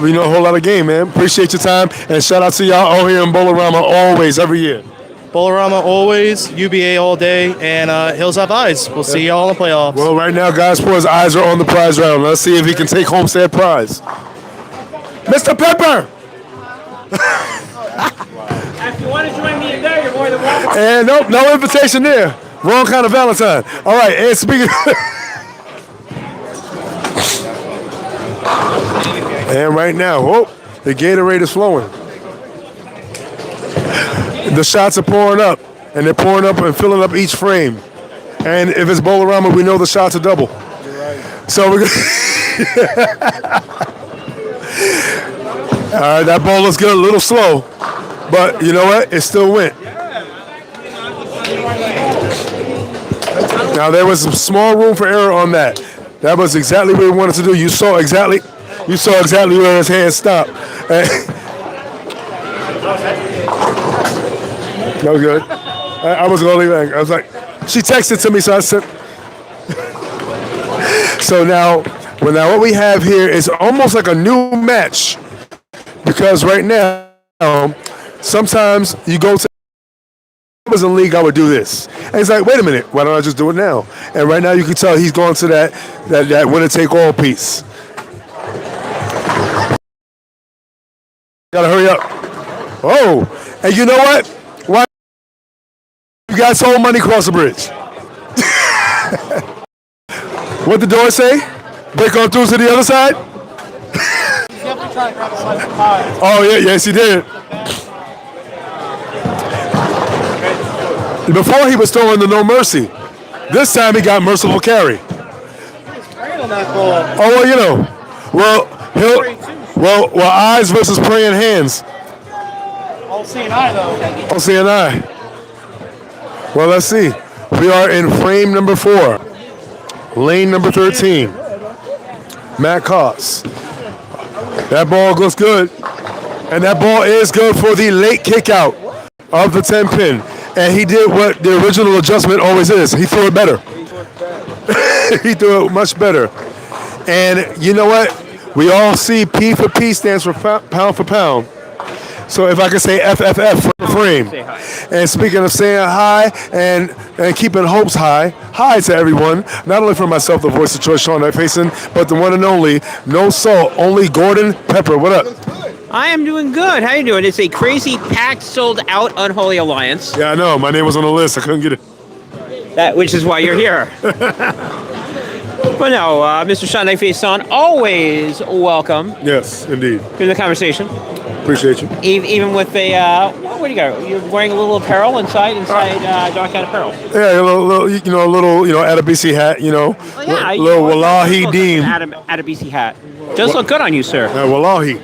We know a whole lot of game, man. Appreciate your time, and shout out to y'all all here in Bolorama always, every year. Bolorama always, UBA all day, and Hills Have Eyes. We'll see y'all in the playoffs. Well, right now, guys, his eyes are on the prize round. Let's see if he can take home said prize. Mr. Pepper! If you want to join me in there, you're more than welcome. And nope, no invitation there. Wrong kind of Valentine. All right, and speaking. And right now, the Gatorade is flowing. The shots are pouring up, and they're pouring up and filling up each frame. And if it's Bolorama, we know the shots are double. So we're gonna. All right, that ball looks good, a little slow, but you know what? It still went. Now there was some small room for error on that. That was exactly what he wanted to do. You saw exactly where his hand stopped. That was good. I was gonna leave it. I was like, she texted to me, so I said. So now what we have here is almost like a new match, because right now, sometimes you go to. If I was in league, I would do this. And he's like, wait a minute, why don't I just do it now? And right now you can tell he's going to that winner take all piece. Gotta hurry up. Oh, and you know what? Why you guys sold money across the bridge? What the door say? Break on through to the other side? Oh yeah, yes he did. Before he was throwing the no mercy. This time he got merciful carry. Oh, well, Well, eyes versus praying hands. All seeing eye though. All seeing eye. Well, let's see. We are in frame number 4, lane number 13. Matt Koss. That ball goes good, and that ball is good for the late kick out of the 10 pin. And he did what the original adjustment always is. He threw it better. He threw it much better. And you know what? We all see P for P stands for pound for pound. So if I could say FFF for frame. And speaking of saying hi and keeping hopes high to everyone, not only for myself, the voice of choice, Sean Knight Facing, but the one and only, no salt, only Gordon Pepper. What up? I am doing good. How you doing? It's a crazy packed, sold out Unholy Alliance. Yeah, I know. My name was on the list. I couldn't get it. Which is why you're here. But no, Mr. Sean Knight Facing, always welcome. Yes, indeed. To the conversation. Appreciate you. Even with a, what do you got? You're wearing a little apparel inside Dark Hat Apparel. Yeah, a little, Adabisi hat, little Wallahi Dean. Adabisi hat. Does look good on you, sir. Wallahi.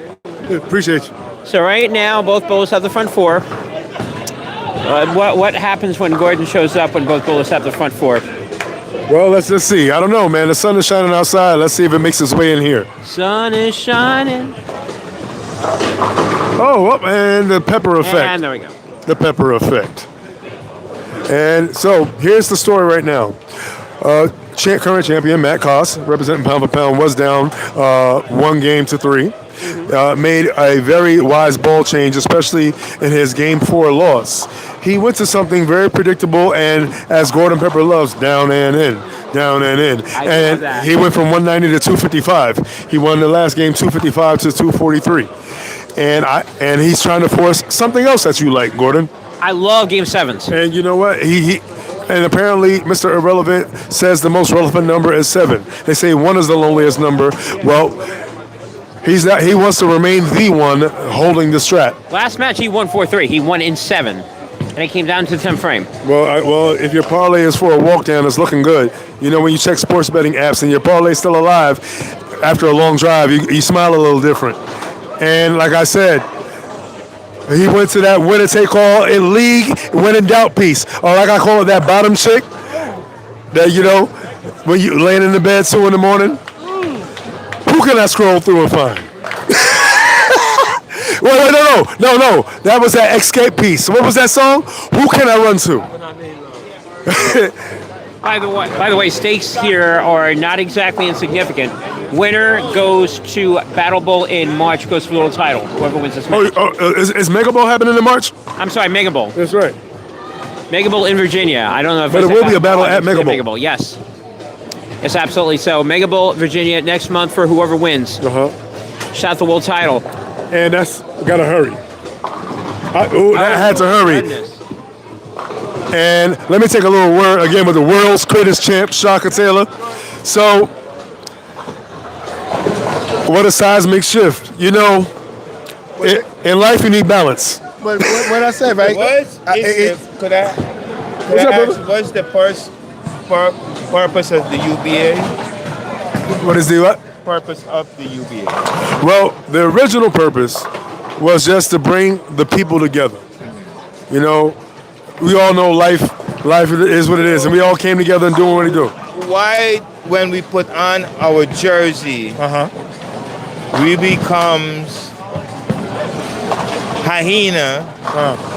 Appreciate you. So right now, both bowlers have the front 4. What happens when Gordon shows up when both bowlers have the front 4? Well, let's just see. I don't know, man. The sun is shining outside. Let's see if it makes its way in here. Sun is shining. Oh, and the pepper effect. And there we go. The pepper effect. And so here's the story right now. Current champion Matt Koss, representing pound for pound, was down 1 game to 3. Made a very wise ball change, especially in his game 4 loss. He went to something very predictable and, as Gordon Pepper loves, down and in. And he went from 190 to 255. He won the last game 255 to 243. And he's trying to force something else that you like, Gordon. I love game 7s. And you know what? And apparently, Mr. Irrelevant says the most relevant number is 7. They say 1 is the loneliest number. Well, he wants to remain the one holding the strap. Last match, he won 4-3. He won in 7. And it came down to 10 frame. Well, if your parlay is for a walk down, it's looking good. When you check sports betting apps and your parlay is still alive after a long drive, you smile a little different. And like I said, he went to that winner take all in league, when in doubt piece. Or like I call it, that bottom chick that, when you laying in the bed 2 in the morning. Who can I scroll through and find? Wait, no. That was that escape piece. What was that song? Who can I run to? By the way, stakes here are not exactly insignificant. Winner goes to Battle Bowl in March, goes for the little title. Whoever wins this match. Is Mega Bowl happening in March? I'm sorry, Mega Bowl. That's right. Mega Bowl in Virginia. I don't know if but it will be a battle at Mega Bowl. Mega Bowl, yes. Yes, absolutely. So Mega Bowl, Virginia, next month for whoever wins. Shout out the world title. And that's gotta hurry. That had to hurry. Goodness. And let me take a little word again with the world's greatest champ, Shaka Taylor. So, what a seismic shift. In life you need balance. But what I said, right? Could I ask, what's the purpose of the UBA? What is the what? Purpose of the UBA. Well, the original purpose was just to bring the people together. We all know life is what it is, and we all came together and doing what we do. Why, when we put on our jersey, we becomes hyena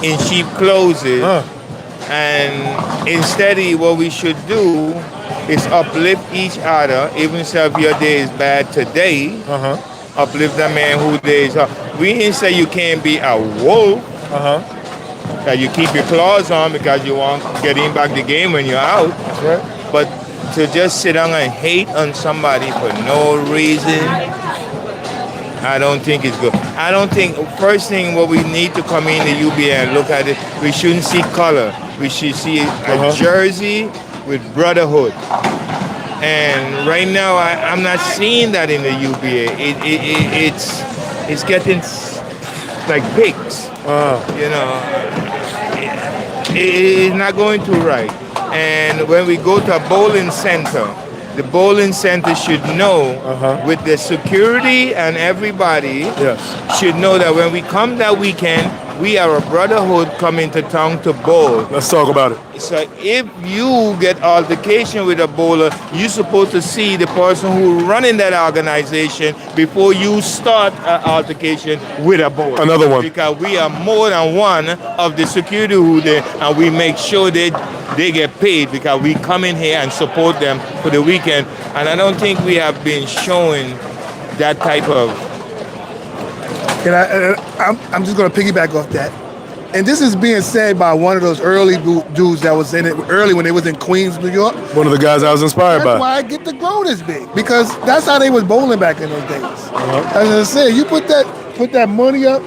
in sheep clothing, and instead what we should do is uplift each other, even if your day is bad today, uplift the man who days are. We didn't say you can't be a wolf, that you keep your claws on because you want getting back the game when you're out. That's right. But to just sit down and hate on somebody for no reason, I don't think it's good. I don't think, first thing what we need to come in the UBA and look at it, we shouldn't see color. We should see a jersey with brotherhood. And right now, I'm not seeing that in the UBA. It's getting like pigs. It's not going too right. And when we go to a bowling center the bowling center should know, with the security and everybody, should know that when we come that weekend, we are a brotherhood coming to town to bowl. Let's talk about it. So if you get altercation with a bowler, you're supposed to see the person who running that organization before you start an altercation with a bowler. Another one. Because we are more than one of the security who there, and we make sure they get paid because we come in here and support them for the weekend. And I don't think we have been showing that type of. I'm just going to piggyback off that. And this is being said by one of those early dudes that was in it early when they was in Queens, New York. One of the guys I was inspired by. That's why I get to grow this big, because that's how they was bowling back in those days. As I said, you put that money up,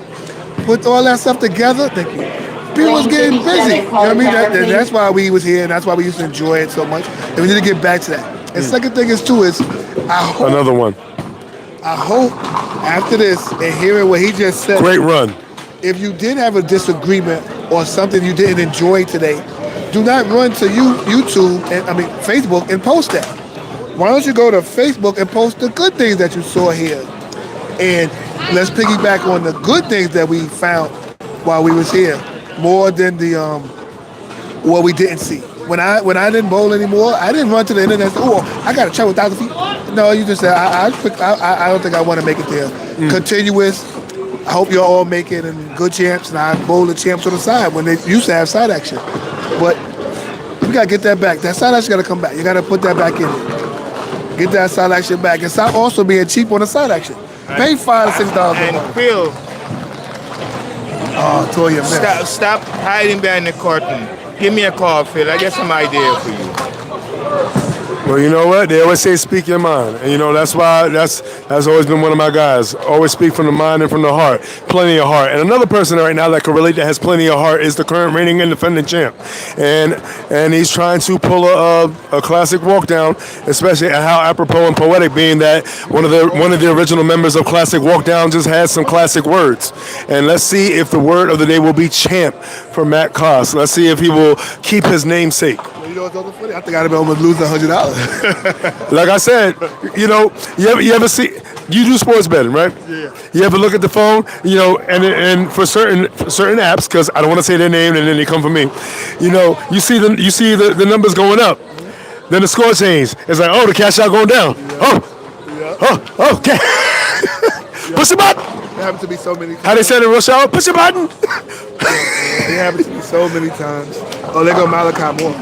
put all that stuff together. Thank you. People was getting busy. You know what I mean? That's why we was here, and that's why we used to enjoy it so much. And we need to get back to that. And second thing is too is I hope another one. I hope after this and hearing what he just said. Great run. If you did have a disagreement or something you didn't enjoy today, do not run to YouTube and Facebook and post that. Why don't you go to Facebook and post the good things that you saw here, and let's piggyback on the good things that we found while we was here, more than the what we didn't see. When I didn't bowl anymore, I didn't run to the internet and say, "Oh, I got to travel 1,000 feet." No, you just said, "I don't think I want to make it there." Continuous. I hope y'all all make it and good champs, and I bowl the champs on the side when they used to have side action. But we gotta get that back. That side action gotta come back. You gotta put that back in it. Get that side action back, and stop also being cheap on the side action. Pay $5 to $6 And more. Phil, Toya, man. stop hiding behind the curtain. Give me a call, Phil. I got some idea for you. Well, you know what? They always say speak your mind. And, that's why that's always been one of my guys. Always speak from the mind and from the heart. Plenty of heart. And another person right now that can relate that has plenty of heart is the current reigning and defending champ. And he's trying to pull a classic walk down, especially how apropos and poetic, being that one of the original members of Classic Walk Down just had some classic words. And let's see if the word of the day will be champ for Matt Koss. Let's see if he will keep his namesake. You know what's also funny? I think I'd almost lose $100. Like I said, you ever see, you do sports betting, right? Yeah. You ever look at the phone, and for certain apps, because I don't want to say their name and then they come for me, you see the numbers going up, then the score change. It's like, oh, the cash out going down. Yeah. Oh, okay. Push the button. It happened to me so many times. How they said in rush hour, push the button. It happened to me so many times. Oh, there go Malachi Moore.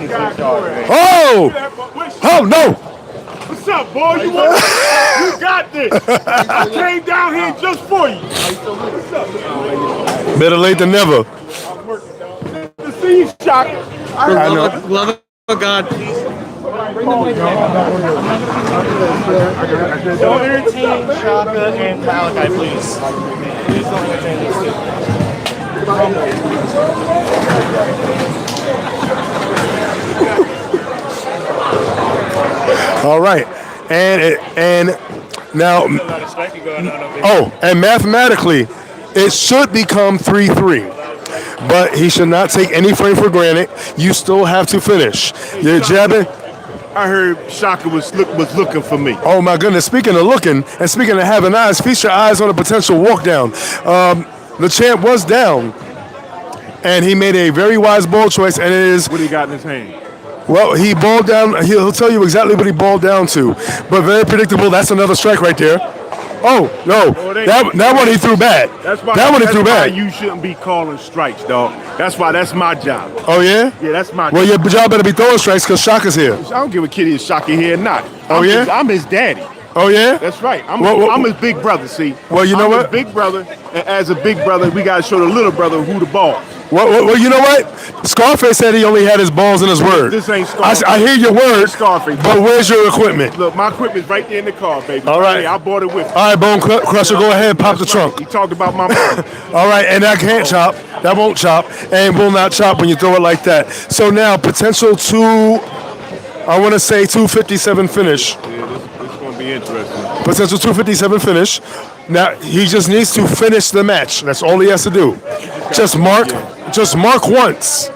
Oh no. What's up, boy? You got this. I came down here just for you. What's up? Better late than never. Good to see you, Shaka. I know. Love of God. Don't entertain Shaka and Malachi, please. Please don't entertain these two. All right, and now, and mathematically, it should become 3-3. But he should not take any frame for granted. You still have to finish. You're jabbing. I heard Shaka was looking for me. Oh my goodness! Speaking of looking and speaking of having eyes, feast your eyes on a potential walk down. The champ was down, and he made a very wise ball choice. And it is what he got in his hand. Well, he balled down. He'll tell you exactly what he balled down to, but very predictable. That's another strike right there. Oh no! That one he threw bad. That's why you shouldn't be calling strikes, dog. That's my job. Oh yeah? Yeah, that's my job. Well, your job better be throwing strikes because Shaka's here. I don't give a kid if Shaka here or not. I'm his daddy. Oh yeah? That's right. I'm his big brother. See. Well, you know what? His big brother, and as a big brother, we gotta show the little brother who the ball. Well, you know what? Scarface said he only had his balls in his word. This ain't Scarface. I hear your word, Scarface. But where's your equipment? Look, my equipment's right there in the car, baby. All right. Hey, I bought it with me. All right, Bone Crusher, go ahead, pop the trunk. You talked about my mom. All right, and that can't chop. That won't chop, and will not chop when you throw it like that. So now, potential 257 finish. Yeah, this going to be interesting. Potential 257 finish. Now, he just needs to finish the match. That's all he has to do. Just mark once.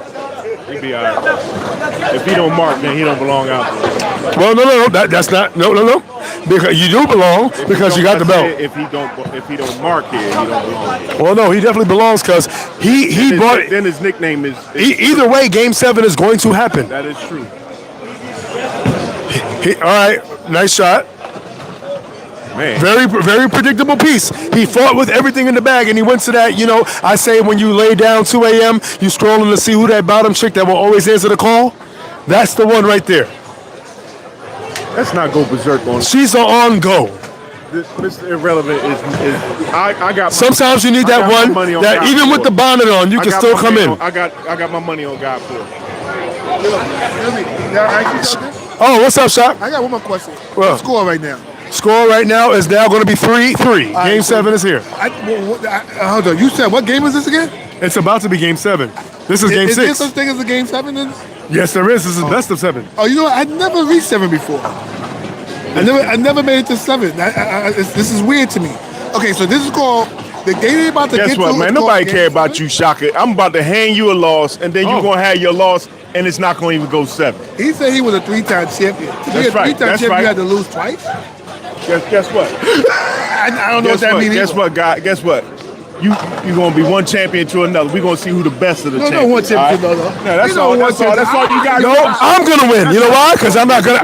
should be all right. If he don't mark, then he don't belong out there. Well, no. That's not. No. Because you do belong because you got the belt. If he don't mark here, he don't belong here. Well, no, he definitely belongs because he brought. Then his nickname is. Either way, Game 7 is going to happen. That is true. All right, nice shot. Man. Very predictable piece. He fought with everything in the bag, and he went to that, I say when you lay down 2 a.m., you scrolling to see who that bottom chick that will always answer the call. That's the one right there. Let's not go berserk on. She's on go. Mr. Irrelevant is I got. Sometimes you need that one that even with the bonnet on, you can still come in. I got my money on God for it. Oh, what's up, Shaka? I got one more question. Well, Score right now. Score right now is now going to be 3-3. Game 7 is here. Hold on. You said what game is this again? It's about to be Game 7. This is Game 6. Is there such thing as a Game 7 then? Yes, there is. This is best of 7. Oh, you know what? I never reached 7 before. I never made it to 7. This is weird to me. Okay, so this is called the game about to Guess get what, to. man? Nobody care about you, Shaka. I'm about to hand you a loss, and then you're gonna have your loss, and it's not gonna even go 7. He said he was a 3-time champion. To be a 3-time champion, you had to lose twice. Guess what? I don't know what that means. Guess what, guy? Guess what? You're gonna be one champion to another. We're gonna see who the best of the champions. No, one champion to another. No, that's all you got. No, I'm gonna win. You know why? Because I'm not gonna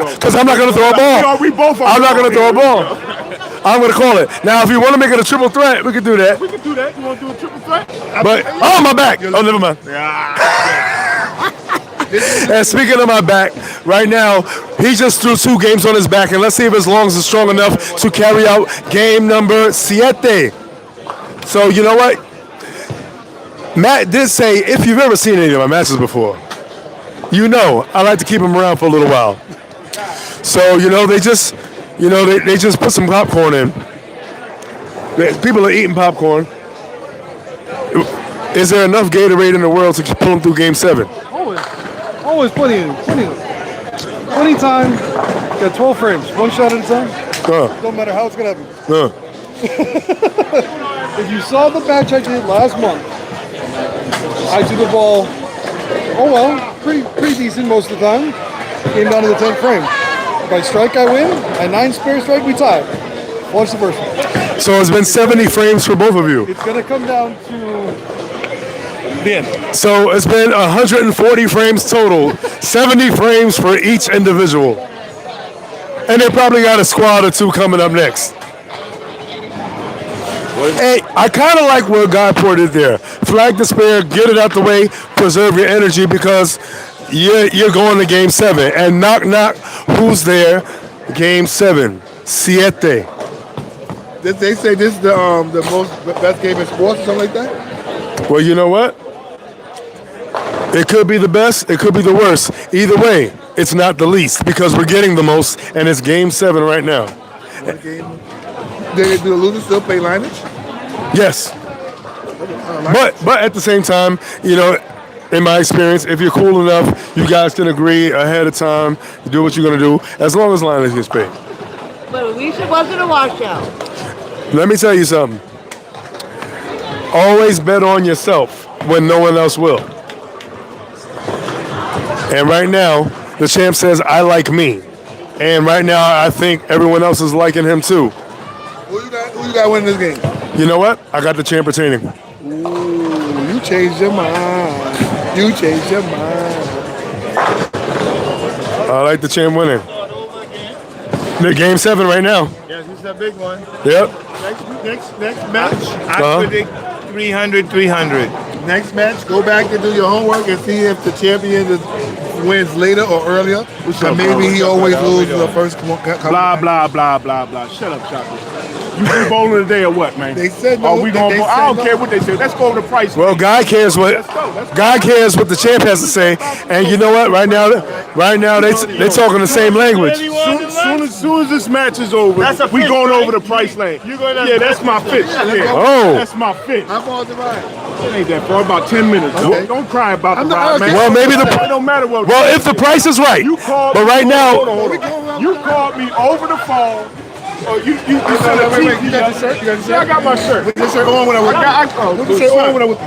throw a ball. We both are. I'm not gonna throw a ball. I'm gonna call it. Now, if you want to make it a triple threat, we can do that. We can do that. You want to do a triple threat? But my back. Oh, never mind. And speaking of my back, right now, he just threw 2 games on his back, and let's see if his lungs are strong enough to carry out game number 7. So, you know what? Matt did say, if you've ever seen any of my matches before, I like to keep them around for a little while. So, they just put some popcorn in. People are eating popcorn. Is there enough Gatorade in the world to pull them through Game 7? Always plenty time. Got 12 frames, one shot at a time. Don't matter how it's gonna happen. If you saw the match I did last month, I threw the ball, pretty decent most of the time. Came down to the 10th frame. If I strike, I win. At 9 spare strike, we tie. Watch the first one. So it's been 70 frames for both of you. It's gonna come down to the end. So it's been 140 frames total, 70 frames for each individual. And they probably got a squad or 2 coming up next. Hey, I kind of like what Godport did there. Flag the spare, get it out the way, preserve your energy because you're going to Game 7. And knock, who's there? Game 7, 7. Did they say this is the best game in sports or something like that? Well, you know what? It could be the best, it could be the worst. Either way, it's not the least because we're getting the most, and it's Game 7 right now. Do the losers still pay lineage? Yes. But at the same time, in my experience, if you're cool enough, you guys can agree ahead of time to do what you're going to do, as long as lineage gets paid. But at least it wasn't a washout. Let me tell you something. Always bet on yourself when no one else will. And right now, the champ says, I like me. And right now, I think everyone else is liking him too. Who you got winning this game? You know what? I got the champ retaining. Ooh, you changed your mind. You changed your mind. I like the champ winning. The Game 7 right now. Yes, this is a big one. Yep. Next match. I predict 300. Next match, go back and do your homework and see if the champion wins later or earlier. So maybe he always loses the first couple. Blah, blah, blah, blah, blah. Shut up, Shaka. You be bowling today or what, man? They said no. Oh, we gonna bowl? I don't care what they say. Let's go over the price. Well, God cares what the champ has to say, and you know what? Right now they talking the same language. Soon as this match is over, we going over the price lane. Yeah, that's my fish. Yeah. Oh, that's my fish. How far is the ride? It ain't that far. About 10 minutes. Okay. Don't cry about the ride, man. Well, maybe it don't matter what. Well, if the price is right. You called but me, right now, hold on. You called me over the phone Oh, you sent a wait, you got the shirt? You got the shirt? Yeah, I got my shirt. With your shirt on when I was. With the shirt on when I was.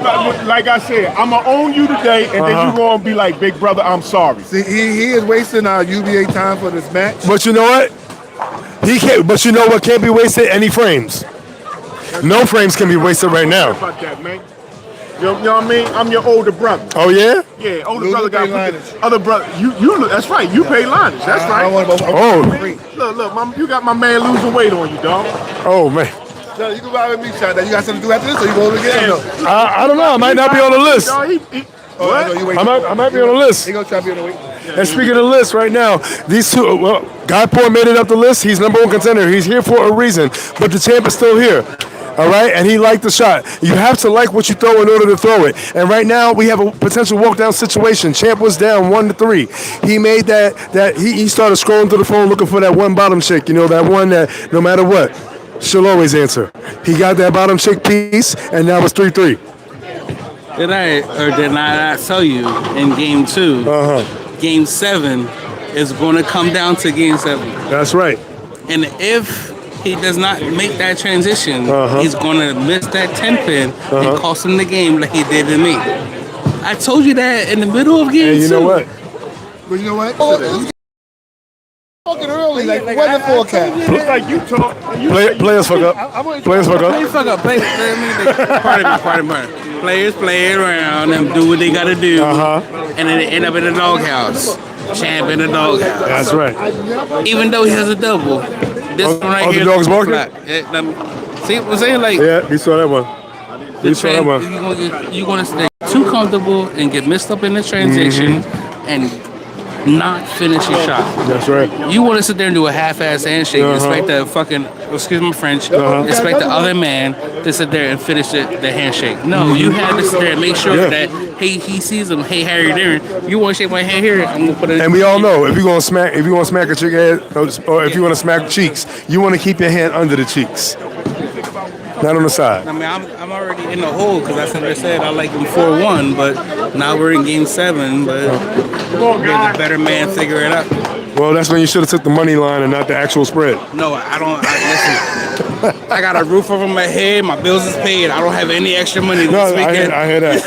Like I said, I'm gonna own you today, and then you gonna be like, big brother, I'm sorry. See, he is wasting our UBA time for this match. But you know what? He can't. But you know what can't be wasted? Any frames. No frames can be wasted right now. About that, man. You know what I mean? I'm your older brother. Oh yeah? Yeah, older brother got other brother. You that's right. You pay Linus. That's right. Look, you got my man losing weight on you, dog. Oh man. So you can ride with me, Shaka. You got something to do after this, or you going again? No. I don't know. I might not be on the list. What? I might be on the list. He gonna try to be on the weight. And speaking of the list right now, these two, well, Guy Poor made it up the list. He's number one contender. He's here for a reason, but the champ is still here. All right, and he liked the shot. You have to like what you throw in order to throw it. And right now, we have a potential walk down situation. Champ was down 1-3. He made he started scrolling through the phone looking for that one bottom chick. You know, that one that no matter what, she'll always answer. He got that bottom chick piece, and now it's 3-3. Did I not tell you in game 2? Game 7 is going to come down to game 7. That's right. And if he does not make that transition, he's going to miss that 10 pin and cost him the game like he did to me. I told you that in the middle of game 2. And you know what? But you know what? Talking early, like weather forecast. Looks like you talk. Players fuck up. Players fuck up. Players fuck up. Pardon me. Players play around and do what they got to do, and then they end up in the doghouse. Champ in the doghouse. That's right. Even though he has a double. This one right here. The dog's barking? See what I'm saying? Like, yeah, you saw that one. You saw that one. You're going to stay too comfortable and get messed up in the transition and not finish your shot. That's right. You want to sit there and do a half-ass handshake, expect the fucking, excuse my French, expect the other man to sit there and finish the handshake. No, you have to sit there and make sure that, hey, he sees him, hey, how you doing? You want to shake my hand here, I'm going to put it in. And we all know, if you're going to smack a chick head, or if you want to smack cheeks, you want to keep your hand under the cheeks. Not on the side. I mean, I'm already in the hole because I said I like him 4-1, but now we're in game 7, but let the better man figure it out. Well, that's when you should have took the money line and not the actual spread. No, listen, I got a roof over my head, my bills is paid, I don't have any extra money this weekend. I hear that.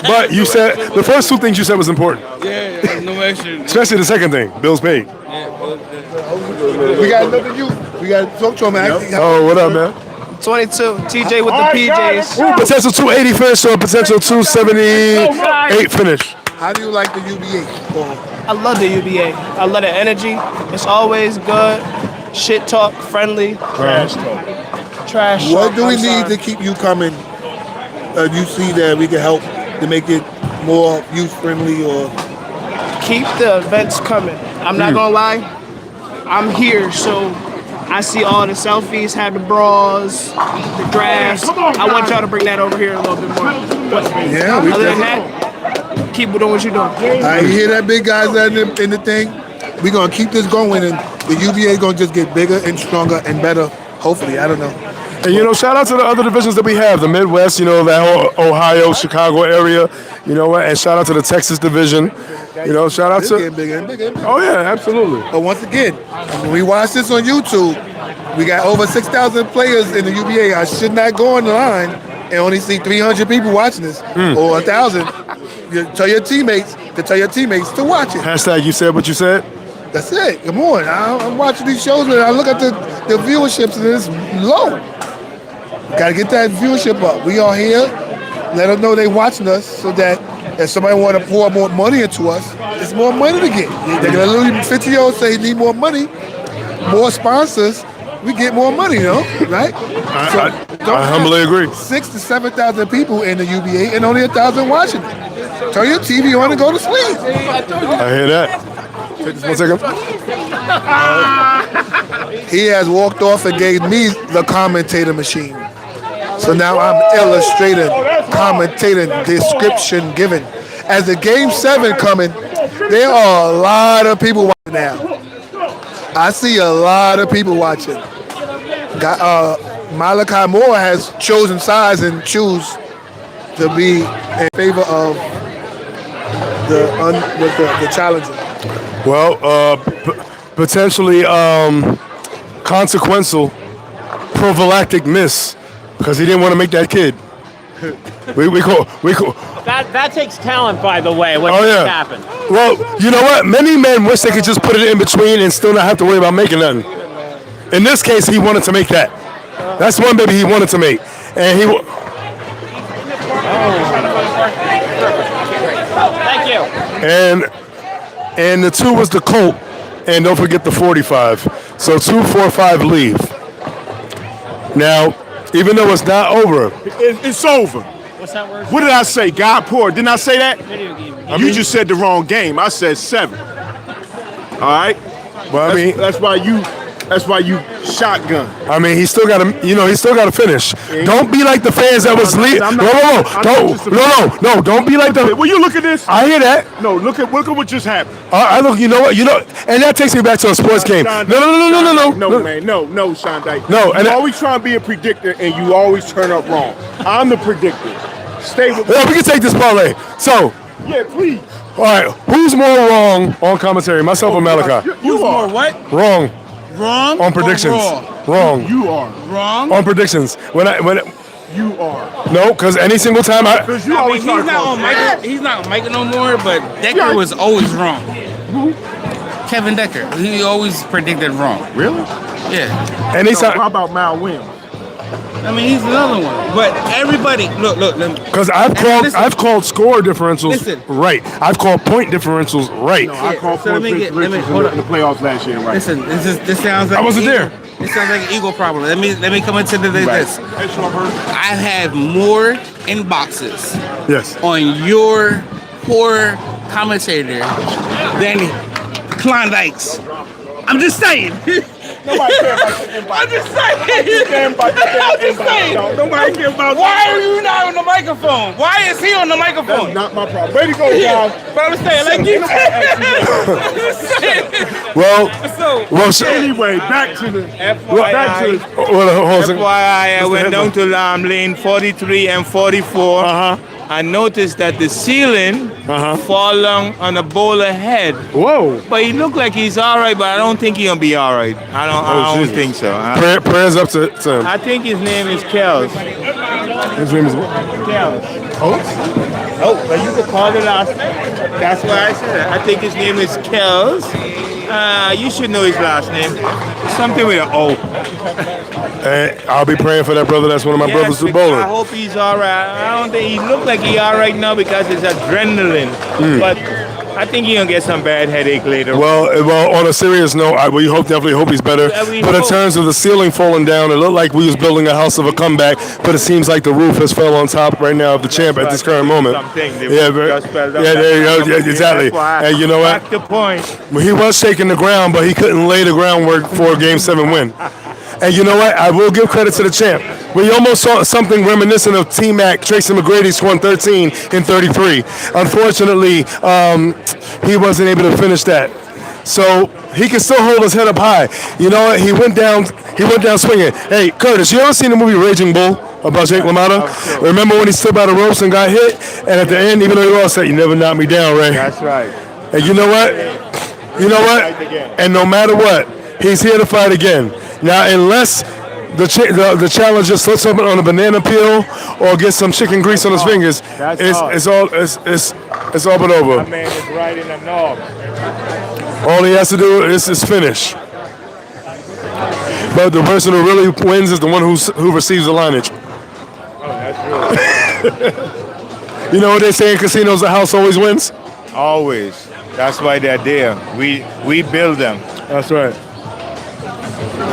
But you said, the first 2 things you said was important. Yeah, no extra. Especially the second thing, bills paid. We got another youth. We got to talk to him, man. Oh, what up, man? 22, TJ with the PJs. Ooh, potential 280 finish or potential 278 finish. How do you like the UBA? I love the UBA. I love the energy. It's always good. Shit talk, friendly. Trash talk. Trash What talk, do we I'm need sorry. to keep you coming? You see that we can help to make it more youth friendly or Keep the events coming. I'm not gonna lie. I'm here, so I see all the selfies, have the bras, the drafts. I want y'all to bring that over here a little bit more. But yeah, we other than that, keep doing what you're doing. I hear that big guys in the thing. We're gonna keep this going, and the UBA is gonna just get bigger and stronger and better. Hopefully, I don't know. And you know, shout out to the other divisions that we have, the Midwest, you know, that whole Ohio, Chicago area, you know what, and shout out to the Texas division. You know, shout out It's to getting bigger and bigger. Oh yeah, absolutely. But once again, when we watch this on YouTube, we got over 6,000 players in the UBA. I should not go on the line and only see 300 people watching this or 1,000. You tell your teammates to watch it. Hashtag you said what you said. That's it. Come on. I'm watching these shows and I look at the viewerships and it's low. Got to get that viewership up. We are here. Let them know they watching us so that if somebody want to pour more money into us, it's more money to get. They're going to literally 50-year-olds say they need more money, more sponsors, we get more money, you know, right? I humbly agree. 6,000 to 7,000 people in the UBA and only 1,000 watching it. Turn your TV on and go to sleep. I hear that. Take this 1 second. He has walked off and gave me the commentator machine. So now I'm illustrating, commentating, description given. As the game 7 coming, there are a lot of people watching now. I see a lot of people watching. Malachi Moore has chosen sides and choose to be in favor of the challenger. Well, potentially consequential prophylactic miss because he didn't want to make that kid. We call. That takes talent, by the way, when Oh, things yeah. happen. Well, you know what? Many men wish they could just put it in between and still not have to worry about making nothing. In this case, he wanted to make that. That's one baby he wanted to make, and he. Thank you. And the 2 was the Colt, and don't forget the 45. So 2, 4, 5 leave. Now, even though it's not over, It's over. What's that word? What did I say? God poor. Didn't I say that? Video game. You just said the wrong game. I said 7. All right. Well, I mean, that's why you shotgun. I mean, he still got to, he still got to finish. Don't be like the fans that was leaving. No, don't be like the. Will you look at this? I hear that. No, look at what just happened. I look. You know what? And that takes me back to a sports game. No, man, no, Sean Dyke. No, and you always try to be a predictor, and you always turn up wrong. I'm the predictor. Stay with me. Yeah, we can take this parlay. So. Yeah, please. All right, who's more wrong on commentary, myself or Malachi? Who's more what? Wrong. Wrong On predictions. Wrong. You are wrong on predictions. When you are. No, because any single time Because you always he's not on Michael. He's not on Michael no more. But Decker was always wrong. Kevin Decker. He always predicted wrong. Really? Yeah. Anytime. How about Mal Williams? I mean, he's another one. But everybody, look. Because I've called score differentials right. I've called point differentials right. No, I called point differentials in the playoffs last year right. Listen, this sounds like I wasn't there. This sounds like an ego problem. Let me come into this. I have more inboxes Yes. on your poor commentator than Klondike's. I'm just saying. Nobody cares about your inbox. I'm just saying. Nobody cares about. Why are you not on the microphone? Why is he on the microphone? That's not my problem. Way to go, guys. But I'm saying, like you Well, anyway, back to the FYI, I went down to lane 43 and 44. I noticed that the ceiling fall on the bowler head. Whoa! But he looked like he's all right, but I don't think he's gonna be all right. I don't think so. Prayers up to him. I think his name is Kels. His name is what? Kels. Oh, but you could call the last name. That's why I said it. I think his name is Kels. You should know his last name. Something with an O. And I'll be praying for that brother. That's one of my brothers to bowling. I hope he's all right. I don't think he look like he's all right now because it's adrenaline. But I think he's going to get some bad headache later. Well, on a serious note, we definitely hope he's better. Yeah, we but in hope. terms of the ceiling falling down, it looked like we was building a house of a comeback. But it seems like the roof has fell on top right now of the champ at this current moment. Yeah, there you go. Yeah, exactly. And you know what? Back to point. Well, he was shaking the ground, but he couldn't lay the groundwork for a Game 7 win. And you know what? I will give credit to the champ. We almost saw something reminiscent of T-Mac, Tracy McGrady scoring 13 in 33. Unfortunately, he wasn't able to finish that. So he can still hold his head up high. You know what? He went down swinging. Hey, Curtis, you ever seen the movie Raging Bull about Jake LaMotta? Remember when he stood by the ropes and got hit? And at the end, even though he lost, said, "You never knocked me down, Ray." That's right. And you know what? And no matter what, he's here to fight again. Now, unless the challenger slips up on a banana peel or gets some chicken grease on his fingers, it's all but over. That man is right in the knob. All he has to do is finish. But the person who really wins is the one who receives the lineage. Oh, that's real. You know what they say in casinos? The house always wins. Always. That's why they're there. We build them. That's right.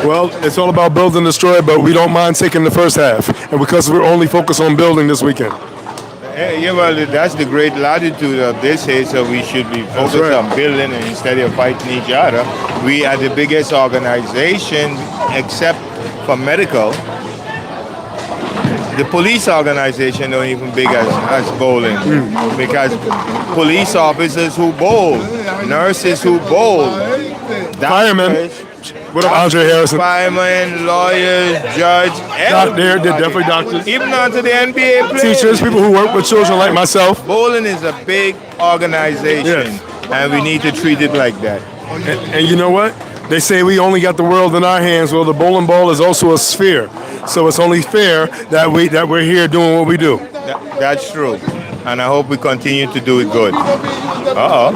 Well, it's all about build and destroy, but we don't mind taking the first half. And because we're only focused on building this weekend. Yeah, well, that's the great latitude of this here, so we should be focused on building instead of fighting each other. We are the biggest organization, except for medical. The police organization don't even big as bowling, because police officers who bowl, nurses who bowl, firemen. What about Andre Harrison? Firemen, lawyers, judge, They're definitely doctors. even on to the NBA players. Teachers, people who work with children like myself. Bowling is a big organization, and we need to treat it like that. And you know what? They say we only got the world in our hands. Well, the bowling ball is also a sphere, so it's only fair that we're here doing what we do. That's true, and I hope we continue to do it good. A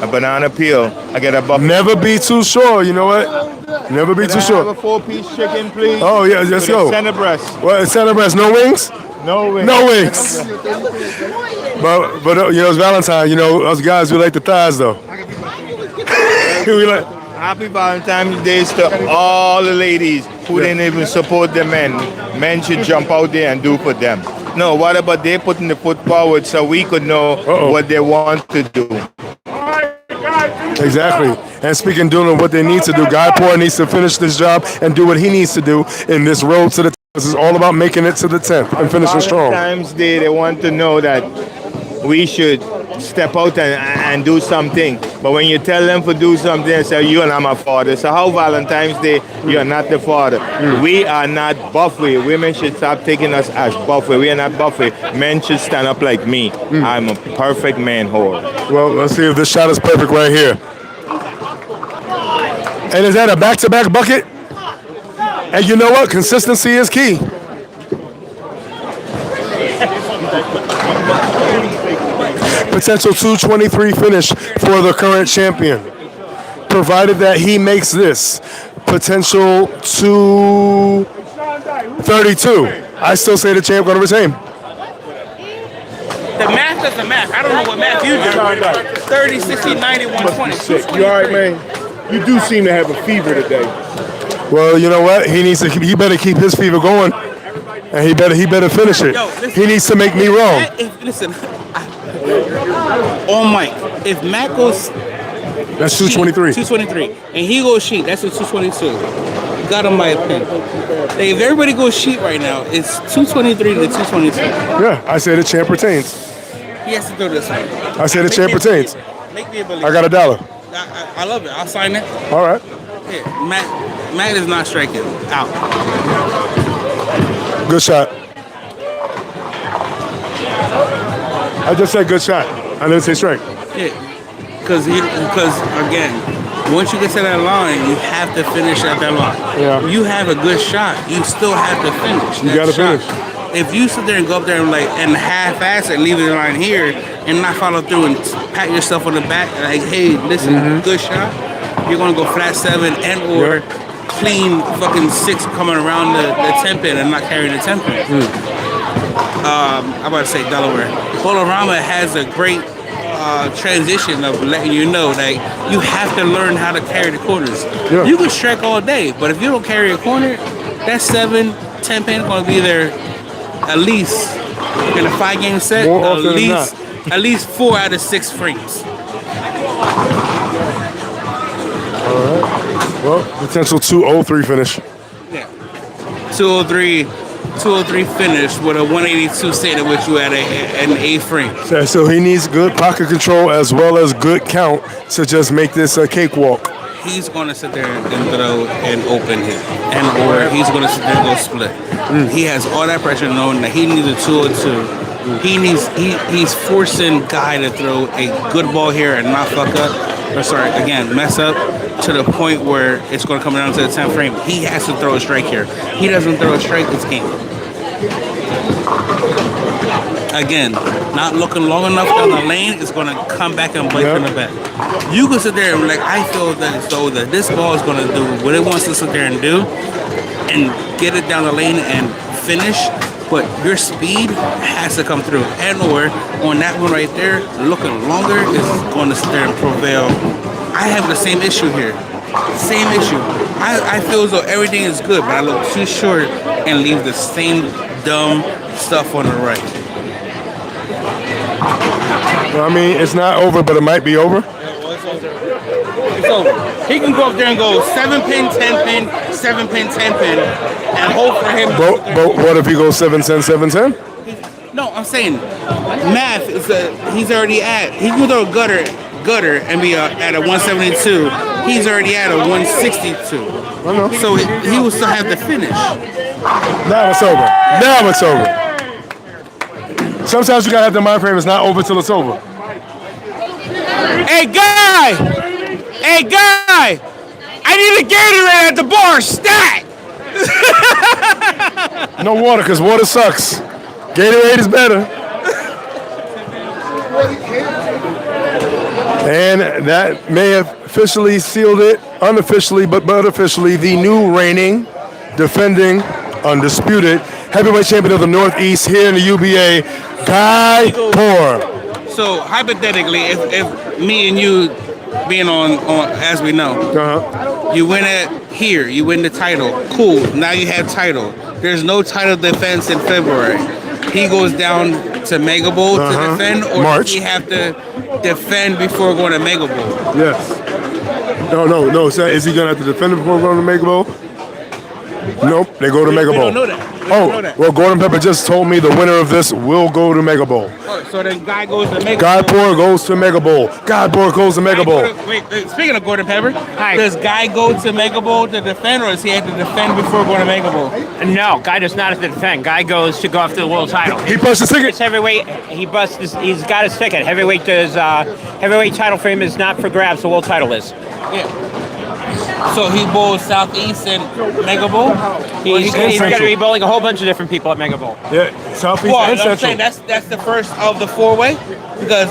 banana peel. I get a buffet. Never be too sure. You know what? Never be too sure. Have a 4-piece chicken, please. Oh yeah, let's go. Center breast. What? Center breast. No wings. No wings. No wings. But you know it's Valentine. You know us guys we like the thighs though. We like. Happy Valentine's Day to all the ladies who didn't even support the men. Men should jump out there and do for them. No, what about they putting the foot forward so we could know what they want to do? Exactly. And speaking doing what they need to do, Guy Poor needs to finish this job and do what he needs to do in this road to the 10th. This is all about making it to the 10th and finishing strong. Valentine's Day, they want to know that we should step out and do something. But when you tell them to do something, they say, you are not my father. So how Valentine's Day, you are not the father? We are not buffet. Women should stop taking us as buffet. We are not buffet. Men should stand up like me. I'm a perfect man whore. Well, let's see if this shot is perfect right here. And is that a back-to-back bucket? And you know what? Consistency is key. Potential 223 finish for the current champion. Provided that he makes this. Potential 232. I still say the champ going to retain. The math is the math. I don't know what math you do. 30, 60, 90, 120. You all right, man? You do seem to have a fever today. Well, you know what? He better keep his fever going. And he better finish it. Yo, listen, he needs to make me wrong. On mic, if Matt goes... That's 223. 223. And he goes sheet, that's a 222. Got him by a pin. Like, if everybody goes sheet right now, it's 223 to 222. Yeah, I say the champ retains. He has to throw this one. I say the champ retains. Make me a believer. I got $1. I love it. I'll sign it. All right. Yeah, Matt is not striking. Out. Good shot. I just said good shot. I didn't say strike. Yeah. Because again, once you get to that line, you have to finish at that line. Yeah. You have a good shot. You still have to finish. You got to finish. If you sit there and go up there and half-ass it, leave the line here, and not follow through and pat yourself on the back, like, hey, listen, good shot. You're gonna go flat 7 and or clean fucking 6 coming around the 10 pin and not carrying the 10 pin. I'm about to say Delaware. Bolorama has a great transition of letting you know that you have to learn how to carry the corners. Yeah. You can strike all day, but if you don't carry a corner, that 7, 10 pin is going to be there at least in a 5-game set. At least 4 out of 6 frames. All right. Well, potential 203 finish. Yeah. 203 finish with a 182 standard with you at an A frame. So he needs good pocket control as well as good count to just make this a cakewalk. He's going to sit there and throw and open hit, or he's going to sit there and go split. He has all that pressure knowing that he needs a 202. He's forcing Guy to throw a good ball here and not fuck up. Mess up to the point where it's going to come down to the 10th frame. He has to throw a strike here. He doesn't throw a strike, it's game. Again, not looking long enough down the lane, it's going to come back and bite from the back. You can sit there and be like, I feel that as though that this ball is going to do what it wants to sit there and do and get it down the lane and finish, but your speed has to come through. And or on that one right there, looking longer is going to sit there and prevail. I have the same issue here. Same issue. I feel as though everything is good, but I look too short and leave the same dumb stuff on the right. Well, I mean, it's not over, but it might be over. It's over. He can go up there and go 7 pin, 10 pin, 7 pin, 10 pin, and hope for him. But what if he goes 7-10, 7-10? No, I'm saying math is he's already at. He can throw a gutter and be at a 172. He's already at a 162. So he will still have to finish. Now it's over. Now it's over. Sometimes you gotta have the mind frame. It's not over till it's over. Hey, Guy! I need a Gatorade at the bar. Stat. No water, because water sucks. Gatorade is better. And that may have officially sealed it, unofficially, but officially, the new reigning, defending, undisputed heavyweight champion of the Northeast here in the UBA, Guy Poor. So hypothetically, if me and you being on as we know, you win it here, you win the title. Cool. Now you have title. There's no title defense in February. He goes down to Mega Bowl to defend, or does he have to defend before going to Mega Bowl? Yes. No. So is he gonna have to defend it before going to Mega Bowl? Nope. They go to Mega Bowl. We don't know that. Well, Gordon Pepper just told me the winner of this will go to Mega Bowl. So then Guy goes to Mega Guy Bowl. Poor goes to Mega Bowl. Guy Poor goes to Mega Bowl. Wait, speaking of Gordon Pepper, does Guy go to Mega Bowl to defend, or does he have to defend before going to Mega Bowl? No, Guy does not have to defend. Guy goes to go after the world title. He busts his ticket. It's heavyweight. He's got his ticket. Heavyweight title for him is not for grabs. The world title is. Yeah. So he bowls Southeast and Mega Bowl? He's going to be bowling a whole bunch of different people at Mega Bowl. Yeah, Southeast well, and I'm Central. saying that's the first of the four-way, because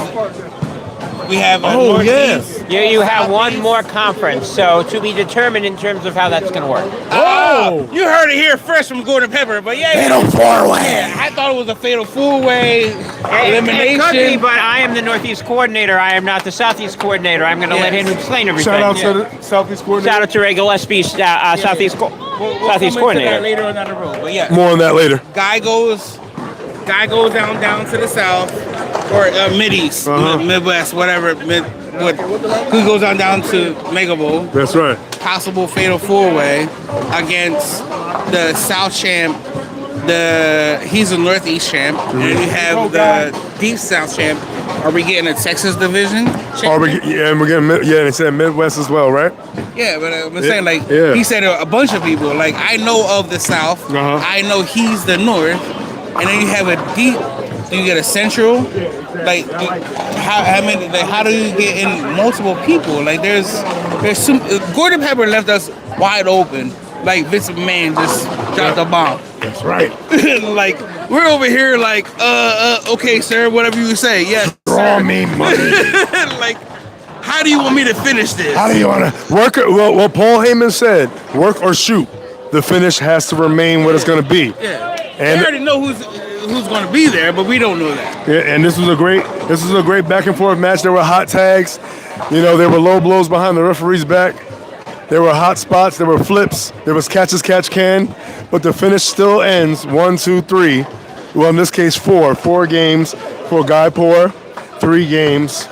we have a Northeast. You have one more conference, so to be determined in terms of how that's going to work. Oh, you heard it here first from Gordon Pepper, but yeah. Fatal four-way. Yeah, I thought it was a fatal four-way elimination. It could be, but I am the Northeast coordinator. I am not the Southeast coordinator. I'm going to let him explain everything. Shout out to the Southeast coordinator. Shout out to Ray Gillespie, Southeast Southeast coordinator. That later on down the road, but yeah. More on that later. Guy goes down to the south, or Mid-East, Midwest, whatever. Who goes down to Mega Bowl. That's right. Possible fatal four-way against the South champ. He's a Northeast champ, and then you have the Deep South champ. Are we getting a Texas division? We're getting they said Midwest as well, right? Yeah, but I'm saying he said a bunch of people. Like I know of the South, I know he's the North, and then you have a Deep. Do you get a Central? Like how do you get in multiple people? Like there's some. Gordon Pepper left us wide open. Like Vince McMahon just dropped a bomb. That's right. Like we're over here like, okay, sir, whatever you say. Yes. Draw me money. Like, how do you want me to finish this? How do you want to work? Well, Paul Heyman said, work or shoot. The finish has to remain what it's going to be. Yeah. And we already know who's going to be there, but we don't know that. Yeah, and this was a great back and forth match. There were hot tags. There were low blows behind the referee's back. There were hot spots. There were flips. There was catch as catch can. But the finish still ends 1, 2, 3. Well, in this case, 4. 4 games for Guy Poor. 3 games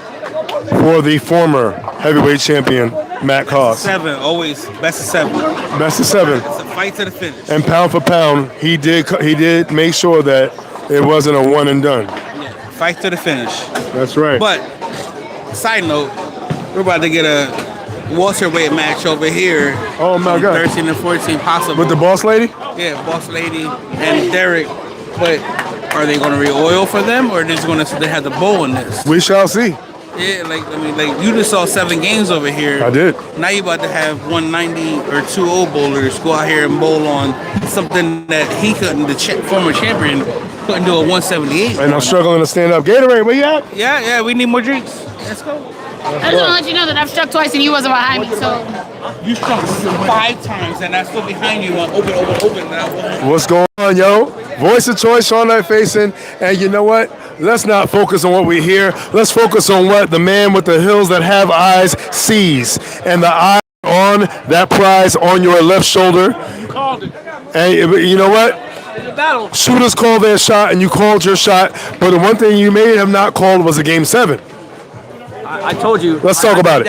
for the former heavyweight champion, Matt Koss. 7, always best of 7. Best of 7. It's a fight to the finish. And pound for pound, he did make sure that it wasn't a one and done. Yeah, fight to the finish. That's right. But side note, we're about to get a welterweight match over here. Oh my God. 13 and 14 possible. With the boss lady? Yeah, boss lady and Derek. But are they going to re-oil for them, or are they just going to have the bowl in this? We shall see. Yeah, you just saw 7 games over here. I did. Now you about to have 190 or 2-0 bowlers go out here and bowl on something that he couldn't, the former champion, couldn't do a 178. And I'm struggling to stand up. Gatorade, where you at? Yeah, we need more drinks. Let's go. I just want to let you know that I've struck twice and you wasn't behind me, so. You struck 5 times and I'm still behind you on open. What's going on, yo? Voice of choice, Sean Knight facing. And you know what? Let's not focus on what we hear. Let's focus on what the man with the hills that have eyes sees. And the eye on that prize on your left shoulder. You called it. And you know what? It's a battle. Shooters call their shot and you called your shot. But the one thing you may have not called was a game 7. I told you. Let's talk about it.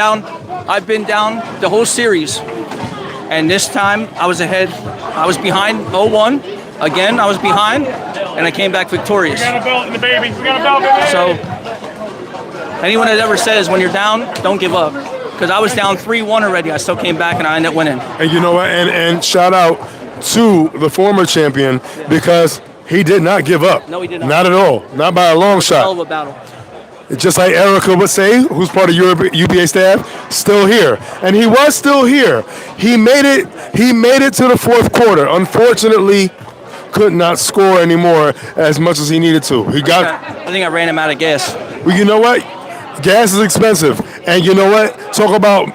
I've been down the whole series. And this time I was ahead. I was behind 0-1. Again, I was behind. And I came back victorious. We got a belt in the baby. We got a belt in the baby. So, anyone that ever says when you're down, don't give up. Because I was down 3-1 already. I still came back and I ended up winning. And you know what? And shout out to the former champion because he did not give up. No, he did not. Not at all. Not by a long shot. Hell of a battle. just like Erica would say, who's part of your UBA staff, still here. And he was still here. He made it to the fourth quarter. Unfortunately, could not score anymore as much as he needed to. I think I ran him out of gas. Well, you know what? Gas is expensive. And you know what? Talk about,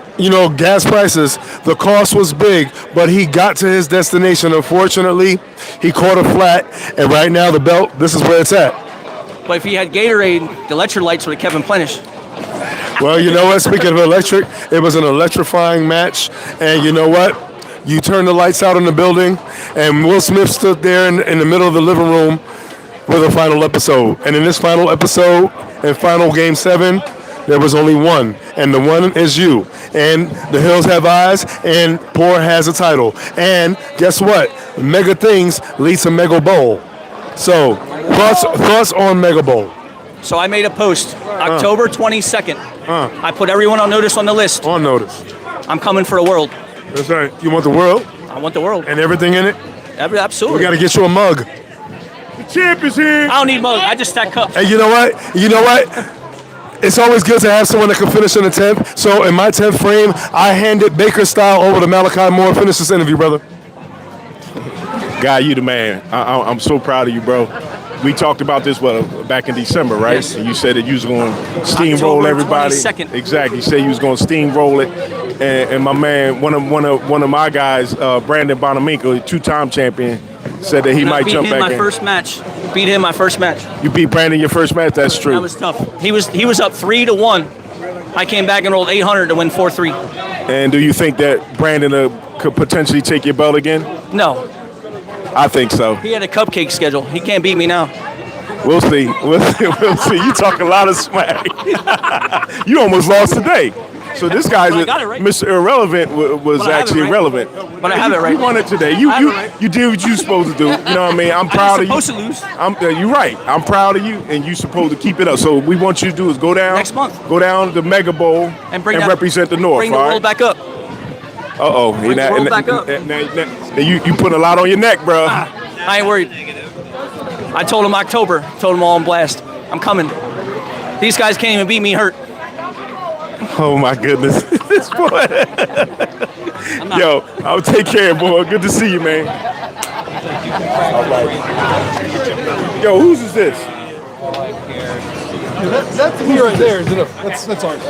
gas prices. The cost was big, but he got to his destination. Unfortunately, he caught a flat, and right now the belt, this is where it's at. But if he had Gatorade, the electrolytes would have kept him replenished. Well, you know what? Speaking of electric, it was an electrifying match, and you know what? You turned the lights out in the building, and Will Smith stood there in the middle of the living room with a final episode. And in this final episode, and final Game 7, there was only one, and the one is you. And the Hills have eyes, and Poor has a title. And guess what? Mega things lead to Mega Bowl. So, thoughts on Mega Bowl? So I made a post, October 22nd. I put everyone on notice on the list. On notice. I'm coming for the world. That's right. You want the world? I want the world. And everything in it? Absolutely. We got to get you a mug. The champ is here. I don't need mugs. I just stack cups. And you know what? It's always good to have someone that can finish in the 10th. So in my 10th frame, I handed Baker style over to Malachi Moore. Finish this interview, brother. Guy, you the man. I'm so proud of you, bro. We talked about this back in December, right? Yes. And you said that you was going to steamroll everybody. 22nd. Exactly. You said you was going to steamroll it. And my man, one of my guys, Brandon Bonaminko, two-time champion, said that he might jump back in. Beat him my first match. You beat Brandon your first match. That's true. That was tough. He was up 3-1. I came back and rolled 800 to win 4-3. And do you think that Brandon could potentially take your belt again? No. I think so. He had a cupcake schedule. He can't beat me now. We'll see. We'll see. You talk a lot of smack. You almost lost today. So this guy's right. Mr. Irrelevant was actually irrelevant. But I have it right. You won it today. You did what you supposed to do. You know what I mean? I'm proud of you. I'm supposed to lose. You're right. I'm proud of you, and you're supposed to keep it up. So what we want you to do is go down next month. Go down to Mega Bowl and represent the North. Bring the world back up. Uh-oh. Bring the world back up. You put a lot on your neck, bro. I ain't worried. I told him October. Told him all on blast. I'm coming. These guys can't even beat me hurt. Oh my goodness. This boy. Yo, I'll take care, boy. Good to see you, man. All right. Yo, whose is this? That's me right there. That's ours.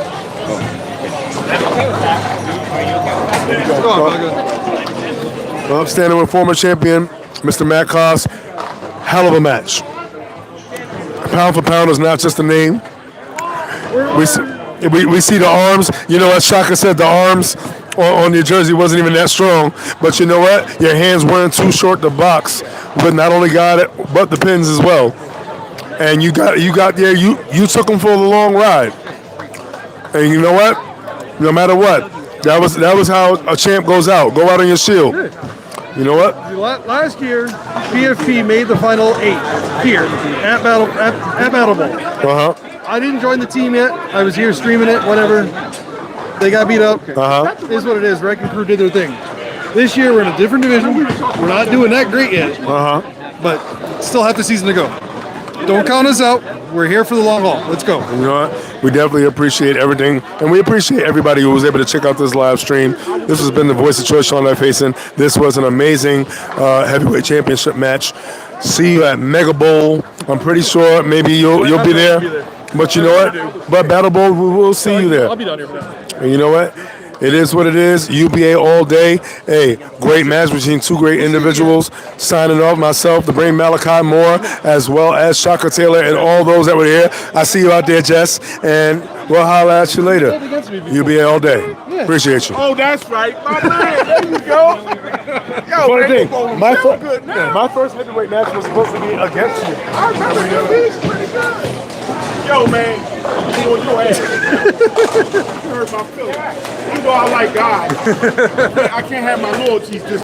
Well, I'm standing with former champion, Mr. Matt Koss. Hell of a match. Pound for pound is not just a name. We see the arms. You know what Shaka said, the arms on your jersey wasn't even that strong. But you know what? Your hands weren't too short to box. But not only got it, but the pins as well. And you got there. You took them for the long ride. And you know what? No matter what, that was how a champ goes out. Go out on your shield. You know what? Last year, BFP made the final 8 here at Battle Bowl. I didn't join the team yet. I was here streaming it, whatever. They got beat up. It is what it is. Wreck and Crew did their thing. This year, we're in a different division. We're not doing that great yet. But still have the season to go. Don't count us out. We're here for the long haul. Let's go. You know what? We definitely appreciate everything. And we appreciate everybody who was able to check out this live stream. This has been the Voice of Choice, Sean Facing. This was an amazing heavyweight championship match. See you at Mega Bowl. I'm pretty sure maybe you'll be there. But you know what? But Battle Bowl, we'll see you there. I'll be down here for that. And you know what? It is what it is. UBA all day. Hey, great match between two great individuals. Signing off, myself, the brain Malachi Moore, as well as Shaka Taylor and all those that were here. I see you out there, Jess, and we'll holler at you later. UBA all day. Appreciate you. Oh, that's right. My man, there you go. Yo, Funny man, thing, my first heavyweight match was supposed to be against you. I remember this. Pretty good. Yo, man, I'm on your ass. You hurt my feelings. You know I like God. I can't have my loyalties just